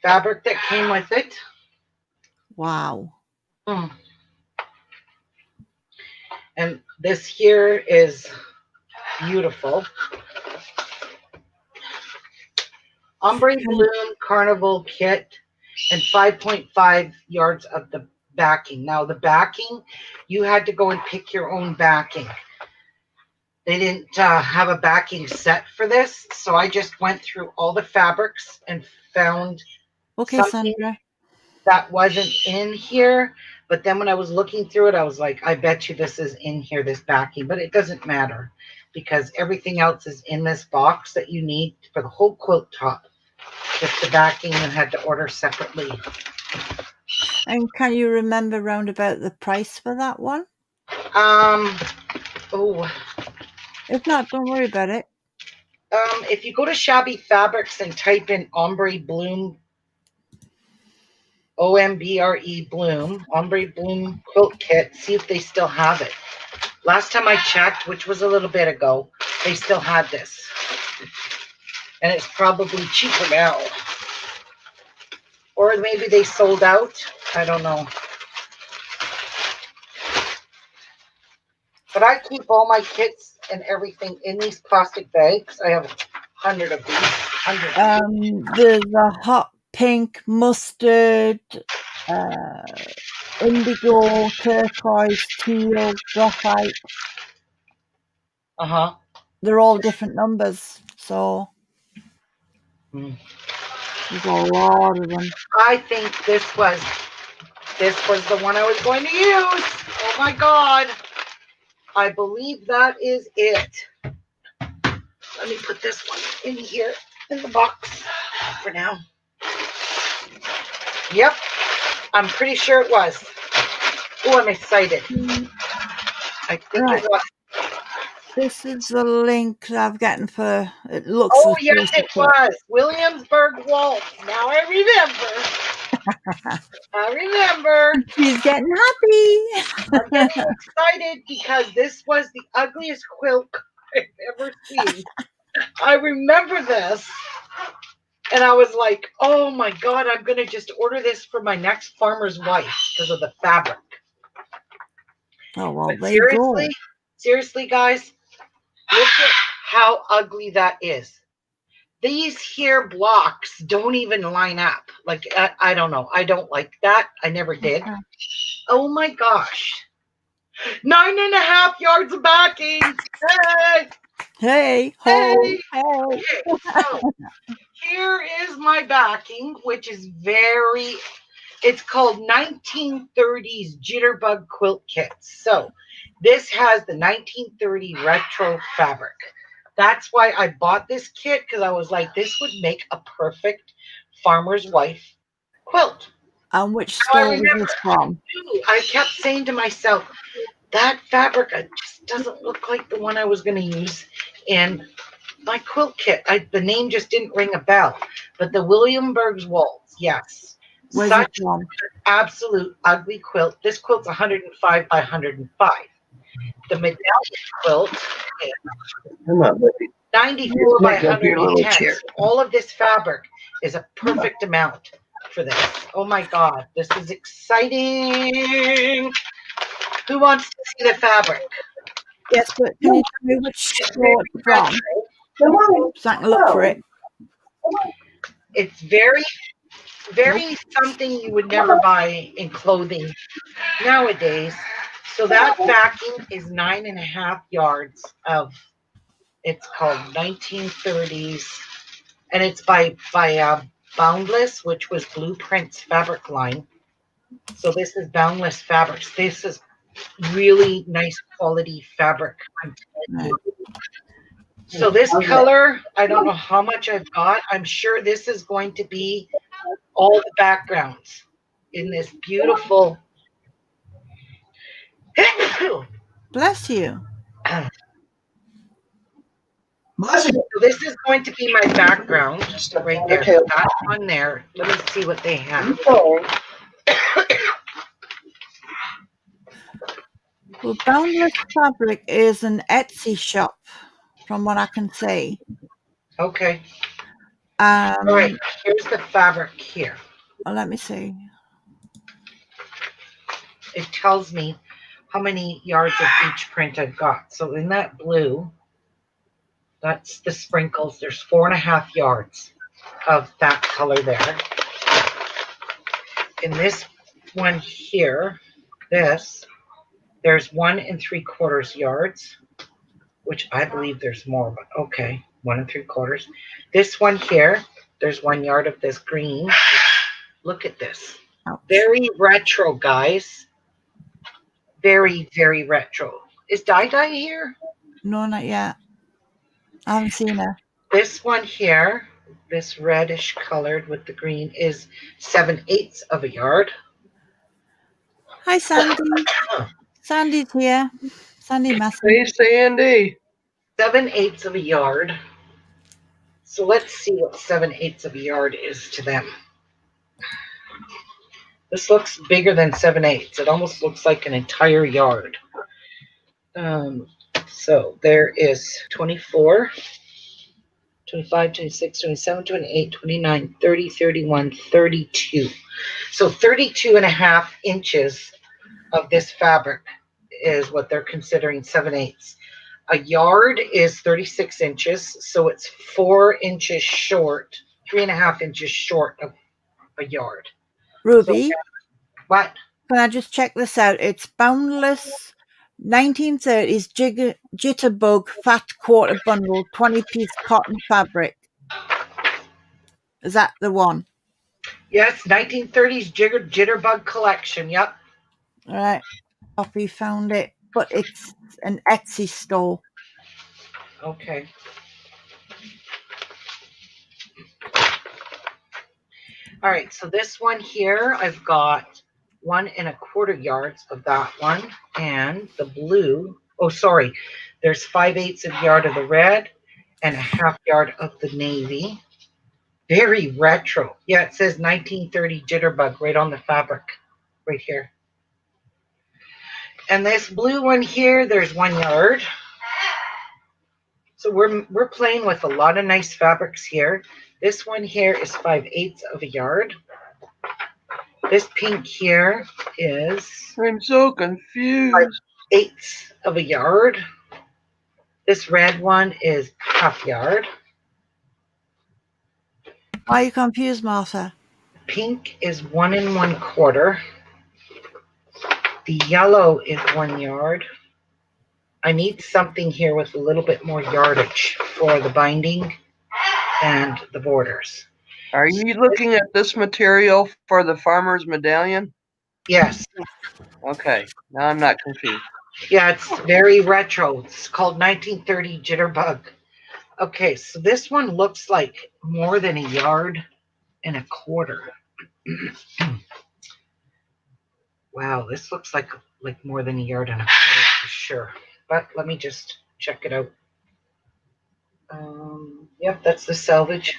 fabric that came with it. Wow. And this here is beautiful. Ombre Bloom Carnival kit and 5.5 yards of the backing. Now the backing, you had to go and pick your own backing. They didn't have a backing set for this, so I just went through all the fabrics and found something Sandra. that wasn't in here. But then when I was looking through it, I was like, I bet you this is in here, this backing. But it doesn't matter because everything else is in this box that you need for the whole quilt top. Just the backing you had to order separately. And can you remember round about the price for that one? Oh. If not, don't worry about it. If you go to Shabby Fabrics and type in Ombre Bloom, OMBRE Bloom, Ombre Bloom Quilt Kit, see if they still have it. Last time I checked, which was a little bit ago, they still had this. And it's probably cheaper now. Or maybe they sold out. I don't know. But I keep all my kits and everything in these plastic bags. I have 100 of these. There's a hot pink, mustard, indigo, turquoise, teal, graphite. Uh-huh. They're all different numbers, so there's a lot of them. I think this was the one I was going to use. Oh my God. I believe that is it. Let me put this one in here in the box for now. Yep. I'm pretty sure it was. Oh, I'm excited. I think it was. This is the link that I've gotten for it. Looks. Oh, yes, it was. Williamsburg Waltz. Now I remember. I remember. She's getting happy. I'm getting excited because this was the ugliest quilt I've ever seen. I remember this. And I was like, oh my God, I'm going to just order this for my next farmer's wife because of the fabric. Oh, well, But there you go. seriously, guys, look at how ugly that is. These here blocks don't even line up. Like, I don't know. I don't like that. I never did. Okay. Oh my gosh. 9.5 yards of backing. Hey, Hey, ho, hey. hey. Okay, so here is my backing, which is it's called 1930s Jitterbug Quilt Kit. So this has the 1930 retro fabric. That's why I bought this kit, because I was like, this would make a perfect farmer's wife quilt. And which Now I store was remember, this from? I kept saying to myself, that fabric just doesn't look like the one I was going to use in my quilt kit. The name just didn't ring a bell. But the Williamsburg's Waltz, yes. Where's it Such from? absolute ugly quilt. This quilt's 105 by 105. The medallion quilt is Come on, baby. 94 by Make up your little 110. chair. So all of this fabric is a perfect amount for this. Oh my God, this is exciting. Who wants to see the fabric? Yes, but can you tell me which It's store it's very from? retro. So I can look for it. It's very, very something you would never buy in clothing nowadays. So that backing is 9.5 yards of. It's called 1930s, and it's by Boundless, which was Blueprint's fabric line. So this is Boundless Fabrics. This is really nice quality fabric. Right. So this color, I don't know how much I've got. I'm sure this is going to be all the backgrounds in this beautiful. Bless you. Bless you. So this is going to be my background right there. Okay. That one there. Let me see what they have. Well, Boundless Fabric is an Etsy shop, from what I can see. Okay. All right. Um, Here's the fabric here. well, let me see. It tells me how many yards of each print I've got. So in that blue, that's the sprinkles. There's 4.5 yards of that color there. In this one here, there's 1 3/4 yards, which I believe there's more, but okay, 1 3/4. This one here, there's 1 yard of this green. Look at this. Ouch. Very retro, guys. Very, very retro. Is Dai Dai here? No, not yet. I haven't seen her. This one here, this reddish colored with the green, is 7/8 of a yard. Hi, Sandy. Sandy's here. Sandy Massey. Hey, Sandy. 7/8 of a yard. So let's see what 7/8 of a yard is to them. This looks bigger than 7/8. It almost looks like an entire yard. So there is 24, 25, 26, 27, 28, 29, 30, 31, 32. So 32.5 inches of this fabric is what they're considering 7/8. A yard is 36 inches, so it's 4 inches short, 3.5 inches short of a yard. Ruby, So, what? can I just check this out? It's Boundless 1930s Jitterbug Fat Quarter Bundle 20-piece cotton fabric. Is that the one? Yes, 1930s Jitterbug collection. Yep. All right. Copy found it, but it's an Etsy store. Okay. All right, so this one here, I've got 1 1/4 yards of that one, and the blue. Oh, sorry, there's 5/8 of a yard of the red, and 1/2 yard of the navy. Very retro. Yeah, it says 1930 Jitterbug right on the fabric, right here. And this blue one here, there's 1 yard. So we're playing with a lot of nice fabrics here. This one here is 5/8 of a yard. This pink here is I'm so confused. 5/8 of a yard. This red one is half yard. Why are you confused, Martha? Pink is 1 1/4. The yellow is 1 yard. I need something here with a little bit more yardage for the binding and the borders. Are you looking at this material for the farmer's medallion? Yes. Okay, now I'm not confused. Yeah, it's very retro. It's called 1930 Jitterbug. Okay, so this one looks like more than 1.25 yards. Wow, this looks like more than 1.25 yards for sure. But let me just check it out. Yep, that's the salvage.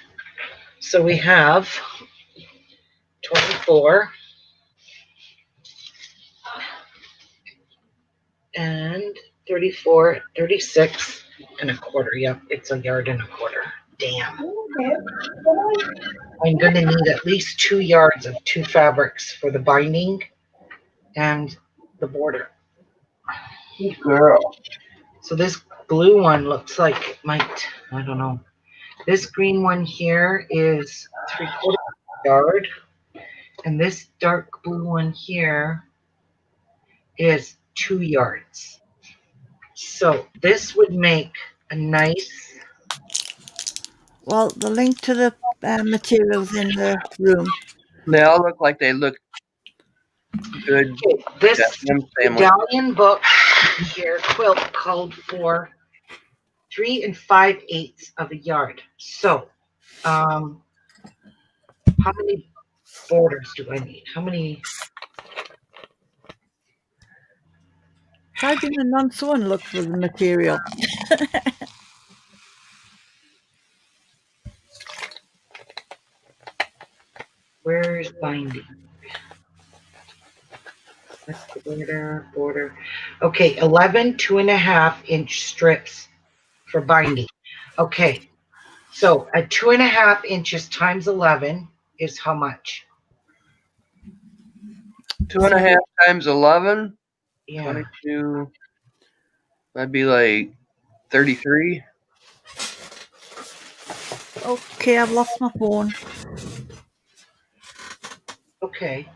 So we have 24 and 34, 36 1/4. Yep, it's 1.25 yards. Damn. I'm going to need at least 2 yards of 2 fabrics for the binding and the border. Good girl. So this blue one looks like it might, I don't know. This green one here is 3/4 yard. And this dark blue one here is 2 yards. So this would make a nice. Well, the link to the materials in the room. They all look like they look good. Okay, this Yum sandwich. medallion book here, quilt, called for 3 5/8 of a yard. So, how many borders do I need? How many? Try doing a non-sew and look for the material. Where's binding? That's the border. Okay, 11 2.5-inch strips for binding. Okay, so at 2.5 inches times 11 is how much? 2.5 times 11. Yeah. 22. That'd be like 33. Okay, I've lost my phone. Okay.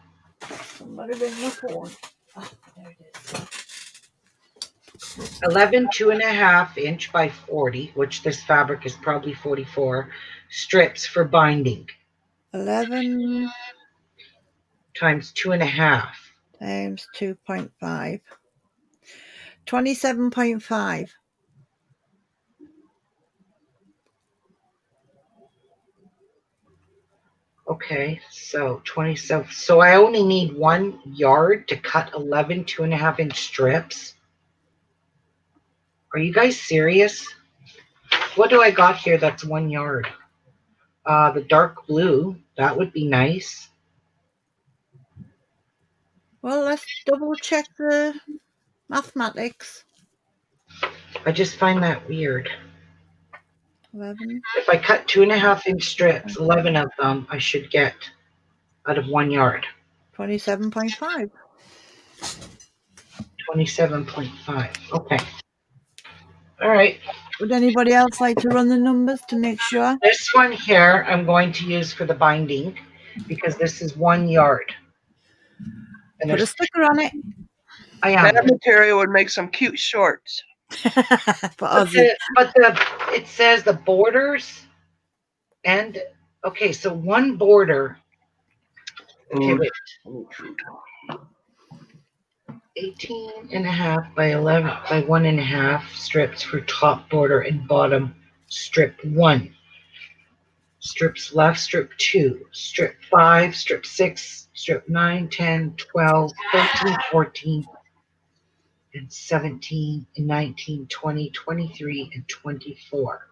Somebody bring my phone. Oh, there it is. 11 2.5-inch by 40, which this fabric is probably 44 strips for binding. 11 times 2.5 times 2.5. 27.5. Okay, so 27. So I only need 1 yard to cut 11 2.5-inch strips. Are you guys serious? What do I got here that's 1 yard? The dark blue, that would be nice. Well, let's double check the mathematics. I just find that weird. 11. If I cut 2.5-inch strips, 11 of them I should get out of 1 yard. 27.5. 27.5. Okay. All right. Would anybody else like to run the numbers to make sure? This one here I'm going to use for the binding because this is 1 yard. And Put a sticker on it. I am. That material would make some cute shorts. For But it says the borders and okay, so one border. Okay, wait. 18.5 by 11 by 1.5 strips for top border and bottom strip 1. Strips left, strip 2, strip 5, strip 6, strip 9, 10, 12, 13, 14, and 17, and 19, 20, 23, and 24.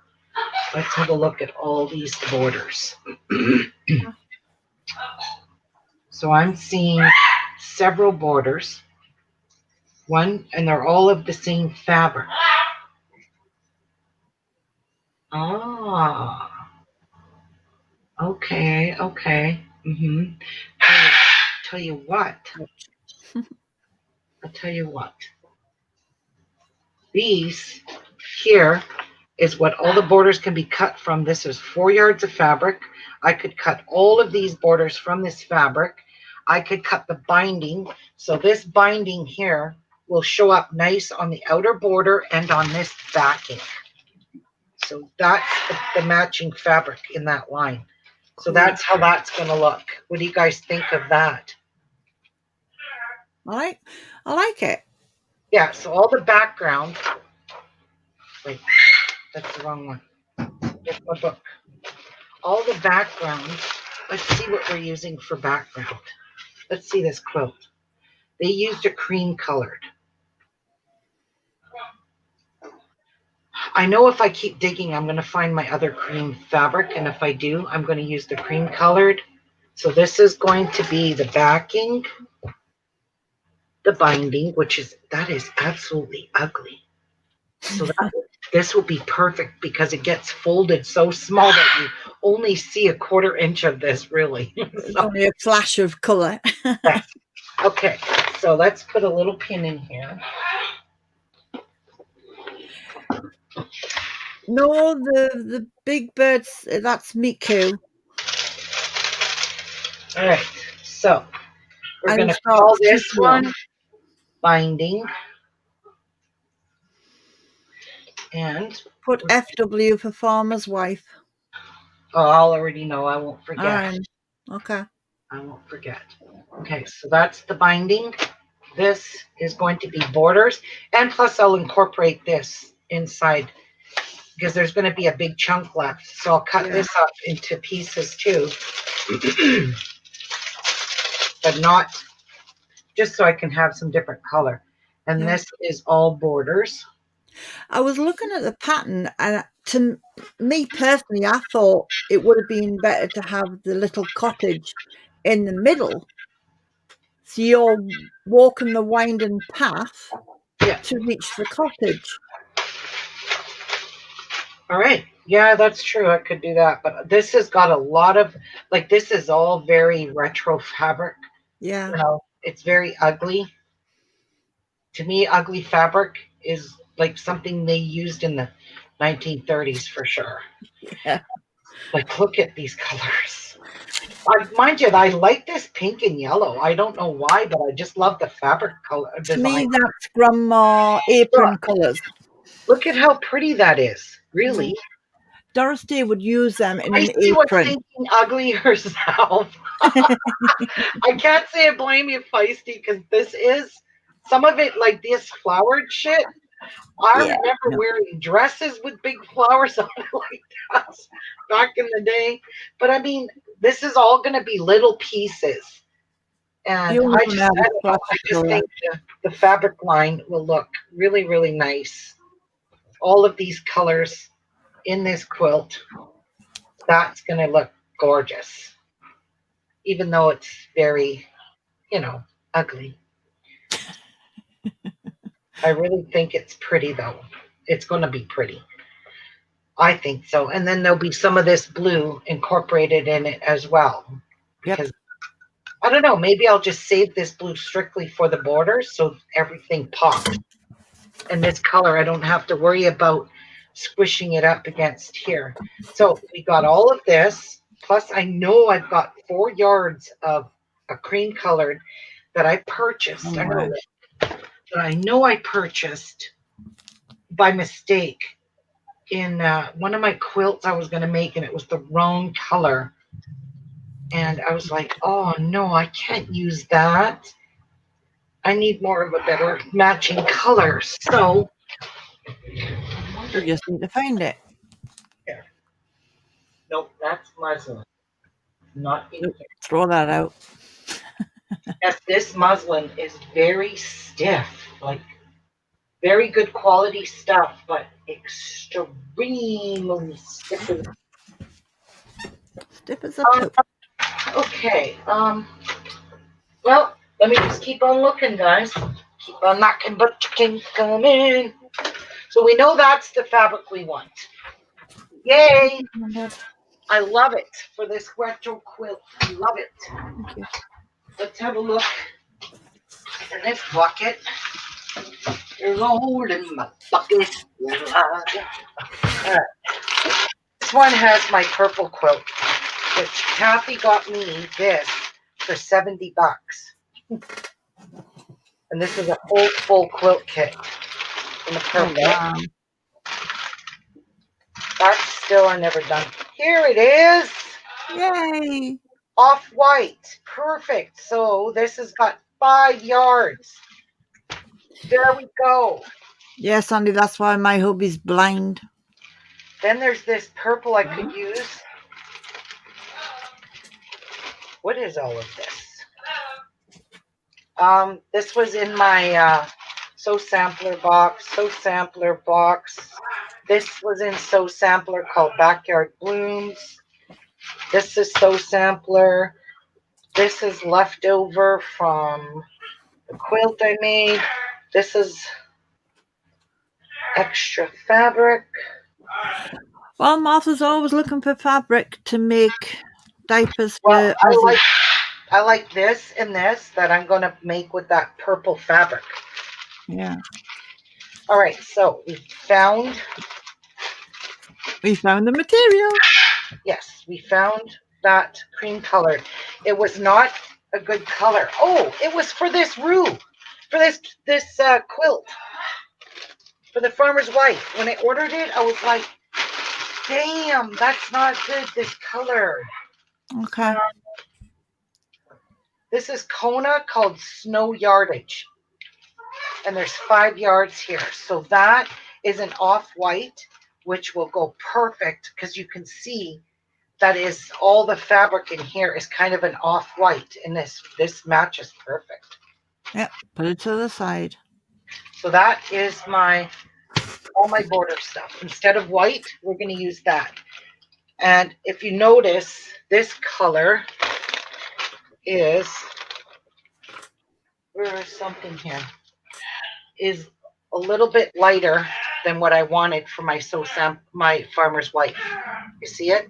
Let's have a look at all these borders. So I'm seeing several borders. One, and they're all of the same fabric. Ah. Okay. Okay. Tell you what. I'll tell you what. These here is what all the borders can be cut from. This is 4 yards of fabric. I could cut all of these borders from this fabric. I could cut the binding. So this binding here will show up nice on the outer border and on this backing. So that's the matching fabric in that line. So that's how that's going to look. What do you guys think of that? I like it. Yeah, so all the background. Wait, that's the wrong one. There's my book. All the background. Let's see what we're using for background. Let's see this quilt. They used a cream colored. I know if I keep digging, I'm going to find my other cream fabric. And if I do, I'm going to use the cream colored. So this is going to be the backing, the binding, that is absolutely ugly. So this will be perfect because it gets folded so small that you only see a 1/4 inch of this, really. It's only a flash of colour. Yes. Okay, so let's put a little pin in here. No, the big birds, that's Miku. All right, so we're going to start call this Miku. one binding. And Put FW for Farmer's Wife. I'll already know. I won't forget. Okay. I won't forget. Okay, so that's the binding. This is going to be borders. And plus I'll incorporate this inside because there's going to be a big chunk left. So I'll cut this up into pieces too. But not just so I can have some different color. And this is all borders. I was looking at the pattern, and to me personally, I thought it would have been better to have the little cottage in the middle. So you're walking the winding path to reach the cottage. All right. Yeah, that's true. I could do that. But this has got a lot of, like, this is all very retro fabric. Yeah. You know, it's very ugly. To me, ugly fabric is like something they used in the 1930s for sure. Yeah. Like, look at these colors. Mind you, I like this pink and yellow. I don't know why, but I just love the fabric color design. To me, that's grandma apron colours. Look at how pretty that is. Really. Doris Day would use them in I an see what's apron. thinking ugly herself. I can't say I blame you, Feisty, because this is some of it like this flowered shit. I remember wearing dresses with big flowers on it like that back in the day. But I mean, this is all going to be little pieces. And I just think the fabric line will look really, really nice. All of these colors in this quilt, that's going to look gorgeous. Even though it's very, ugly. I really think it's pretty, though. It's going to be pretty. I think so. And then there'll be some of this blue incorporated in it as well. Because I don't know, maybe I'll just save this blue strictly for the borders so everything pops. And this color, I don't have to worry about squishing it up against here. So we got all of this. Plus, I know I've got 4 yards of a cream colored that I purchased. I know I purchased by mistake in one of my quilts I was going to make, and it was the wrong color. And I was like, oh no, I can't use that. I need more of a better matching color. So you just need to find it. Here. Nope, that's muslin. Not in here. Throw that out. Yes, this muslin is very stiff, like very good quality stuff, but extremely stiff. Stiff as a poop. Okay. Well, let me just keep on looking, guys. Keep on knocking, but you can't come in. So we know that's the fabric we want. Yay! I love it for this retro quilt. I love it. Thank you. Let's have a look in this bucket. There's a hole in my bucket. All right. This one has my purple quilt, which Kathy got me this for $70. And this is a whole full quilt kit in the Oh, purple. wow. That's still never done. Here it is. Yay. Off-white. Perfect. So this has got 5 yards. There we go. Yes, Andy, that's why my hubby's blind. Then there's this purple I could use. What is all of this? This was in my Sampler box. This was in Sampler called Backyard Blooms. This is Sampler. This is leftover from the quilt I made. This is extra fabric. Well, Martha's always looking for fabric to make diapers for Well, Ozzy. I like this and this that I'm going to make with that purple fabric. Yeah. All right, so we found the material. Yes, we found that cream colored. It was not a good color. Oh, it was for this Rue, for this quilt, for the Farmer's Wife. When I ordered it, I was like, damn, that's not good, this color. Okay. This is Kona called Snow Yardage. And there's 5 yards here. So that is an off-white, which will go perfect because you can see that is all the fabric in here is kind of an off-white, and this matches perfect. Yep, put it to the side. So that is all my border stuff. Instead of white, we're going to use that. And if you notice, this color is, where's something here, is a little bit lighter than what I wanted for my my Farmer's Wife. You see it?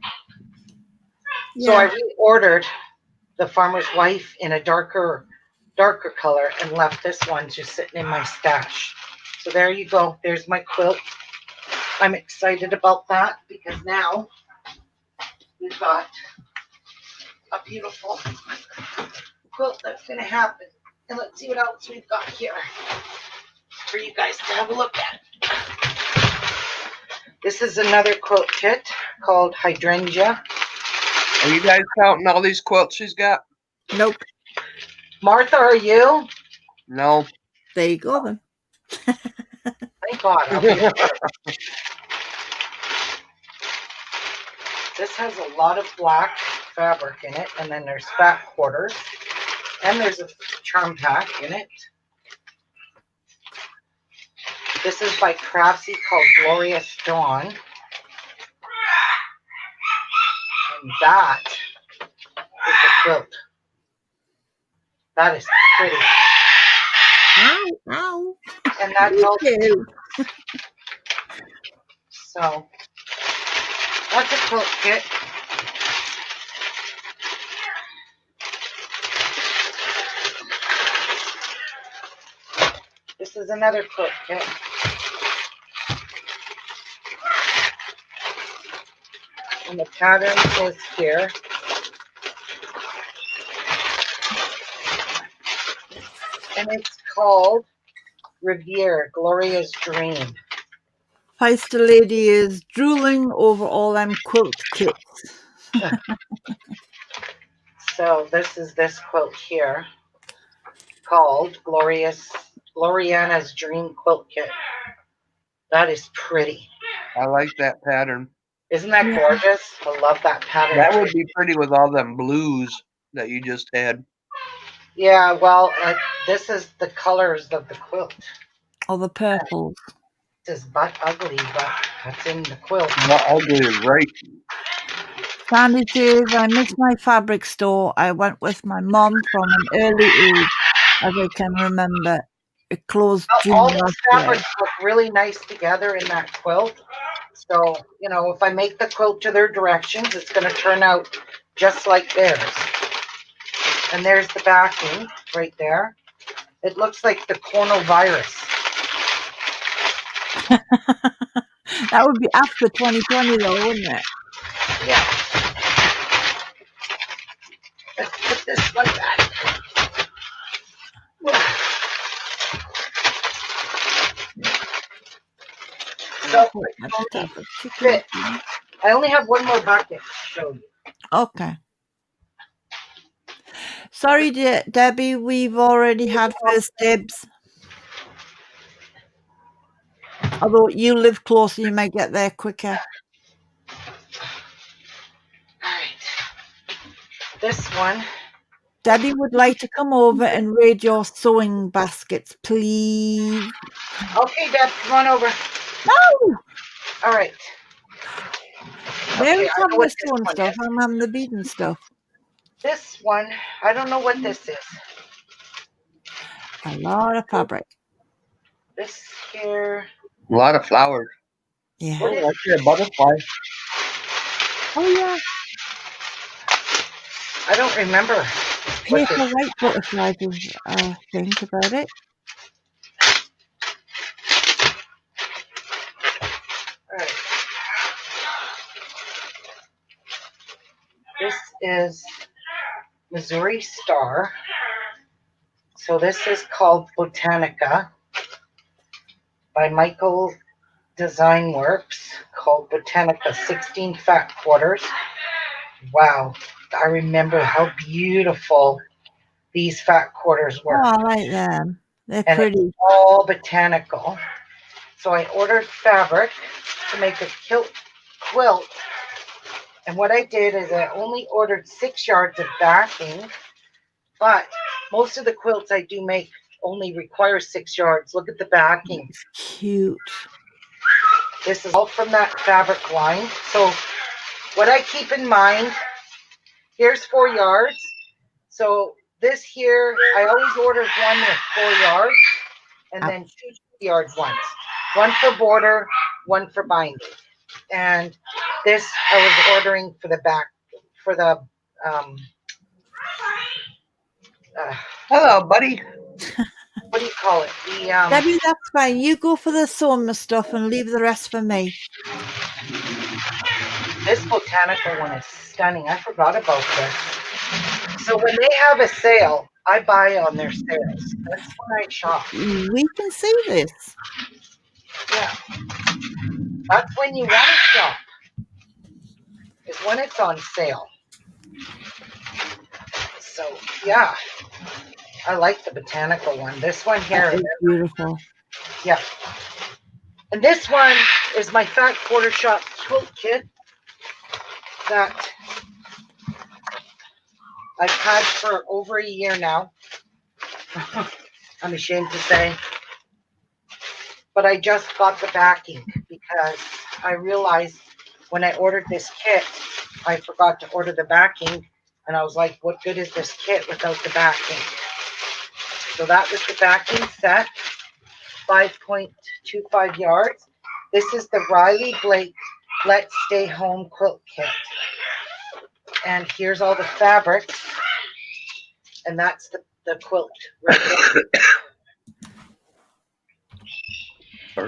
Yeah. So I reordered the Farmer's Wife in a darker color and left this one just sitting in my stash. So there you go. There's my quilt. I'm excited about that because now we've got a beautiful quilt that's going to happen. And let's see what else we've got here for you guys to have a look at. This is another quilt kit called Hydrangea. Are you guys counting all these quilts she's got? Nope. Martha, are you? No. There you go then. Thank God. I'll be This has a lot of black fabric in it, and then there's fat quarters, and there's a charm pack in it. This is by Craftsy called Glorious Dawn. And that is the quilt. That is pretty. Ow, ow. And that's all. So that's a quilt kit. This is another quilt kit. And the pattern is here. And it's called Riviere, Gloria's Dream. Feisty lady is drooling over all them quilt kits. So this is this quilt here called Gloriana's Dream Quilt Kit. That is pretty. I like that pattern. Isn't that gorgeous? I love that pattern. That would be pretty with all them blues that you just had. Yeah, well, this is the colors of the quilt. Or the purples. This is butt ugly, but that's in the quilt. Not ugly is right. Sandy says, I miss my fabric store. I went with my mom from an early age, as I can remember. It closed June All these last year. fabrics look really nice together in that quilt. So, if I make the quilt to their directions, it's going to turn out just like theirs. And there's the backing right there. It looks like the coronavirus. That would be after 2020 though, wouldn't it? Yeah. Let's put this one back. So I only have one more bucket to show you. Okay. Sorry, Debbie, we've already had first dibs. Although you live closer, you may get there quicker. All right. This one. Debbie would like to come over and raid your sewing baskets, please. Okay, Deb, come on over. No! All right. Mary's having the sewing stuff. I'm having the beading stuff. This one, I don't know what this is. A lot of fabric. This here. A lot of flowers. Yeah. Oh, I see a butterfly. Oh, yeah. I don't remember. Paper white butterflies, think about it. All right. This is Missouri Star. So this is called Botanica by Michael Design Works, called Botanica 16 fat quarters. Wow, I remember how beautiful these fat quarters were. Oh, I like them. They're and pretty. It's all botanical. So I ordered fabric to make a quilt. And what I did is I only ordered 6 yards of backing, but most of the quilts I do make only require 6 yards. Look at the backing. It's cute. This is all from that fabric line. So what I keep in mind, here's 4 yards. So this here, I always order one with 4 yards and then 2 yards ones. One for border, one for binding. And this I was ordering for the back, for the, hello, buddy. What do you call it? Debbie, that's fine. You go for the sewing stuff and leave the rest for me. This botanical one is stunning. I forgot about this. So when they have a sale, I buy on their sales. That's when I shop. We can see this. Yeah. That's when you want to shop. Is when it's on sale. So yeah. I like the botanical one. This one here is beautiful. Yeah. And this one is my fat quarter shop quilt kit that I've had for over a year now. I'm ashamed to say. But I just got the backing because I realized when I ordered this kit, I forgot to order the backing. And I was like, what good is this kit without the backing? So that was the backing set, 5.25 yards. This is the Riley Blake Let's Stay Home Quilt Kit. And here's all the fabrics. And that's the quilt right there. I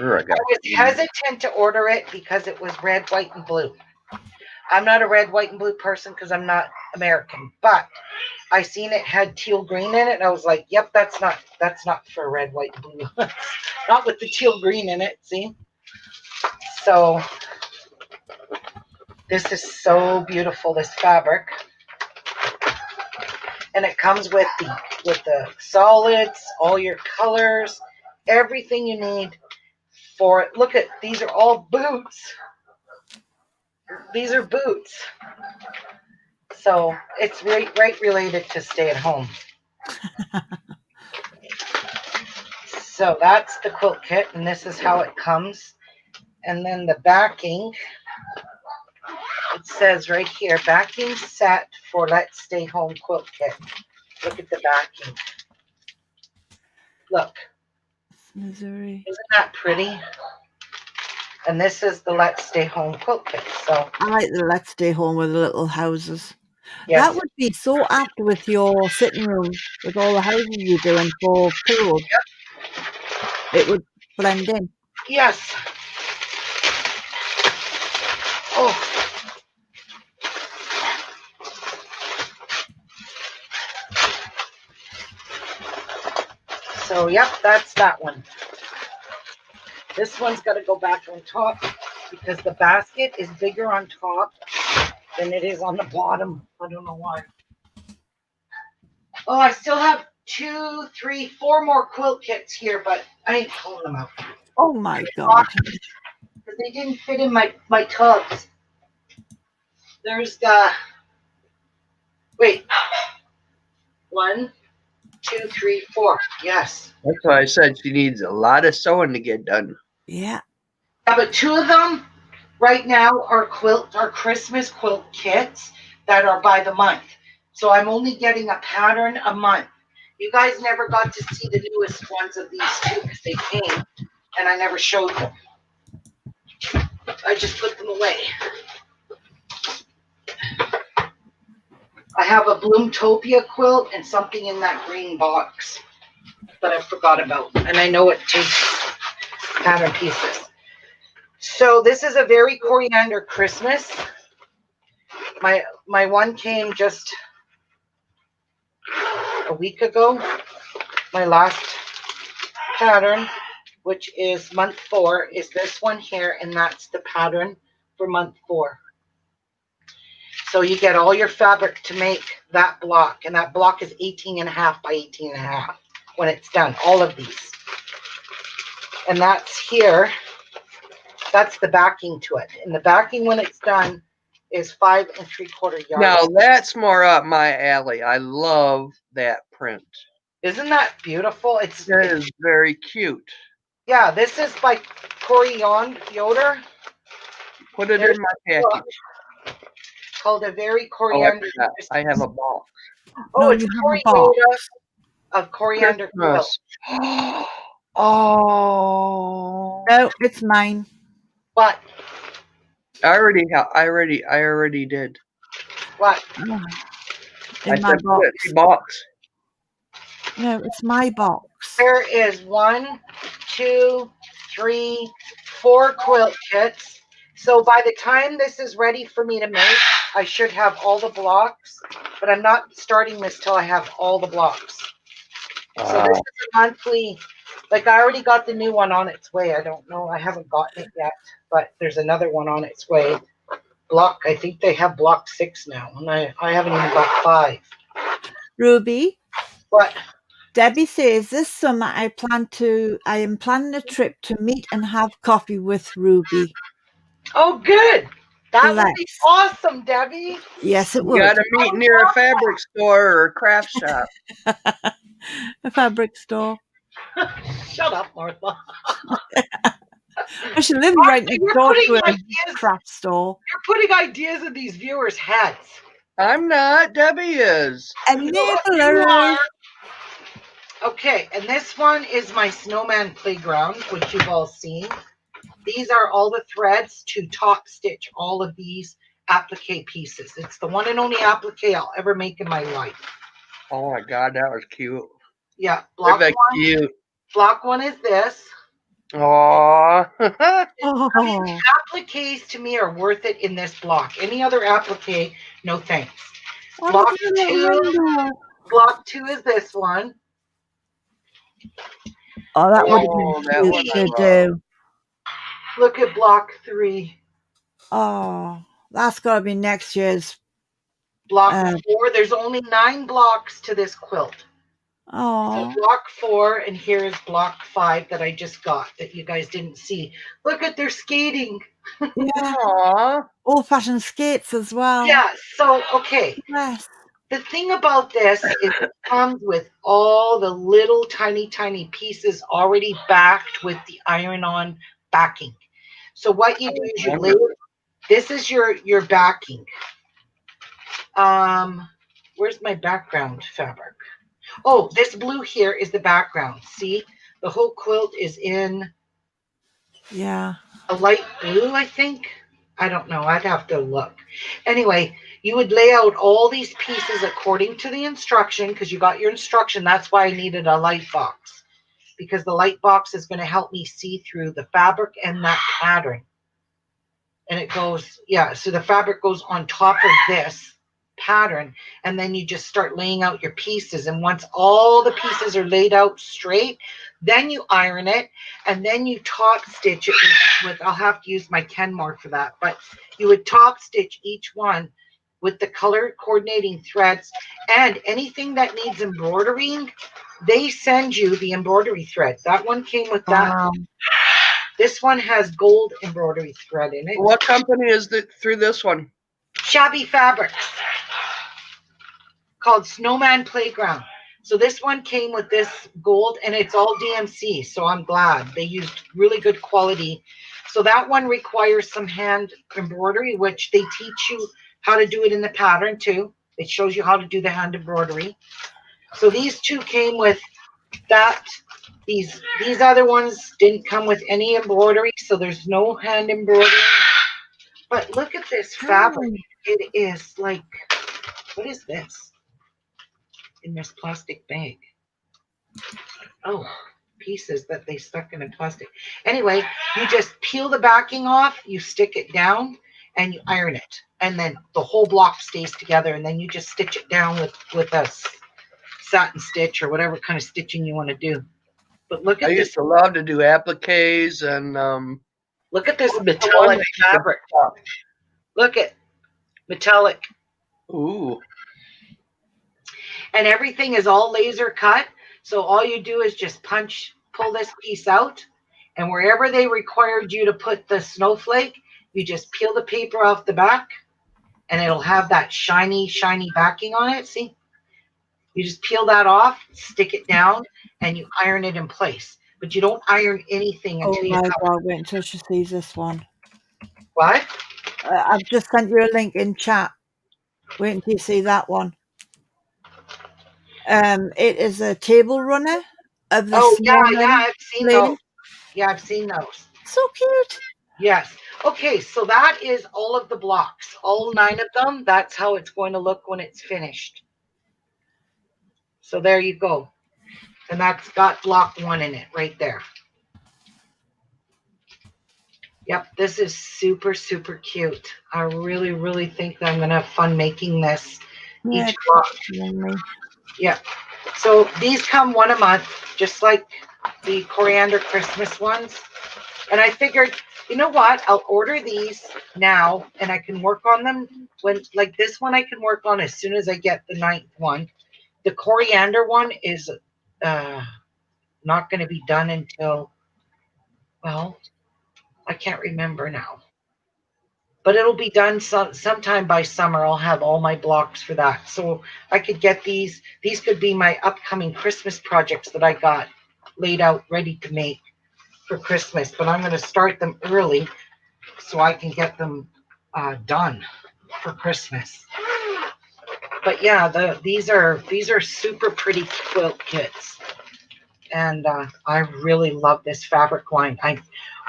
was hesitant to order it because it was red, white, and blue. I'm not a red, white, and blue person because I'm not American, but I seen it had teal green in it, and I was like, "Yep, that's not for red, white, and blue. Not with the teal green in it." See, so this is so beautiful. This fabric, and it comes with the solids, all your colors, everything you need for it. Look at these are all boots. These are boots. So it's right related to stay at home. So that's the quilt kit, and this is how it comes. And then the backing, it says right here, backing set for Let's Stay Home Quilt Kit. Look at the backing. Look. Missouri. Isn't that pretty? And this is the Let's Stay Home quilt kit. So I like the Let's Stay Home with the little houses. yes, That would be so apt with your sitting room with all the houses you're doing for pillows. It would blend in. yes. Oh, so yep, that's that one. This one's got to go back on top because the basket is bigger on top than it is on the bottom. I don't know why. Oh, I still have 2, 3, 4 more quilt kits here, but I ain't pulling them out Oh my God. because they didn't fit in my tubs. There's the wait, 1, 2, 3, 4. Yes. That's why I said she needs a lot of sewing to get done. Yeah. Yeah, but 2 of them right now are Christmas quilt kits that are by the month. So I'm only getting a pattern a month. You guys never got to see the newest ones of these 2 because they came and I never showed them. I just put them away. I have a Bloomtopia quilt and something in that green box that I forgot about. And I know it takes pattern pieces. So this is a very coriander Christmas. My one came just a week ago. My last pattern, which is month 4, is this one here, and that's the pattern for month 4. So you get all your fabric to make that block, and that block is 18.5 by 18.5 when it's done, all of these. And that's here, that's the backing to it. And the backing when it's done is 5 3/4 yards. Now that's more up my alley. I love that print. Isn't that beautiful? That is very cute. Yeah, this is by Corey Yoder. Put it in my package. Called A Very Oh, Coriander. I have a box. Oh, No, it's you have Corey a box. Yoda of Coriander Quilt. Christmas. Oh. No, it's mine. What? I already did. What? In I my said put box. it in the box. No, it's my box. There is 1, 2, 3, 4 quilt kits. So by the time this is ready for me to make, I should have all the blocks, but I'm not starting this till I have all the blocks. So this is a monthly, like I already got the new one on its way. I don't know, I haven't gotten it yet, but there's another one on its way. I think they have block 6 now, and I haven't even got 5. Ruby? What? Debbie says this summer I am planning a trip to meet and have coffee with Ruby. Oh, good. That would be Bless. awesome, Debbie. Yes, it You would. gotta meet near a fabric store or a craft shop. A fabric store. Shut up, Martha. She lives Martha, right next you're door putting to a ideas- craft store. You're putting ideas in these viewers' heads. I'm not. Debbie is. Enabler. Okay, and this one is my snowman playground, which you've all seen. These are all the threads to top stitch all of these applique pieces. It's the one and only applique I'll ever make in my life. Oh my God, that was cute. Yeah, block Very one. cute. Block one is this. Aww. Oh. Appliques to me are worth it in this block. Any other applique, no thanks. Oh, Block look at that 2. window. Block 2 is this one. Oh, that would have Oh, that been one cute I to love. do. Look at block 3. Oh, that's got to be next year's. Block 4. There's only 9 blocks to this quilt. So Oh, block 4, and here is block 5 that I just got that you guys didn't see. Look at their skating. yeah. Aww. Old-fashioned skates as well. Yeah, so, okay. Yes. The thing about this is it comes with all the little tiny pieces already backed with the iron-on backing. So what you do is you lay, this is your backing. Where's my background fabric? Oh, this blue here is the background. See, the whole quilt is in Yeah. a light blue, I think. I don't know. I'd have to look. Anyway, you would lay out all these pieces according to the instruction because you got your instruction. That's why I needed a light box because the light box is going to help me see through the fabric and that pattern. And it goes, yeah, so the fabric goes on top of this pattern, and then you just start laying out your pieces. And once all the pieces are laid out straight, then you iron it, and then you top stitch it with I'll have to use my Kenmore for that, but you would top stitch each one with the color coordinating threads, and anything that needs embroidering, they send you the embroidery thread. That one came with that. Wow. This one has gold embroidery thread in it. What company is it through this one? Shabby Fabrics called Snowman Playground. So this one came with this gold, and it's all DMC, so I'm glad. They used really good quality. So that one requires some hand embroidery, which they teach you how to do it in the pattern too. It shows you how to do the hand embroidery. So these two came with that. These other ones didn't come with any embroidery, so there's no hand embroidery. But look at this fabric. It is like, what is this in this plastic bag? Oh, pieces that they stuck in a plastic. Anyway, you just peel the backing off, you stick it down, and you iron it. And then the whole block stays together, and then you just stitch it down with a satin stitch or whatever kind of stitching you want to do. But look at I this. used to love to do appliques and Look at this what's the one metallic that you can fabric. chop? Look at metallic. Ooh. And everything is all laser cut. So all you do is just pull this piece out, and wherever they required you to put the snowflake, you just peel the paper off the back, and it'll have that shiny, shiny backing on it. See? You just peel that off, stick it down, and you iron it in place. But you don't iron anything Oh until you my cut. God, wait until she sees this one. What? I've just sent you a link in chat. Wait until you see that one. It is a table runner of the snowman I've seen lady. those. Yeah, I've seen those. So cute. Yes. Okay, so that is all of the blocks, all 9 of them. That's how it's going to look when it's finished. So there you go. And that's got block 1 in it right there. Yep, this is super, super cute. I really, really think that I'm going to have fun making this each block. Yep. So these come 1 a month, just like the coriander Christmas ones. And I figured, you know what? I'll order these now, and I can work on them when, like this one, I can work on as soon as I get the 9th one. The coriander one is not going to be done until, well, I can't remember now. But it'll be done sometime by summer. I'll have all my blocks for that. So I could get these. These could be my upcoming Christmas projects that I got laid out, ready to make for Christmas. But I'm going to start them early so I can get them done for Christmas. But yeah, these are super pretty quilt kits. And I really love this fabric line.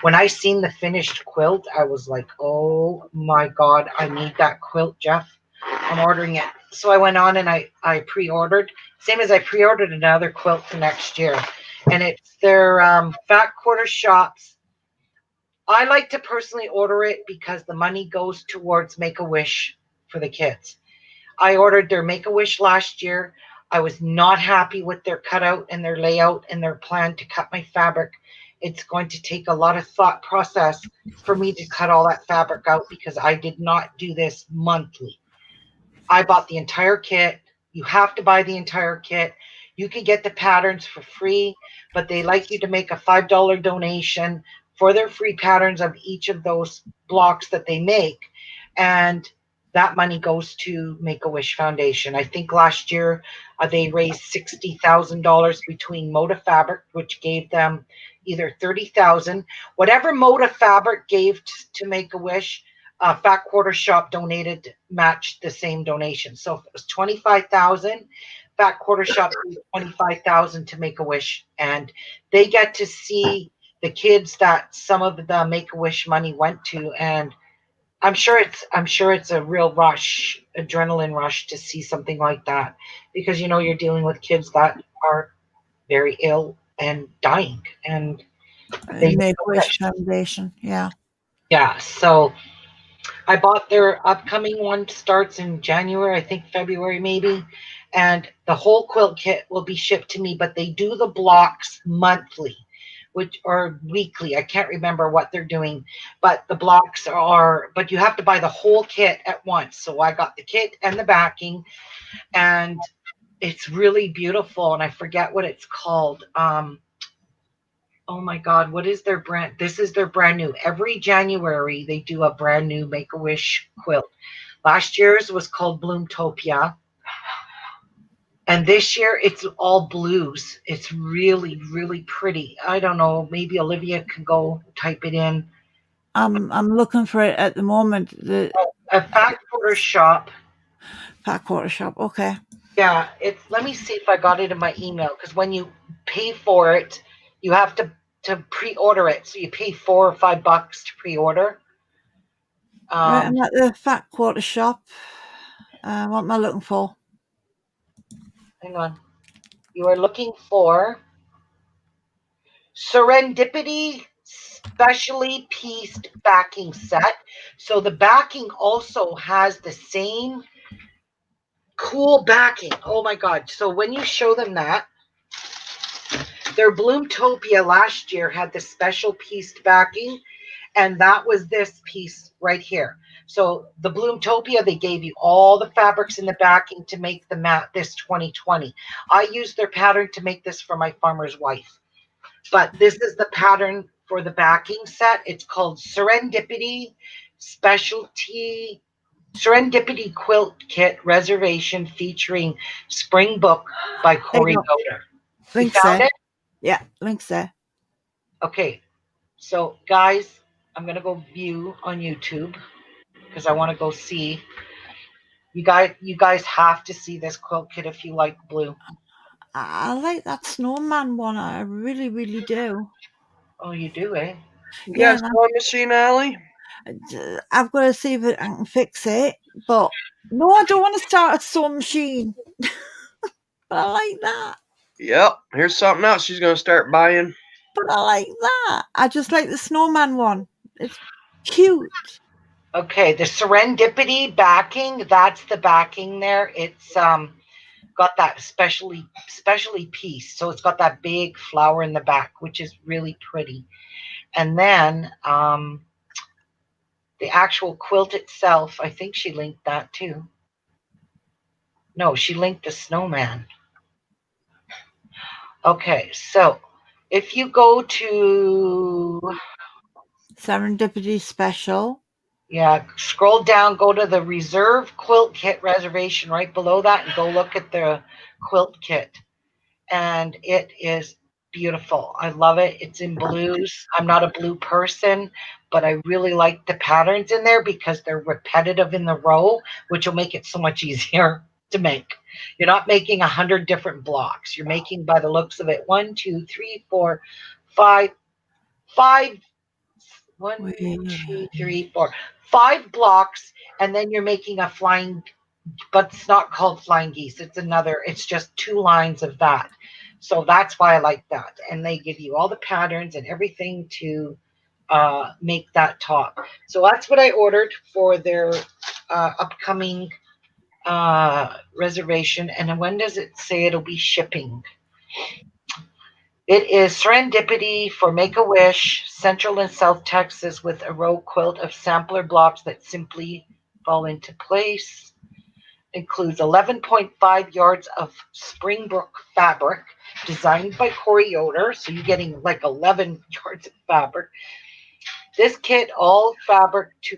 When I seen the finished quilt, I was like, oh my God, I need that quilt, Jeff. I'm ordering it. So I went on and I pre-ordered, same as I pre-ordered another quilt for next year. And it's their Fat Quarter Shops. I like to personally order it because the money goes towards Make-A-Wish for the kids. I ordered their Make-A-Wish last year. I was not happy with their cutout and their layout and their plan to cut my fabric. It's going to take a lot of thought process for me to cut all that fabric out because I did not do this monthly. I bought the entire kit. You have to buy the entire kit. You can get the patterns for free, but they like you to make a $5 donation for their free patterns of each of those blocks that they make. And that money goes to Make-A-Wish Foundation. I think last year they raised $60,000 between Moda Fabric, which gave them either $30,000. Whatever Moda Fabric gave to Make-A-Wish, Fat Quarter Shop donated, matched the same donation. So if it was $25,000, Fat Quarter Shop gave $25,000 to Make-A-Wish, and they get to see the kids that some of the Make-A-Wish money went to, and I'm sure it's a real rush, adrenaline rush to see something like that, because you're dealing with kids that are very ill and dying, and they Make-A-Wish Foundation. Yeah. yeah. So I bought their upcoming one, starts in January, I think February maybe, and the whole quilt kit will be shipped to me, but they do the blocks monthly, which or weekly. I can't remember what they're doing, but the blocks but you have to buy the whole kit at once. So I got the kit and the backing, and it's really beautiful, and I forget what it's called. Oh my God, what is their brand? This is their brand new. Every January, they do a brand new Make-A-Wish quilt. Last year's was called Bloomtopia. And this year, it's all blues. It's really, really pretty. I don't know. Maybe Olivia can go type it in. I'm looking for it at the moment. The A Fat Quarter Shop. Fat Quarter Shop. Okay. Yeah, let me see if I got it in my email, because when you pay for it, you have to pre-order it. So you pay $4 or $5 to pre-order. Right, I'm at the Fat Quarter Shop. What am I looking for? Hang on. You are looking for Serendipity specially pieced backing set. So the backing also has the same cool backing. Oh my God. So when you show them that, their Bloomtopia last year had the special pieced backing, and that was this piece right here. So the Bloomtopia, they gave you all the fabrics in the backing to make the mat this 2020. I used their pattern to make this for my farmer's wife. But this is the pattern for the backing set. It's called Serendipity Quilt Kit Reservation featuring Spring Book by Corey Goder. You Links found there. it? Yeah, links there. Okay. So guys, I'm gonna go view on YouTube because I want to go see. You guys have to see this quilt kit if you like blue. I like that snowman one. I really, really do. Oh, you do, eh? You Yeah, got a sewing machine, Allie? I've got to see if I can fix it. But no, I don't want to start a sewing machine. But I like that. Yep. Here's something else she's going to start buying. But I like that. I just like the snowman one. It's cute. Okay, the Serendipity backing, that's the backing there. It's got that specially pieced. So it's got that big flower in the back, which is really pretty. And then the actual quilt itself, I think she linked that too. No, she linked the snowman. Okay, so if you go to Serendipity special. yeah, scroll down, go to the reserve quilt kit reservation right below that, and go look at the quilt kit. And it is beautiful. I love it. It's in blues. I'm not a blue person, but I really like the patterns in there because they're repetitive in the row, which will make it so much easier to make. You're not making 100 different blocks. You're making, by the looks of it, 1, 2, 3, 4, 5, 5, 1, 2, 3, 4, 5 blocks, and then you're making a flying, but it's not called flying geese. It's just 2 lines of that. So that's why I like that. And they give you all the patterns and everything to make that top. So that's what I ordered for their upcoming reservation. And when does it say it'll be shipping? It is Serendipity for Make-A-Wish, Central and South Texas, with a row quilt of sampler blocks that simply fall into place. Includes 11.5 yards of Springbrook fabric designed by Corey Yoder. So you're getting like 11 yards of fabric. This includes all fabric to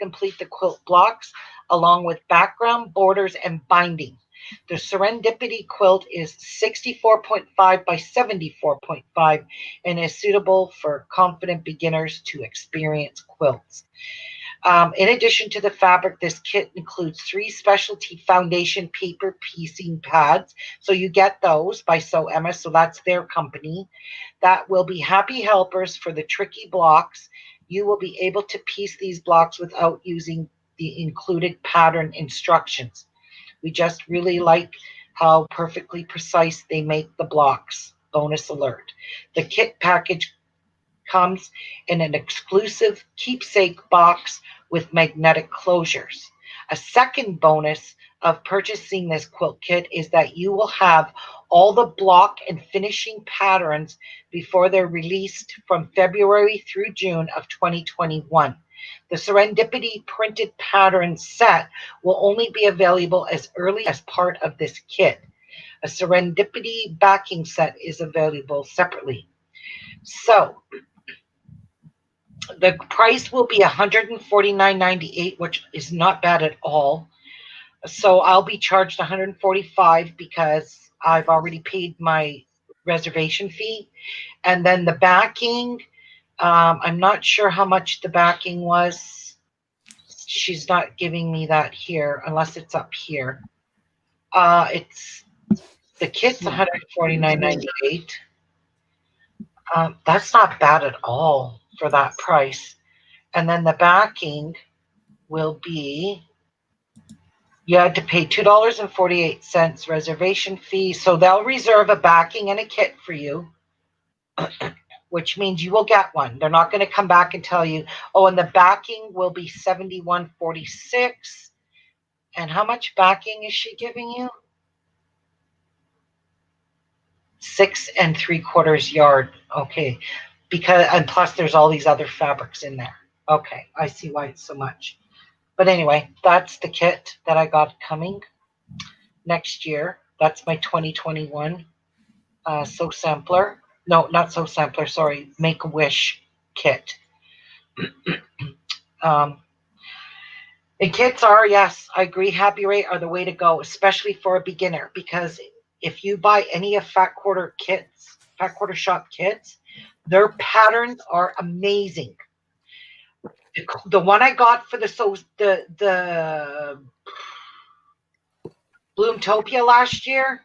complete the quilt blocks, along with background, borders, and binding. The Serendipity quilt is 64.5 by 74.5 and is suitable for confident beginners to experienced quilts. In addition to the fabric, this kit includes 3 specialty foundation paper piecing pads. So you get those by Sew Emma, so that's their company. That will be happy helpers for the tricky blocks. You will be able to piece these blocks without using the included pattern instructions. We just really like how perfectly precise they make the blocks. Bonus alert. The kit package comes in an exclusive keepsake box with magnetic closures. A second bonus of purchasing this quilt kit is that you will have all the block and finishing patterns before they're released from February through June of 2021. The Serendipity printed pattern set will only be available as early as part of this kit. A Serendipity backing set is available separately. So the price will be $149.98, which is not bad at all. So I'll be charged $145 because I've already paid my reservation fee. And then the backing, I'm not sure how much the backing was. She's not giving me that here unless it's up here. It's the kit's $149.98. That's not bad at all for that price. And then the backing will be, you had to pay $2.48 reservation fee. So they'll reserve a backing and a kit for you, which means you will get one. They're not going to come back and tell you, oh, and the backing will be $71.46. And how much backing is she giving you? 6 3/4 yard. Okay. And plus there's all these other fabrics in there. Okay. I see why it's so much. But anyway, that's the kit that I got coming next year. That's my 2021 Sew Sampler. No, not Sew Sampler, sorry. Make-A-Wish kit. And kits are, yes, I agree, Happy Rate are the way to go, especially for a beginner, because if you buy any of Fat Quarter Shop kits, their patterns are amazing. The one I got for the Bloomtopia last year,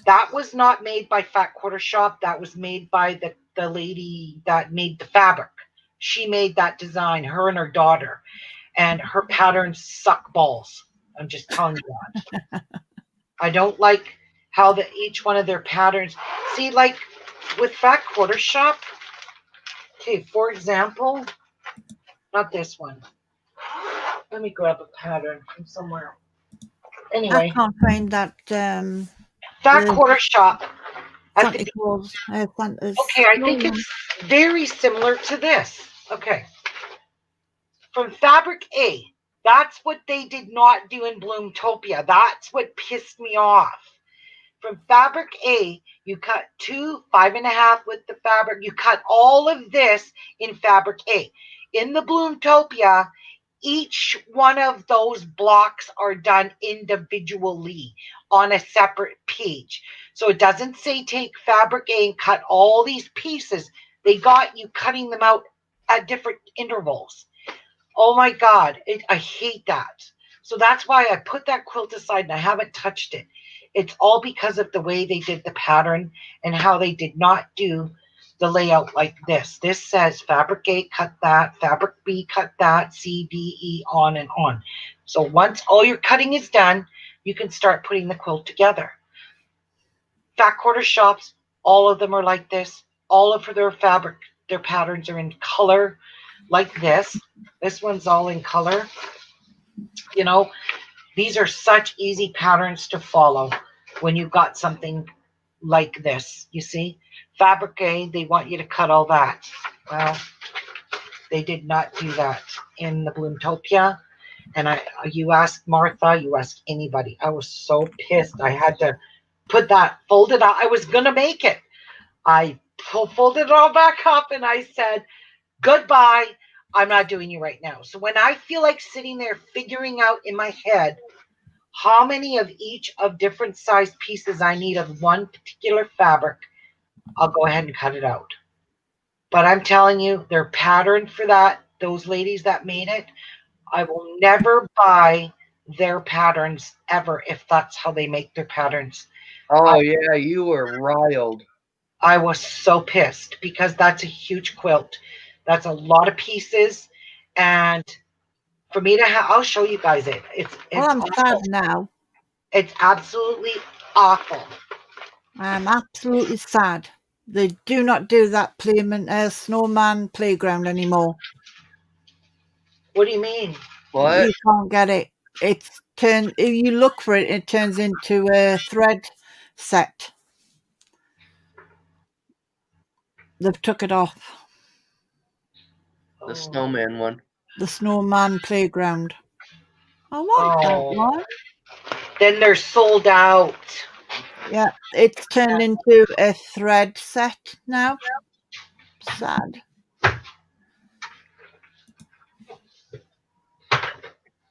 that was not made by Fat Quarter Shop. That was made by the lady that made the fabric. She made that design, her and her daughter, and her patterns suck balls. I'm just telling you that. I don't like how each one of their patterns. See, like with Fat Quarter Shop. Okay, for example, not this one. Let me grab a pattern from somewhere. Anyway, I can't find that. Fat Quarter Shop. Santa Claus. Santa's Okay, I think it's very similar to this. Okay. From Fabric A. That's what they did not do in Bloomtopia. That's what pissed me off. From Fabric A, you cut 2 5.5 with the fabric. You cut all of this in Fabric A. In the Bloomtopia, each one of those blocks are done individually on a separate page. So it doesn't say take Fabric A and cut all these pieces. They got you cutting them out at different intervals. Oh my God, I hate that. So that's why I put that quilt aside and I haven't touched it. It's all because of the way they did the pattern and how they did not do the layout like this. This says Fabric A, cut that, Fabric B, cut that, C, D, E, on and on. So once all your cutting is done, you can start putting the quilt together. Fat Quarter Shops, all of them are like this. All of their fabric, their patterns are in color like this. This one's all in color. You know, these are such easy patterns to follow when you've got something like this. You see, Fabric A, they want you to cut all that. Well, they did not do that in the Bloomtopia. And you ask Martha, you ask anybody. I was so pissed. I had to put that folded out. I was gonna make it. I folded it all back up and I said, goodbye. I'm not doing you right now. So when I feel like sitting there figuring out in my head how many of each of different size pieces I need of one particular fabric, I'll go ahead and cut it out. But I'm telling you, their pattern for that, those ladies that made it, I will never buy their patterns ever if that's how they make their patterns. Oh yeah, you were riled. I was so pissed because that's a huge quilt. That's a lot of pieces, and for me to have, I'll show you guys it. Well, It's I'm sad awful. now. It's absolutely awful. I'm absolutely sad. They do not do that snowman playground anymore. What do you mean? What? You can't get it. It's turned. If you look for it, it turns into a thread set. They've took it off. The Oh, snowman one. The snowman playground. I want that oh. one. Then they're sold out. Yeah, it's turned into a thread set now. Sad.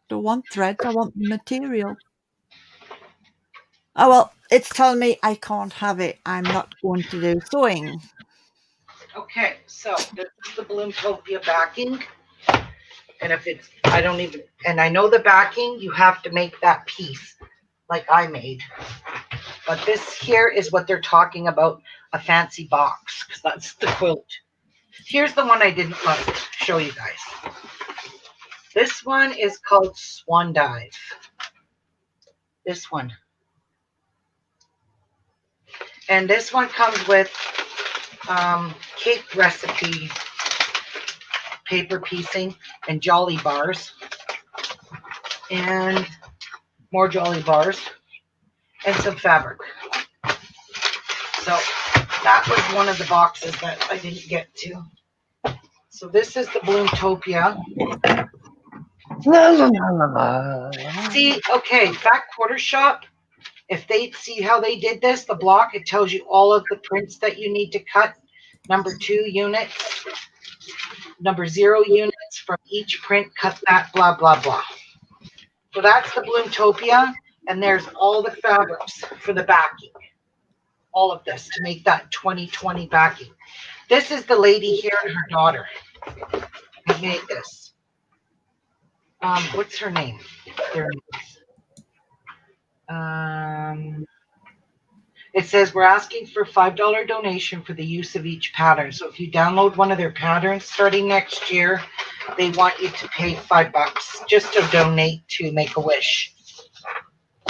Don't want threads. I want the material. Oh well, it's telling me I can't have it. I'm not going to do sewing. Okay, so this is the Bloomtopia backing. And if it's, I don't even, and I know the backing, you have to make that piece like I made. But this here is what they're talking about, a fancy box, because that's the quilt. Here's the one I didn't like, show you guys. This one is called Swan Dive. This one. And this one comes with cake recipe, paper piecing, and Jolly bars. And more Jolly bars. And some fabric. So that was one of the boxes that I didn't get to. So this is the Bloomtopia. See, okay, Fat Quarter Shop. If they see how they did this, the block, it tells you all of the prints that you need to cut. Number 2 units, number 0 units from each print, cut that, blah, blah, blah. So that's the Bloomtopia, and there's all the fabrics for the backing. All of this to make that 2020 backing. This is the lady here and her daughter who made this. What's her name? There it is. It says we're asking for $5 donation for the use of each pattern. So if you download one of their patterns starting next year, they want you to pay $5 just to donate to Make a Wish,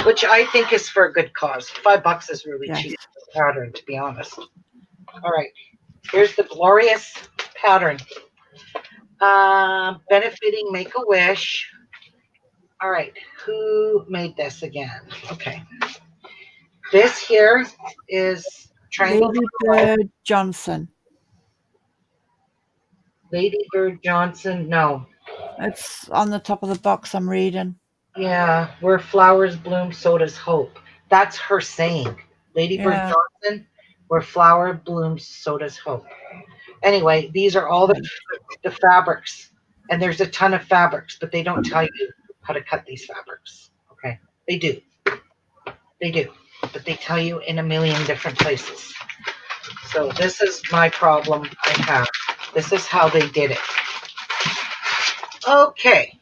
which I think is for a good cause. $5 is really Yes. cheap for a pattern, to be honest. All right, here's the glorious pattern. Benefiting Make a Wish. All right, who made this again? Okay. This here is Triangle. Ladybird Johnson. Ladybird Johnson. No. It's on the top of the box I'm reading. Yeah, where flowers bloom, so does hope. That's her saying. Ladybird Yeah. Johnson, where flower blooms, so does hope. Anyway, these are all the fabrics. And there's a ton of fabrics, but they don't tell you how to cut these fabrics. Okay. They do. They do. But they tell you in a million different places. So this is my problem I have. This is how they did it. Okay.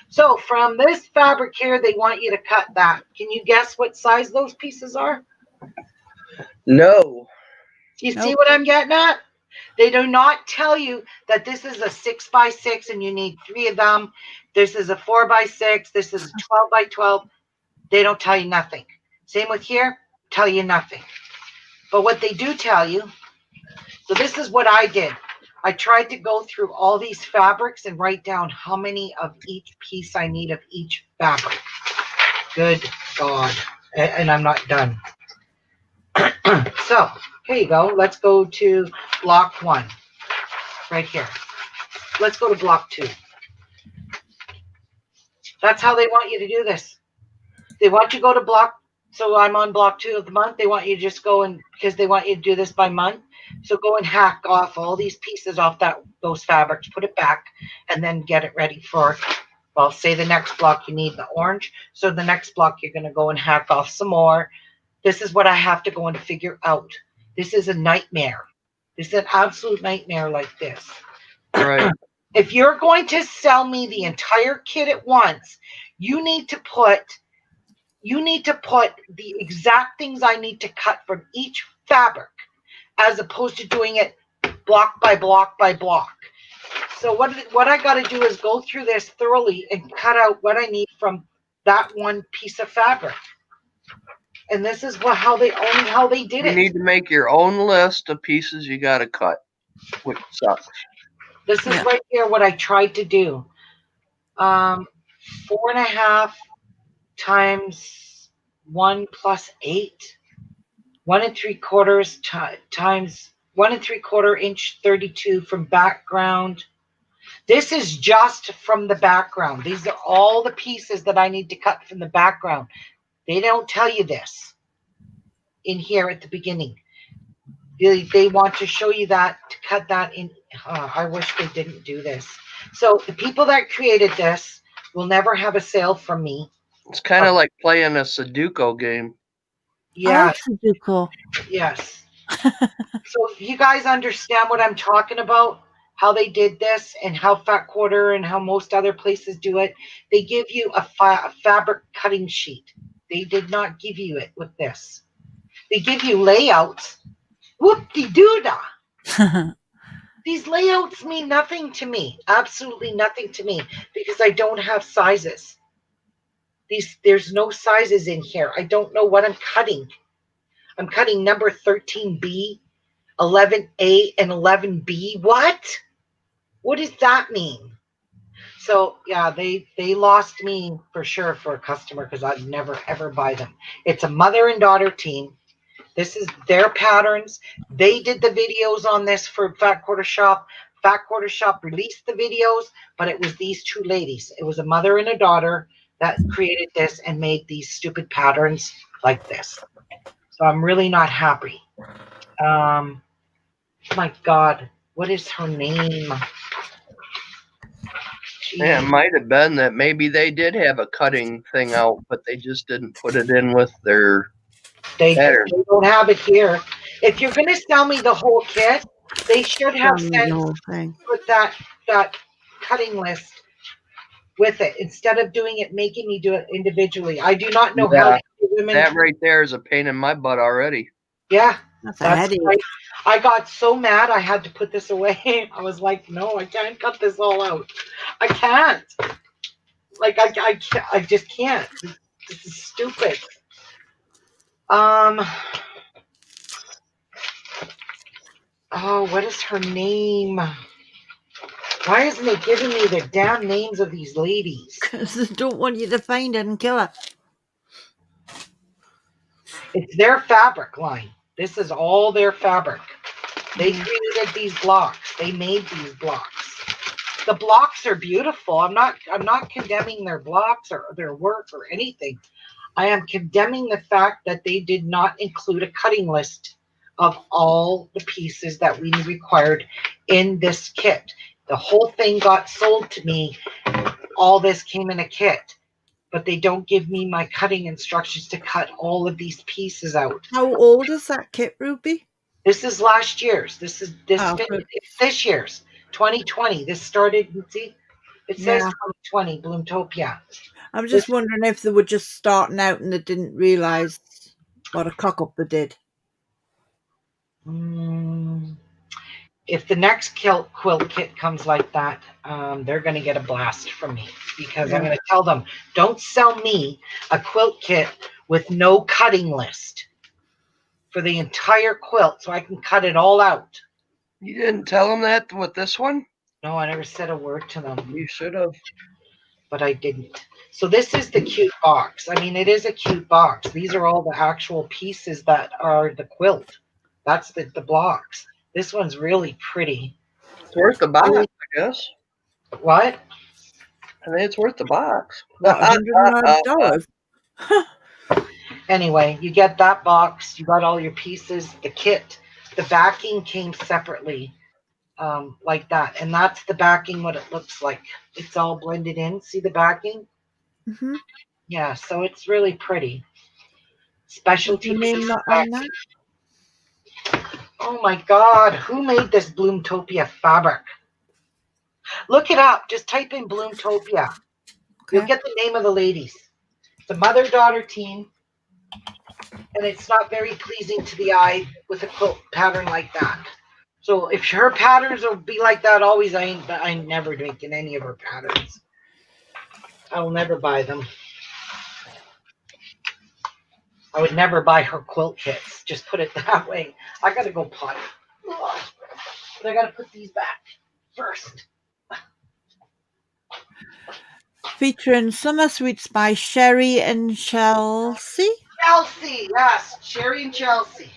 So from this fabric here, they want you to cut that. Can you guess what size those pieces are? No. You see Nope. what I'm getting at? They do not tell you that this is a 6x6 and you need 3 of them. This is a 4x6. This is a 12x12. They don't tell you nothing. Same with here, tell you nothing. But what they do tell you, so this is what I did. I tried to go through all these fabrics and write down how many of each piece I need of each fabric. Good God. And I'm not done. So, here you go. Let's go to block 1. Right here. Let's go to block 2. That's how they want you to do this. They want you to go to block. So I'm on block 2 of the month. They want you to just go and, because they want you to do this by month. So go and hack off all these pieces off those fabrics, put it back, and then get it ready for, well, say the next block you need the orange. So the next block you're going to go and hack off some more. This is what I have to go and figure out. This is a nightmare. This is an absolute nightmare like this. Right. If you're going to sell me the entire kit at once, you need to put the exact things I need to cut from each fabric, as opposed to doing it block by block by block. So what I got to do is go through this thoroughly and cut out what I need from that one piece of fabric. And this is how they did You it. need to make your own list of pieces you got to cut, which sucks. This is right here what I tried to do. 4.5 times 1 plus 8. 1 3/4 times 1 3/4 inch 32 from background. This is just from the background. These are all the pieces that I need to cut from the background. They don't tell you this in here at the beginning. They want to show you that, to cut that in. I wish they didn't do this. So the people that created this will never have a sale from me. It's kind of like playing a Sudoku game. Yeah. I like Sudoku. Yes. So if you guys understand what I'm talking about, how they did this and how Fat Quarter and how most other places do it, they give you a fabric cutting sheet. They did not give you it with this. They give you layouts. Whoop-de-doo-dah. These layouts mean nothing to me. Absolutely nothing to me, because I don't have sizes. There's no sizes in here. I don't know what I'm cutting. I'm cutting number 13B, 11A, and 11B. What does that mean? So yeah, they lost me for sure for a customer, because I'd never ever buy them. It's a mother and daughter team. This is their patterns. They did the videos on this for Fat Quarter Shop. Fat Quarter Shop released the videos, but it was these two ladies. It was a mother and a daughter that created this and made these stupid patterns like this. So I'm really not happy. My God, what is her name? Yeah, it might have been that maybe they did have a cutting thing out, but they just didn't put it in with their pattern. They don't have it here. If you're going to sell me the whole kit, they should have put that cutting list with it, instead of making me do it individually. I do not know how women. That right there is a pain in my butt already. Yeah, that's right. I got so mad I had to put this away. I was like, no, I can't cut this all out. I can't. Like I just can't. This is stupid. Oh, what is her name? Why isn't it giving me the damn names of these ladies? Because they don't want you to find her and kill her. It's their fabric line. This is all their fabric. They created these blocks. They made these blocks. The blocks are beautiful. I'm not condemning their blocks or their work or anything. I am condemning the fact that they did not include a cutting list of all the pieces that we required in this kit. The whole thing got sold to me. All this came in a kit, but they don't give me my cutting instructions to cut all of these pieces out. How old is that kit, Ruby? This is last year's. This year's 2020. This started, see, it says 2020 Bloomtopia. I'm just wondering if they were just starting out and they didn't realize what a cock up they did. If the next quilt kit comes like that, they're going to get a blast from me, because I'm going to tell them, don't sell me a quilt kit with no cutting list for the entire quilt so I can cut it all out. You didn't tell them that with this one? No, I never said a word to them. You should have. But I didn't. So this is the cute box. I mean, it is a cute box. These are all the actual pieces that are the quilt. That's the blocks. This one's really pretty. It's worth the box, I guess. What? I think it's worth the box. $109. Anyway, you get that box. You got all your pieces. The kit. The backing came separately, like that. And that's the backing, what it looks like. It's all blended in. See the backing? Mm-hmm. Yeah, so it's really pretty. Specialty name not on that? Oh my God, who made this Bloomtopia fabric? Look it up. Just type in Bloomtopia. You'll Okay. get the name of the ladies. It's a mother-daughter team, and it's not very pleasing to the eye with a quilt pattern like that. So if her patterns will be like that always, I never making any of her patterns. I will never buy them. I would never buy her quilt kits. Just put it that way. I gotta go potty. But I gotta put these back first. Featuring Summer Sweets by Sherry and Chelsea. Chelsea, yes, Sherry and Chelsea.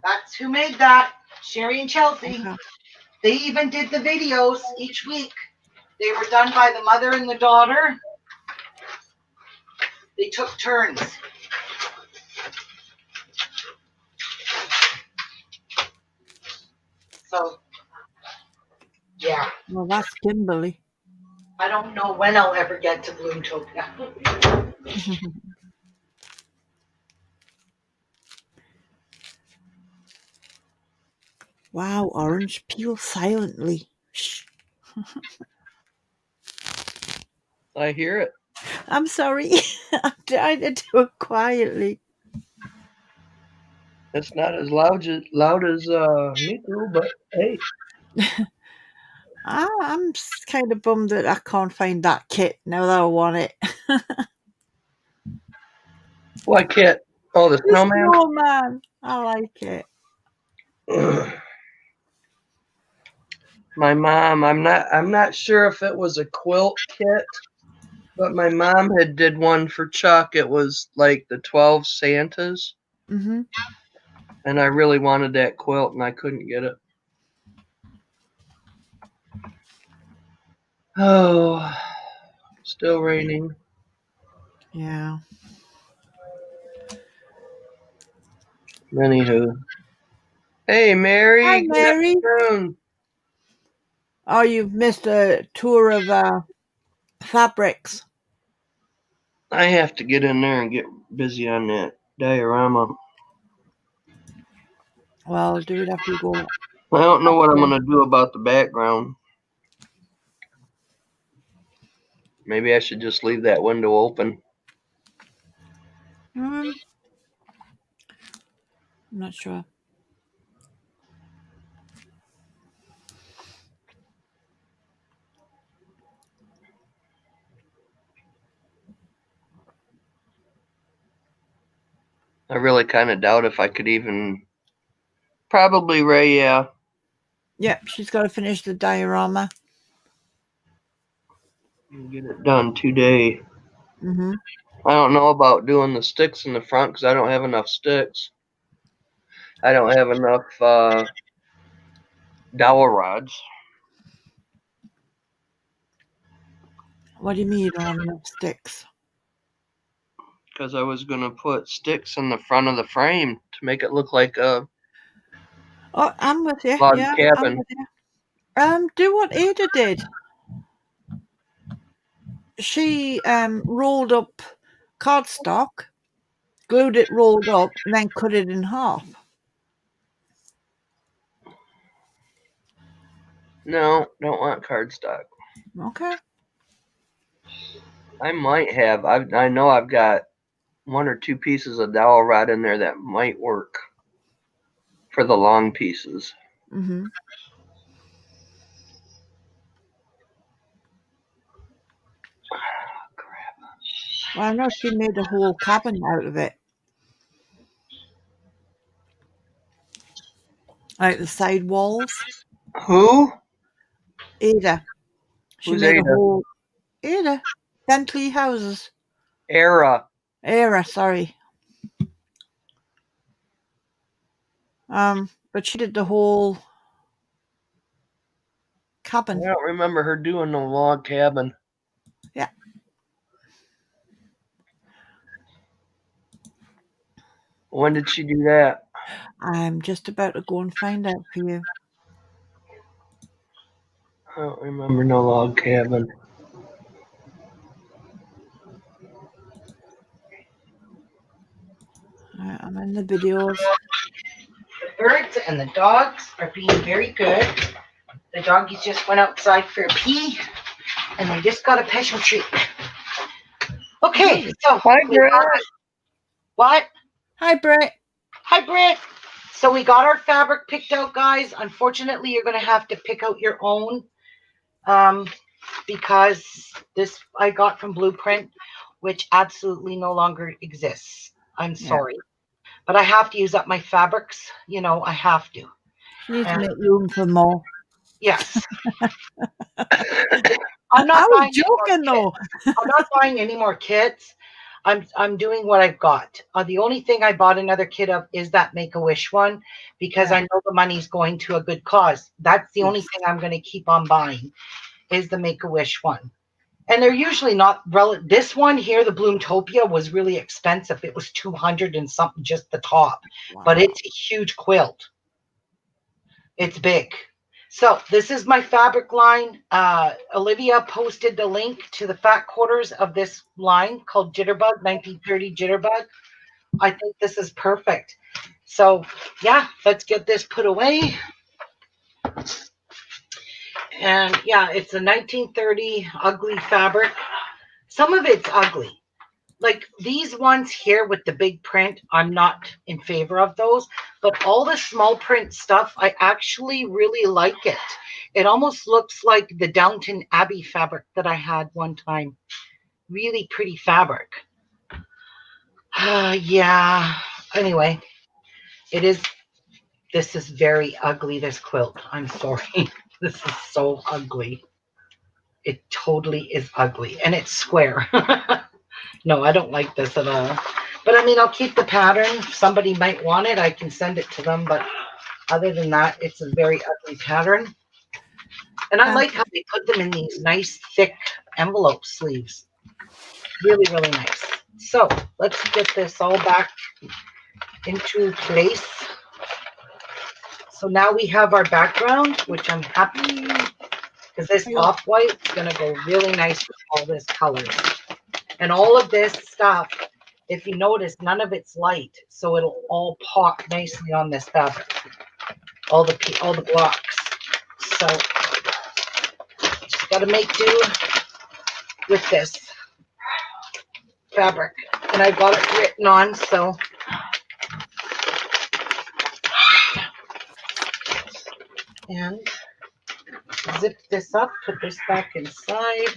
That's who made that. Sherry and Chelsea. Okay. They even did the videos each week. They were done by the mother and the daughter. They took turns. So, yeah. Well, that's Kimberly. I don't know when I'll ever get to Bloomtopia. Wow, orange peel silently. Shh. I hear it. I'm sorry. I'm trying to do it quietly. It's not as loud as Miku, but hey. I'm kind of bummed that I can't find that kit now that I want it. What kit? Oh, the The snowman. snowman. I like it. My mom. I'm not sure if it was a quilt kit, but my mom had did one for Chuck. It was like the 12 Santas, Mm-hmm. and I really wanted that quilt, and I couldn't get it. Oh, still raining. Yeah. Anywho. Hey, Hi, Mary. Good Mary. afternoon. Oh, you've missed a tour of fabrics. I have to get in there and get busy on that diorama. Well, do it after you go. I don't know what I'm Okay. going to do about the background. Maybe I should just leave that window open. I'm not sure. I really kind of doubt if I could even. Probably Ray, yeah. Yep, she's got to finish the diorama. Get it done today. Mm-hmm. I don't know about doing the sticks in the front because I don't have enough sticks. I don't have enough dowel rods. What do you mean you don't have enough sticks? Because I was going to put sticks in the front of the frame to make it look like a Oh, I'm with you. log Yeah, I'm cabin. with you. Do what Ada did. She rolled up cardstock, glued it rolled up, and then cut it in half. No, don't want cardstock. Okay. I might have. I know I've got one or two pieces of dowel rod in there that might work for the long pieces. Mm-hmm. Well, I know she made a whole cabin out of it. Like the side walls. Who? Ada. She Who's made a Ada? whole Ada. Bentley houses. Era. Era, sorry. But she did the whole I cabin. don't remember her doing the log cabin. Yeah. When did she do that? I'm just about to go and find out for you. I don't remember no log cabin. I'm in the videos. birds and the dogs are being very good. The doggies just went outside for a pee, and they just got a special treat. Okay, so Hi, we got Brett. what? Hi, Britt. Hi, Britt. So we got our fabric picked out, guys. Unfortunately, you're going to have to pick out your own because this I got from Blueprint, which absolutely no longer exists. I'm sorry. But I have to use up my fabrics. You know, I have to. She needs to And make room for more. yes. I'm I not was buying any more joking, kits. though. I'm not buying any more kits. I'm doing what I've got. The only thing I bought another kit of is that Make-A-Wish one because I know the money's going to a good cause. That's the only thing I'm going to keep on buying is the Make-A-Wish one. And they're usually not relative. This one here, the Bloomtopia, was really expensive. It was 200 and something just the top, but it's a huge quilt. It's big. So this is my fabric line. Olivia posted the link to the fat quarters of this line called Jitterbug, 1930 Jitterbug. I think this is perfect. So yeah, let's get this put away. And yeah, it's a 1930 ugly fabric. Some of it's ugly. Like these ones here with the big print, I'm not in favor of those. But all the small print stuff, I actually really like it. It almost looks like the Downton Abbey fabric that I had one time. Really pretty fabric. Yeah. Anyway, it is. This is very ugly, this quilt. I'm sorry. This is so ugly. It totally is ugly. And it's square. No, I don't like this at all. But I mean, I'll keep the pattern. If somebody might want it, I can send it to them. But other than that, it's a very ugly pattern. And I like how they put them in these nice, thick envelope sleeves. Really, really nice. So let's get this all back into place. So now we have our background, which I'm happy because this off-white is going to go really nice with all this colors. And all of this stuff, if you notice, none of it's light, so it'll all pop nicely on this fabric. All the blocks. So just got to make do with this fabric, and I got it written on. So and zip this up, put this back inside.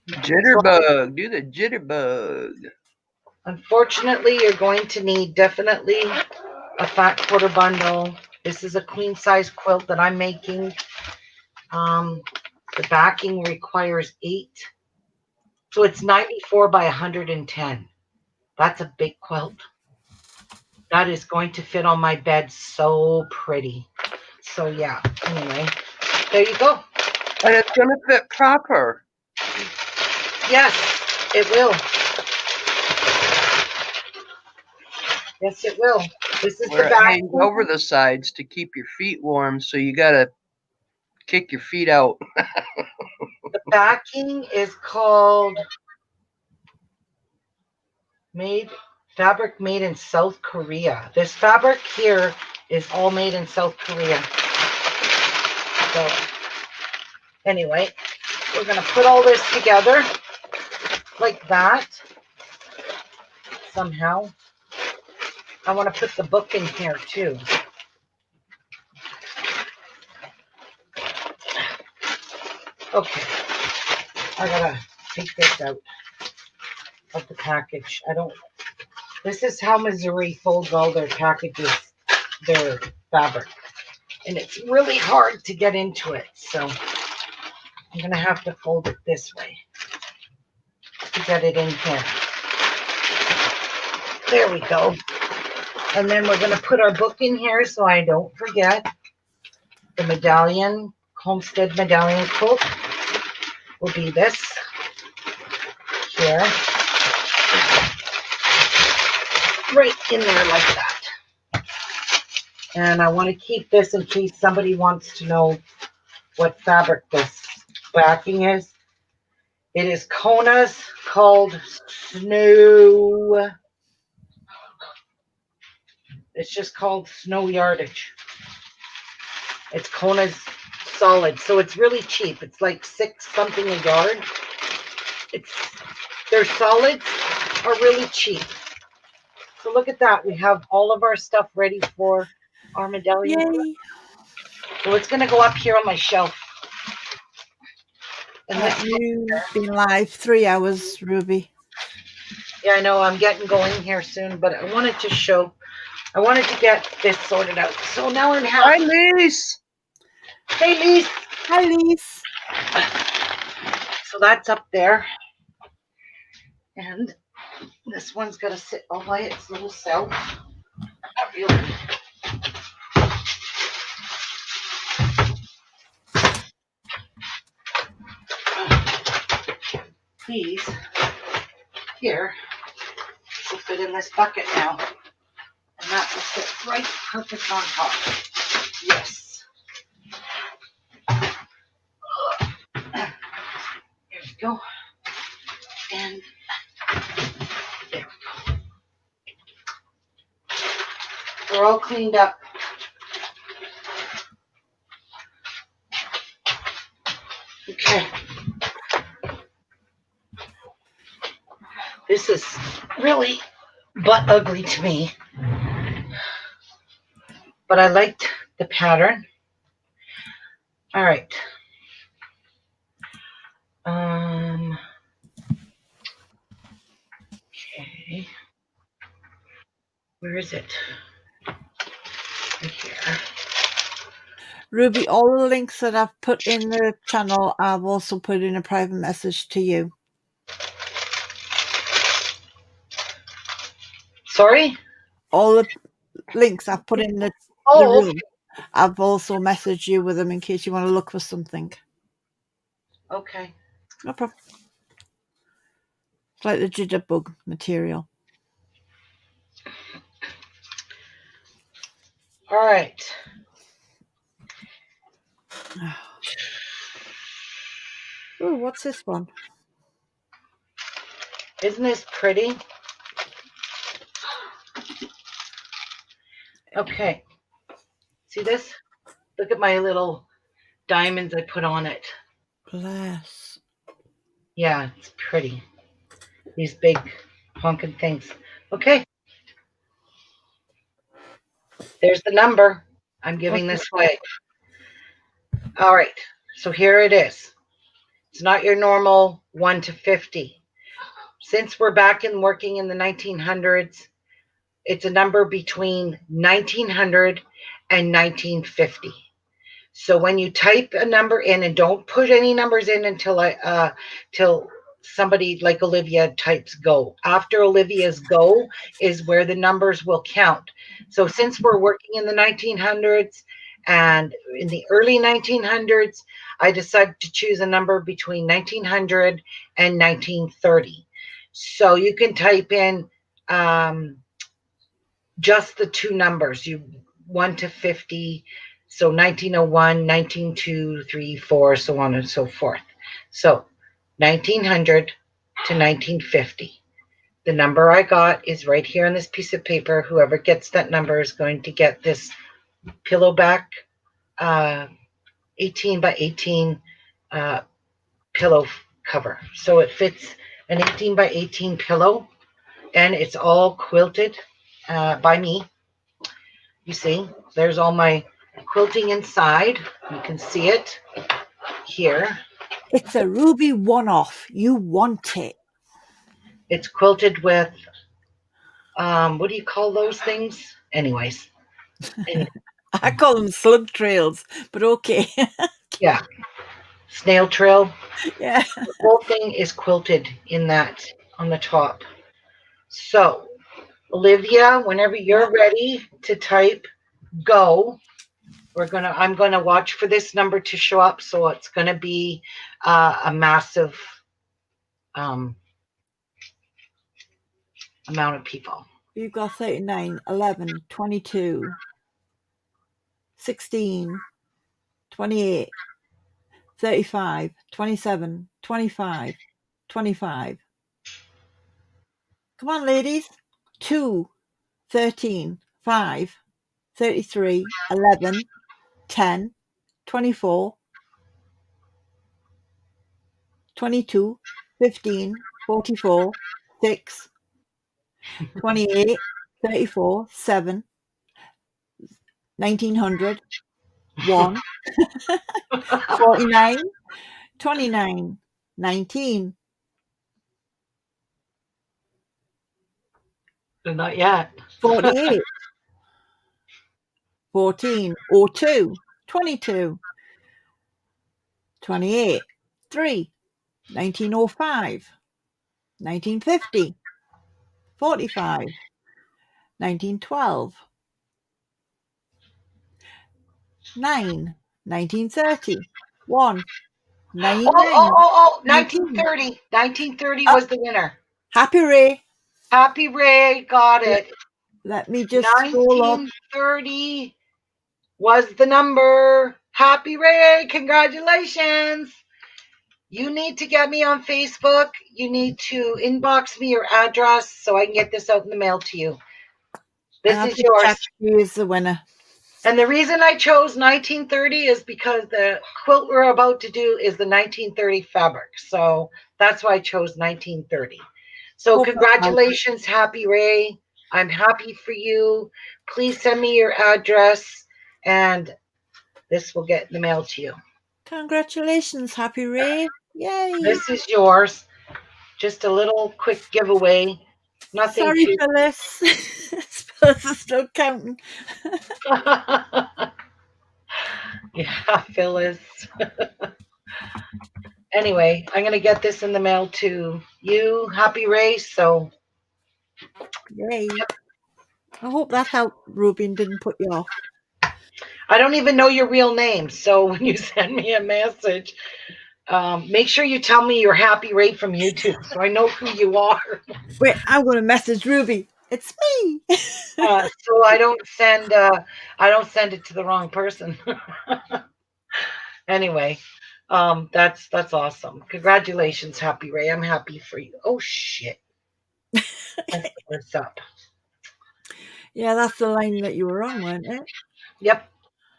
Jitterbug. Do the jitterbug. Unfortunately, you're going to need definitely a fat quarter bundle. This is a queen size quilt that I'm making. The backing requires 8. So it's 94 by 110. That's a big quilt. That is going to fit on my bed so pretty. So yeah, anyway, there you go. And it's going to fit proper. Yes, it will. Yes, it will. This is Where the it back. hangs over the sides to keep your feet warm, so you got to kick your feet out. The backing is called fabric made in South Korea. This fabric here is all made in South Korea. So anyway, we're going to put all this together like that. Somehow. I want to put the book in here too. Okay. I gotta take this out of the package. This is how Missouri folds all their packages, their fabric. And it's really hard to get into it. So I'm gonna have to fold it this way to get it in here. There we go. And then we're going to put our book in here so I don't forget. The medallion, Homestead Medallion quilt will be this here. Right in there like that. And I want to keep this in case somebody wants to know what fabric this backing is. It is Kona's called Snow. It's just called snow yardage. It's Kona's solid, so it's really cheap. It's like 6 something a yard. It's their solids are really cheap. So look at that. We have all of our stuff ready for our medallion. Yay! So it's gonna go up here on my shelf. And this, You've been live 3 hours, Ruby. yeah, I know I'm getting going here soon, but I wanted to get this sorted out. So now we're Hi, Lise. Hey, Lise. Hi, Lise. So that's up there. And this one's got to sit all by its little self. Not really. These here will fit in this bucket now. And that will fit right perfect on top. Yes. There we go. And there we go. We're all cleaned up. Okay. This is really butt ugly to me. But I liked the pattern. All right. Okay. Where is it? Right here. Ruby, all the links that I've put in the channel, I've also put in a private message to you. Sorry? All the links I've put in the room, okay. I've also messaged you with them in case you want to look for something. Okay. No problem. It's like the jitterbug material. All right. Oh, what's this one? Isn't this pretty? Okay. See this? Look at my little diamonds I put on it. Bless. Yeah, it's pretty. These big honking things. Okay. There's the number I'm giving this away. All right. So here it is. It's not your normal 1 to 50. Since we're back in working in the 1900s, it's a number between 1900 and 1950. So when you type a number in, and don't put any numbers in until till somebody like Olivia types go. After Olivia's go is where the numbers will count. So since we're working in the 1900s and in the early 1900s, I decided to choose a number between 1900 and 1930. So you can type in just the two numbers, 1 to 50. So 1901, 1902, 3, 4, so on and so forth. So 1900 to 1950. The number I got is right here on this piece of paper. Whoever gets that number is going to get this pillow back 18 by 18 pillow cover. So it fits an 18 by 18 pillow, and it's all quilted by me. You see, there's all my quilting inside. You can see it here. It's a Ruby one-off. You want it. It's quilted with, what do you call those things? Anyways. I call them slug trails, but okay. Yeah. Snail trail. Yeah. The whole thing is quilted in that on the top. So, Olivia, whenever you're ready to type go, I'm gonna watch for this number to show up. So it's gonna be a massive amount of people. You've got 39, 11, 22, 16, 28, 35, 27, 25, 25. Come on, ladies. 2, 13, 5, 33, 11, 10, 24, 22, 15, 44, 6, 28, 34, 7, 1900, 1, 49, 29, 19, Not yet. 48, 14, 02, 22, 28, 3, 1905, 1950, 45, 1912, 9, 1930, 1, Oh, 99, 19. 1930. 1930 Oh, was the winner. Happy Ray. Happy Ray, got Let, it. let me just scroll up. 1930 was the number. Happy Ray, congratulations. You need to get me on Facebook. You need to inbox me your address so I can get this out in the mail to you. And This I'll is just yours. check who is the winner. And the reason I chose 1930 is because the quilt we're about to do is the 1930 fabric. So that's why I chose 1930. So Hope that helps. congratulations, Happy Ray. I'm happy for you. Please send me your address and this will get in the mail to you. Congratulations, Happy Ray. Yay. This is yours. Just a little quick giveaway. Nothing Sorry, too. Phyllis. Phyllis is still counting. Yeah, Phyllis. Anyway, I'm going to get this in the mail to you, Happy Ray. So Yay. I hope that helped, Ruby, and didn't put you off. I don't even know your real name. So when you send me a message, make sure you tell me you're Happy Ray from YouTube so I know who you are. Wait, I'm going to message Ruby. It's me. So I don't send it to the wrong person. Anyway, that's awesome. Congratulations, Happy Ray. I'm happy for you. Oh shit. What's up? Yeah, that's the line that you were on, weren't it? Yep.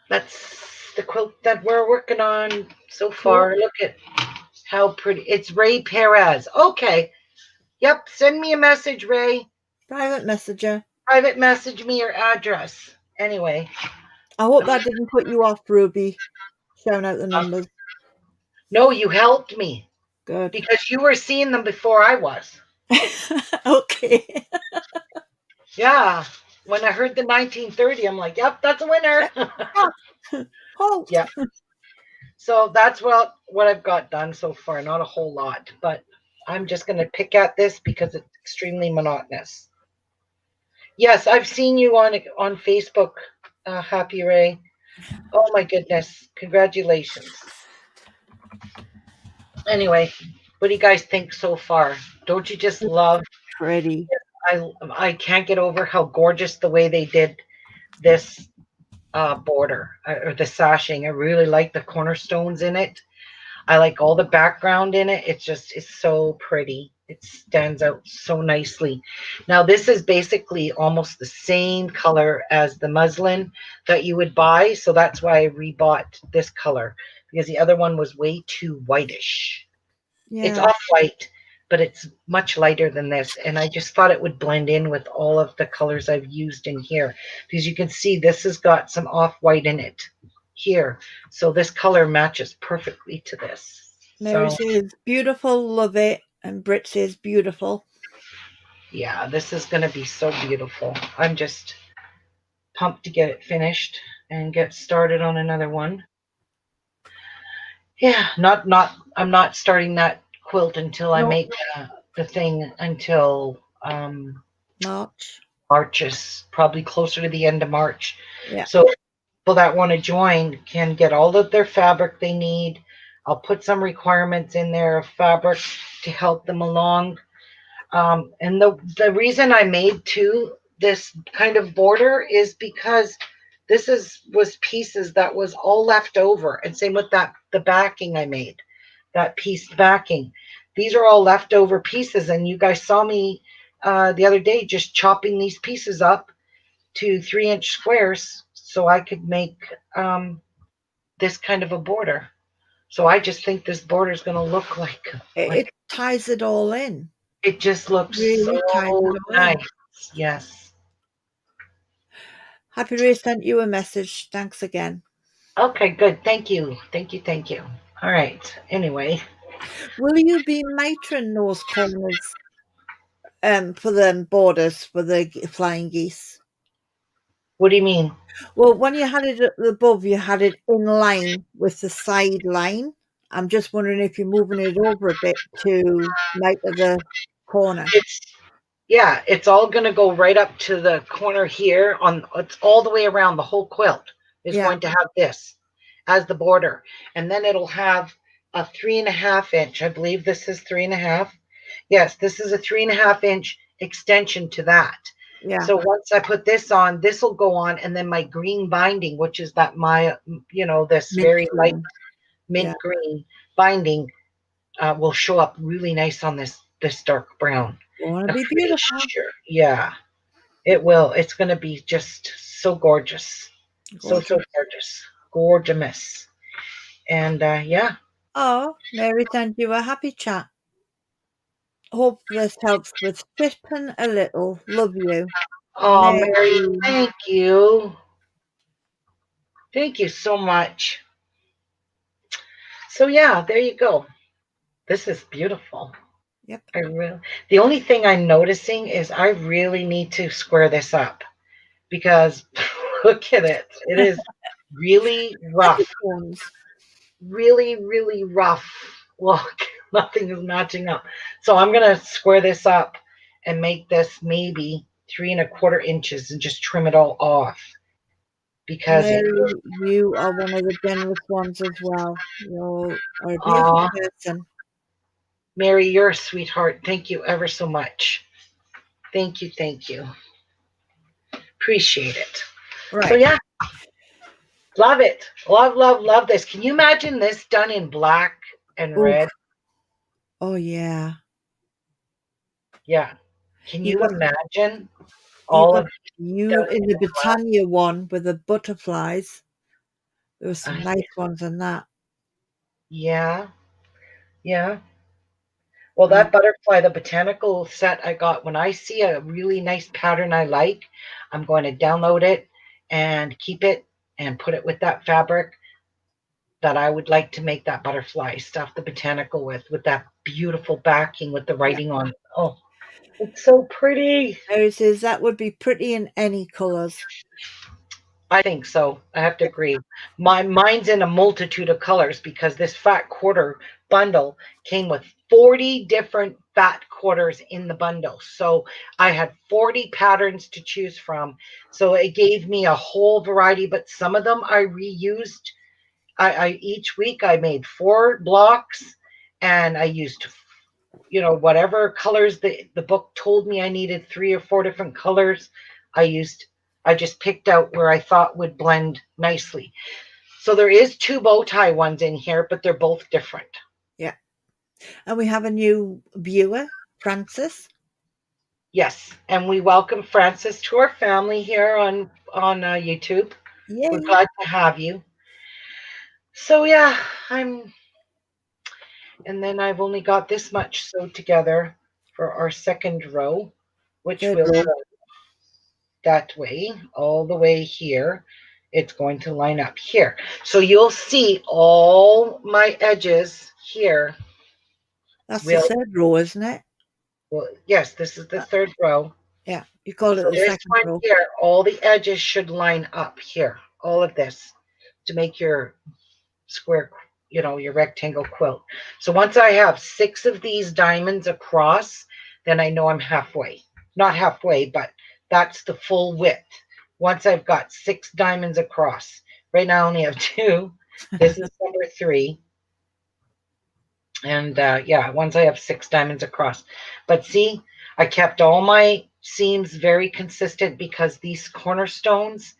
That's the quilt that we're working on so Cool. far. Look at how pretty. It's Ray Perez. Okay. Yep. Send me a message, Ray. Private messenger. Private message me your address. Anyway. I hope that didn't put you off, Ruby. Showing out the numbers. No, you helped me Good. because you were seeing them before I was. Okay. Yeah. When I heard the 1930, I'm like, yep, that's a winner. Oh. Yeah. So that's what I've got done so far. Not a whole lot, but I'm just going to pick at this because it's extremely monotonous. Yes, I've seen you on Facebook, Happy Ray. Oh my goodness! Congratulations. Anyway, what do you guys think so far? Don't you just love? Pretty. I can't get over how gorgeous the way they did this border or the sashing. I really like the cornerstones in it. I like all the background in it. It's so pretty. It stands out so nicely. Now this is basically almost the same color as the muslin that you would buy. So that's why I rebought this color because the other one was way too whitish. It's Yeah. off-white, but it's much lighter than this. And I just thought it would blend in with all of the colors I've used in here. Because you can see this has got some off-white in it here. So this color matches perfectly to this. Mary So says, beautiful, love it. And Britt says, beautiful. yeah, this is going to be so beautiful. I'm just pumped to get it finished and get started on another one. Yeah, I'm not starting that quilt until I make the thing until March. March is probably closer to the end of March. Yeah. So people that want to join can get all of their fabric they need. I'll put some requirements in there of fabric to help them along. And the reason I made this kind of border is because was pieces that was all left over, and same with the backing I made, that piece backing. These are all leftover pieces, and you guys saw me the other day just chopping these pieces up to 3-inch squares so I could make this kind of a border. So I just think this border is going to look It ties it all in. it just looks Really ties so it all in. nice. Yes. Happy Ray sent you a message. Thanks again. Okay, good. Thank you. Thank you. Thank you. All right. Anyway, Will you be mitering those corners for the borders for the flying geese? what do you mean? Well, when you had it at the above, you had it in line with the side line. I'm just wondering if you're moving it over a bit to miter the corner. It's Yeah, it's all going to go right up to the corner here on it's all the way around the whole quilt is Yeah, going to have this as the border. And then it'll have a 3.5 inch. I believe this is 3.5. Yes, this is a 3.5 inch extension to that. yeah, So once I put this on, this will go on, and then my green binding, which is that this mint very light green. Yeah, mint green binding, will show up really nice on this dark brown. want to I'm be pretty beautiful. sure. Yeah, it will. It's going to be just so gorgeous. So Gorgeous. gorgeous. Gorgeous. And yeah. Oh, Mary sent you a happy chat. Hope this helps with stripping a little. Love you, Oh, Mary, Mary. thank you. Thank you so much. So yeah, there you go. This is beautiful. Yep. The only thing I'm noticing is I really need to square this up because look at it. It is really rough. Undertones. Really, really rough. Look, nothing is matching up. So I'm gonna square this up and make this maybe 3.25 inches and just trim it all off because it. Mary, you are one of the generous ones as well. You are a beautiful Aw, person. Mary, you're a sweetheart. Thank you ever so much. Thank you, thank you. Appreciate it. So Right. yeah, love it. Love, love, love this. Can you imagine this done in black and Oof. red? Oh yeah. Yeah. Can You you got imagine you all got of you done in the Britannia one with the butterflies. There were some uh, nice ones in that. yeah, yeah. Well, Yeah. that butterfly, the botanical set I got, when I see a really nice pattern I like, I'm going to download it and keep it and put it with that fabric that I would like to make that butterfly stuff, the botanical with that beautiful backing with the Yeah. writing on it. Oh, it's so pretty. Mary says that would be pretty in any colours. I think so. I have to agree. Mine's in a multitude of colors because this fat quarter bundle came with 40 different fat quarters in the bundle. So I had 40 patterns to choose from. So it gave me a whole variety, but some of them I reused. I each week I made 4 blocks and I used whatever colors the book told me I needed 3 or 4 different colors. I used I just picked out where I thought would blend nicely. So there is 2 bow tie ones in here, but they're both different. Yeah. And we have a new viewer, Francis. Yes, and we welcome Francis to our family here on YouTube. We're Yay. glad to have you. So yeah, and then I've only got this much sewed together for our second row, which Third will row. go that way, all the way here. It's going to line up here. So you'll see all my edges here. That's the Will, third row, isn't it? yes, this is the third row. Yeah. You called it So the this second one row. here, all the edges should line up here. All of this to make your square, your rectangle quilt. So once I have 6 of these diamonds across, then I know I'm halfway. Not halfway, but that's the full width. Once I've got 6 diamonds across. Right now I only have 2. This is number 3. And yeah, once I have 6 diamonds across. But see, I kept all my seams very consistent because these cornerstones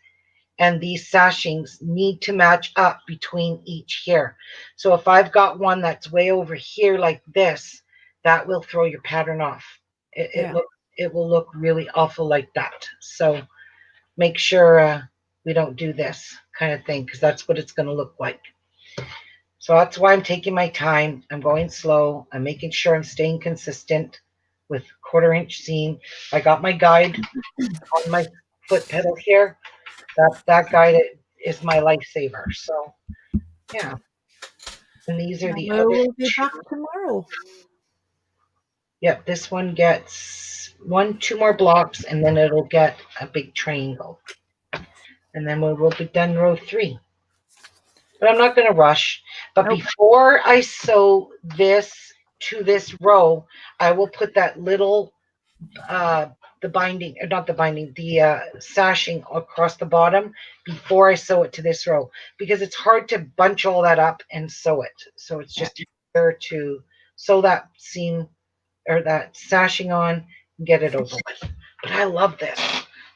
and these sashings need to match up between each here. So if I've got one that's way over here like this, that will throw your pattern off. Yeah. It will look really awful like that. So make sure we don't do this kind of thing because that's what it's going to look like. So that's why I'm taking my time. I'm going slow. I'm making sure I'm staying consistent with 1/4 inch seam. I got my guide on my foot pedal here. That guide is my lifesaver. So yeah, and these are the other We'll be back two. tomorrow. Yep, this one gets two more blocks, and then it'll get a big triangle, and then we'll be done row 3. But I'm not going to rush. But Nope. before I sew this to this row, I will put that little the binding, or not the binding, the sashing across the bottom before I sew it to this row because it's hard to bunch all that up and sew it. So it's Yeah. just easier to sew that seam or that sashing on and get it over with. But I love this.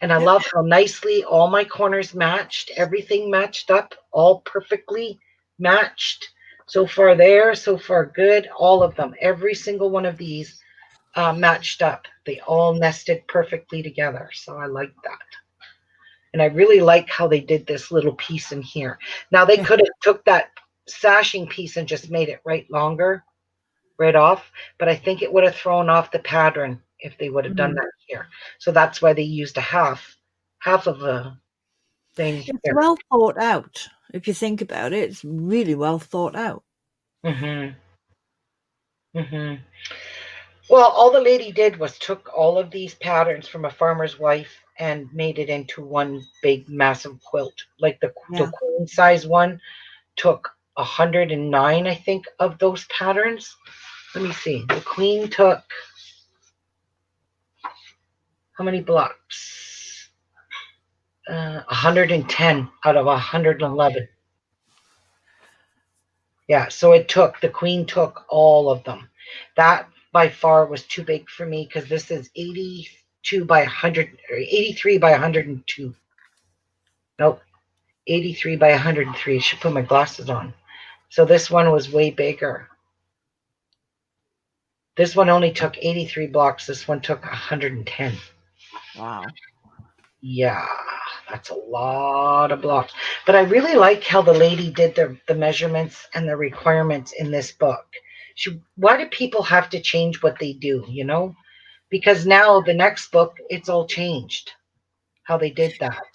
And I Yeah. love how nicely all my corners matched, everything matched up, all perfectly matched. So far there, so far good, all of them, every single one of these matched up. They all nested perfectly together. So I like that. And I really like how they did this little piece in here. Now they Yeah. could have took that sashing piece and just made it right longer, right off, but I think it would have thrown off the pattern if they would have done Mm. that here. So that's why they used a half of a thing It's here. well thought out. If you think about it, it's really well thought out. Hmm. Hmm. Well, all the lady did was took all of these patterns from a farmer's wife and made it into one big massive quilt. Like the Yeah. queen size one took 109, I think, of those patterns. Let me see. The queen took how many blocks? 110 out of 111. Yeah, so the queen took all of them. That by far was too big for me because this is 82 by 100, or 83 by 102. Nope, 83 by 103. I should put my glasses on. So this one was way bigger. This one only took 83 blocks. This one took 110. Wow. Yeah, that's a lot of blocks. But I really like how the lady did the measurements and the requirements in this book. Why do people have to change what they do, you know? Because now the next book, it's all changed, how they did that.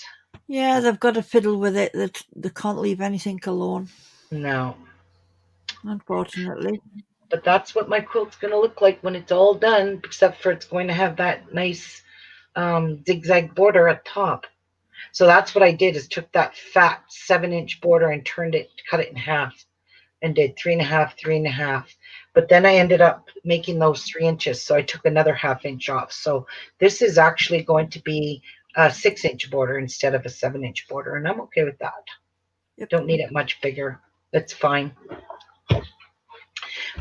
Yeah, they've got to fiddle with it. That they can't leave anything alone, No. unfortunately. But that's what my quilt's going to look like when it's all done, except for it's going to have that nice zigzag border at top. So that's what I did is took that fat 7-inch border and cut it in half and did 3.5, 3.5. But then I ended up making those 3 inches. So I took another ½ inch off. So this is actually going to be a 6-inch border instead of a 7-inch border. And I'm okay with that. Yep. Don't need it much bigger. That's fine.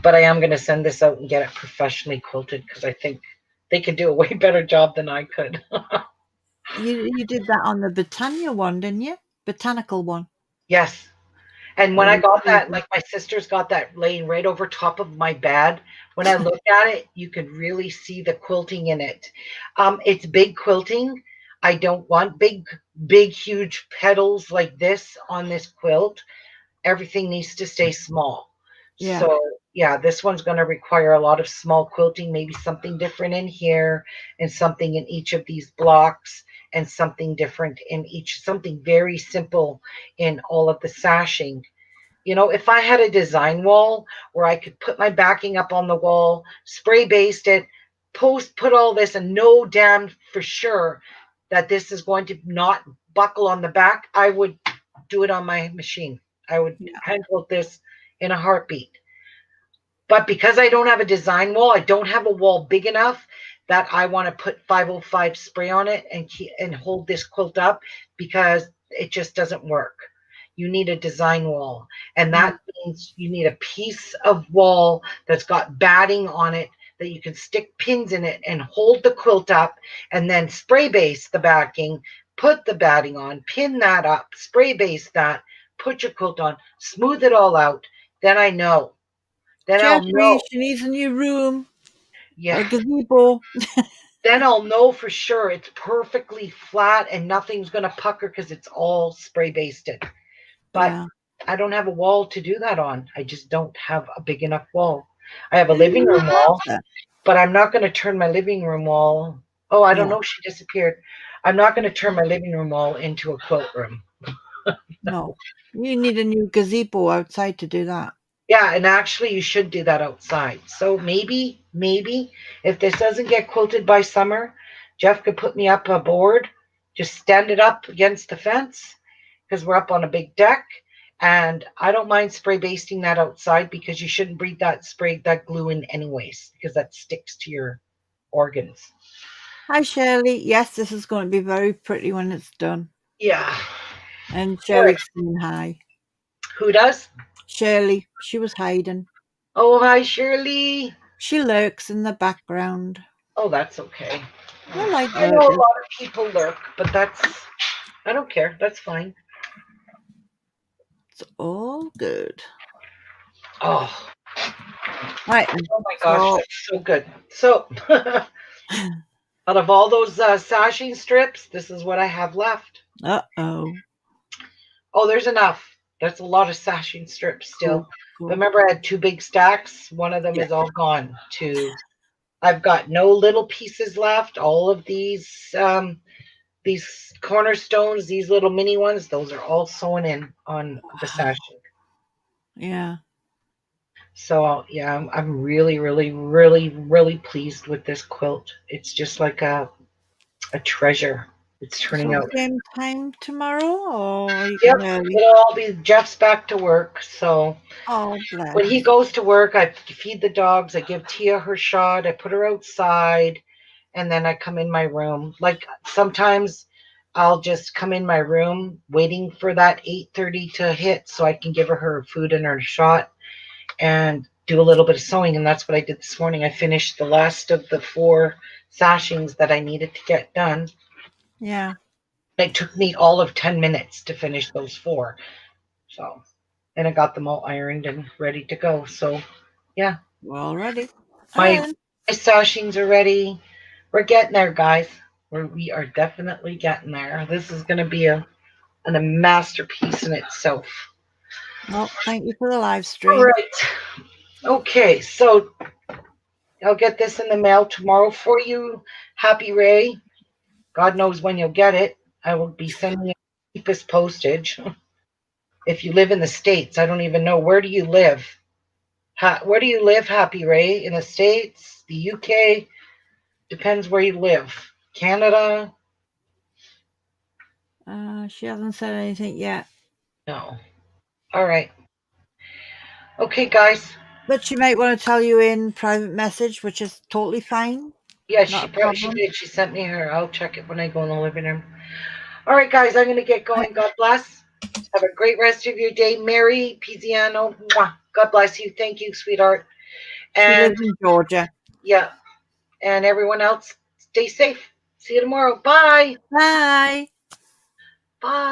But I am going to send this out and get it professionally quilted because I think they could do a way better job than I could. You did that on the Britannia one, didn't you? Botanical one. Yes. And It when I was got that, really like my sister's got that laying right over top of my bed. When I looked at it, you could really see the quilting in it. It's big quilting. I don't want big, huge petals like this on this quilt. Everything needs to stay small. yeah. So yeah, this one's going to require a lot of small quilting, maybe something different in here and something in each of these blocks and something different in each, something very simple in all of the sashing. You know, if I had a design wall where I could put my backing up on the wall, spray baste it, put all this and know damn for sure that this is going to not buckle on the back, I would do it on my machine. I would Yeah. hand quote this in a heartbeat. But because I don't have a design wall, I don't have a wall big enough that I want to put 505 spray on it and hold this quilt up because it just doesn't work. You need a design wall, and Mm. that means you need a piece of wall that's got batting on it that you can stick pins in it and hold the quilt up and then spray base the backing, put the batting on, pin that up, spray base that, put your quilt on, smooth it all out. Then I know then I'll Jeffrey, know. she needs a new room, a Yeah. gazebo. Then I'll know for sure it's perfectly flat and nothing's going to pucker because it's all spray basted. But Yeah. I don't have a wall to do that on. I just don't have a big enough wall. I have a Who living you room wall, have? but I'm not going to turn my living room wall. Oh, I don't Yeah. know. She disappeared. I'm not going to turn my living room wall into a quilt room. No. You need a new gazebo outside to do that. Yeah, and actually, you should do that outside. So maybe, if this doesn't get quilted by summer, Jeff could put me up a board, just stand it up against the fence because we're up on a big deck. And I don't mind spray basting that outside because you shouldn't breathe that glue in anyways because that sticks to your organs. Hi, Shirley. Yes, this is going to be very pretty when it's done. Yeah. And All right. Shirley's saying hi. Who does? Shirley, she was hiding. Oh, hi, Shirley. She lurks in the background. Oh, that's okay. I like I know a lurkers. lot of people lurk, but I don't care. That's fine. It's all good. Oh, Right. And oh my gosh, so, that's so good. So, out of all those sashing strips, this is what I have left. uh-oh. Oh, there's enough. That's a lot of sashing strips Cool, still. cool. Remember, I had two big stacks. One of them Yeah. is all gone. I've got no little pieces left. All of these cornerstones, these little mini ones, those are all sewn in on the sashing. Yeah. So yeah, I'm really, really, really, really pleased with this quilt. It's just like a treasure. It's turning So out. same time tomorrow, or are you Yep, going early? it'll all be Jeff's back to work. So Oh, bless. when he goes to work, I feed the dogs. I give Tia her shot. I put her outside, and then I come in my room. Like sometimes I'll just come in my room waiting for that 8:30 to hit so I can give her food and her shot and do a little bit of sewing. And that's what I did this morning. I finished the last of the 4 sashings that I needed to get done. Yeah. It took me all of 10 minutes to finish those 4. So, and I got them all ironed and ready to go. So, yeah, We're all ready. All my, right. my sashings are ready. We're getting there, guys. We are definitely getting there. This is going to be a masterpiece in itself. Well, thank you for the live All stream. right. Okay, so I'll get this in the mail tomorrow for you. Happy Ray. God knows when you'll get it. I will be sending it cheapest postage. If you live in the States, I don't even know. Where do you live? Where do you live, Happy Ray? In the States? The UK? Depends where you live. Canada? She hasn't said anything yet. No. All right. Okay, guys. But she might want to tell you in private message, which is totally fine. Yeah, Not a she problem. did. She sent me her. I'll check it when I go in the living room. All right, guys. I'm going to get Right. going. God bless. Have a great rest of your day. Mary Piziano. Mwah. God bless you. Thank you, sweetheart. She And lives in Georgia. yeah, and everyone else, stay safe. See you tomorrow. Bye. Bye. Bye.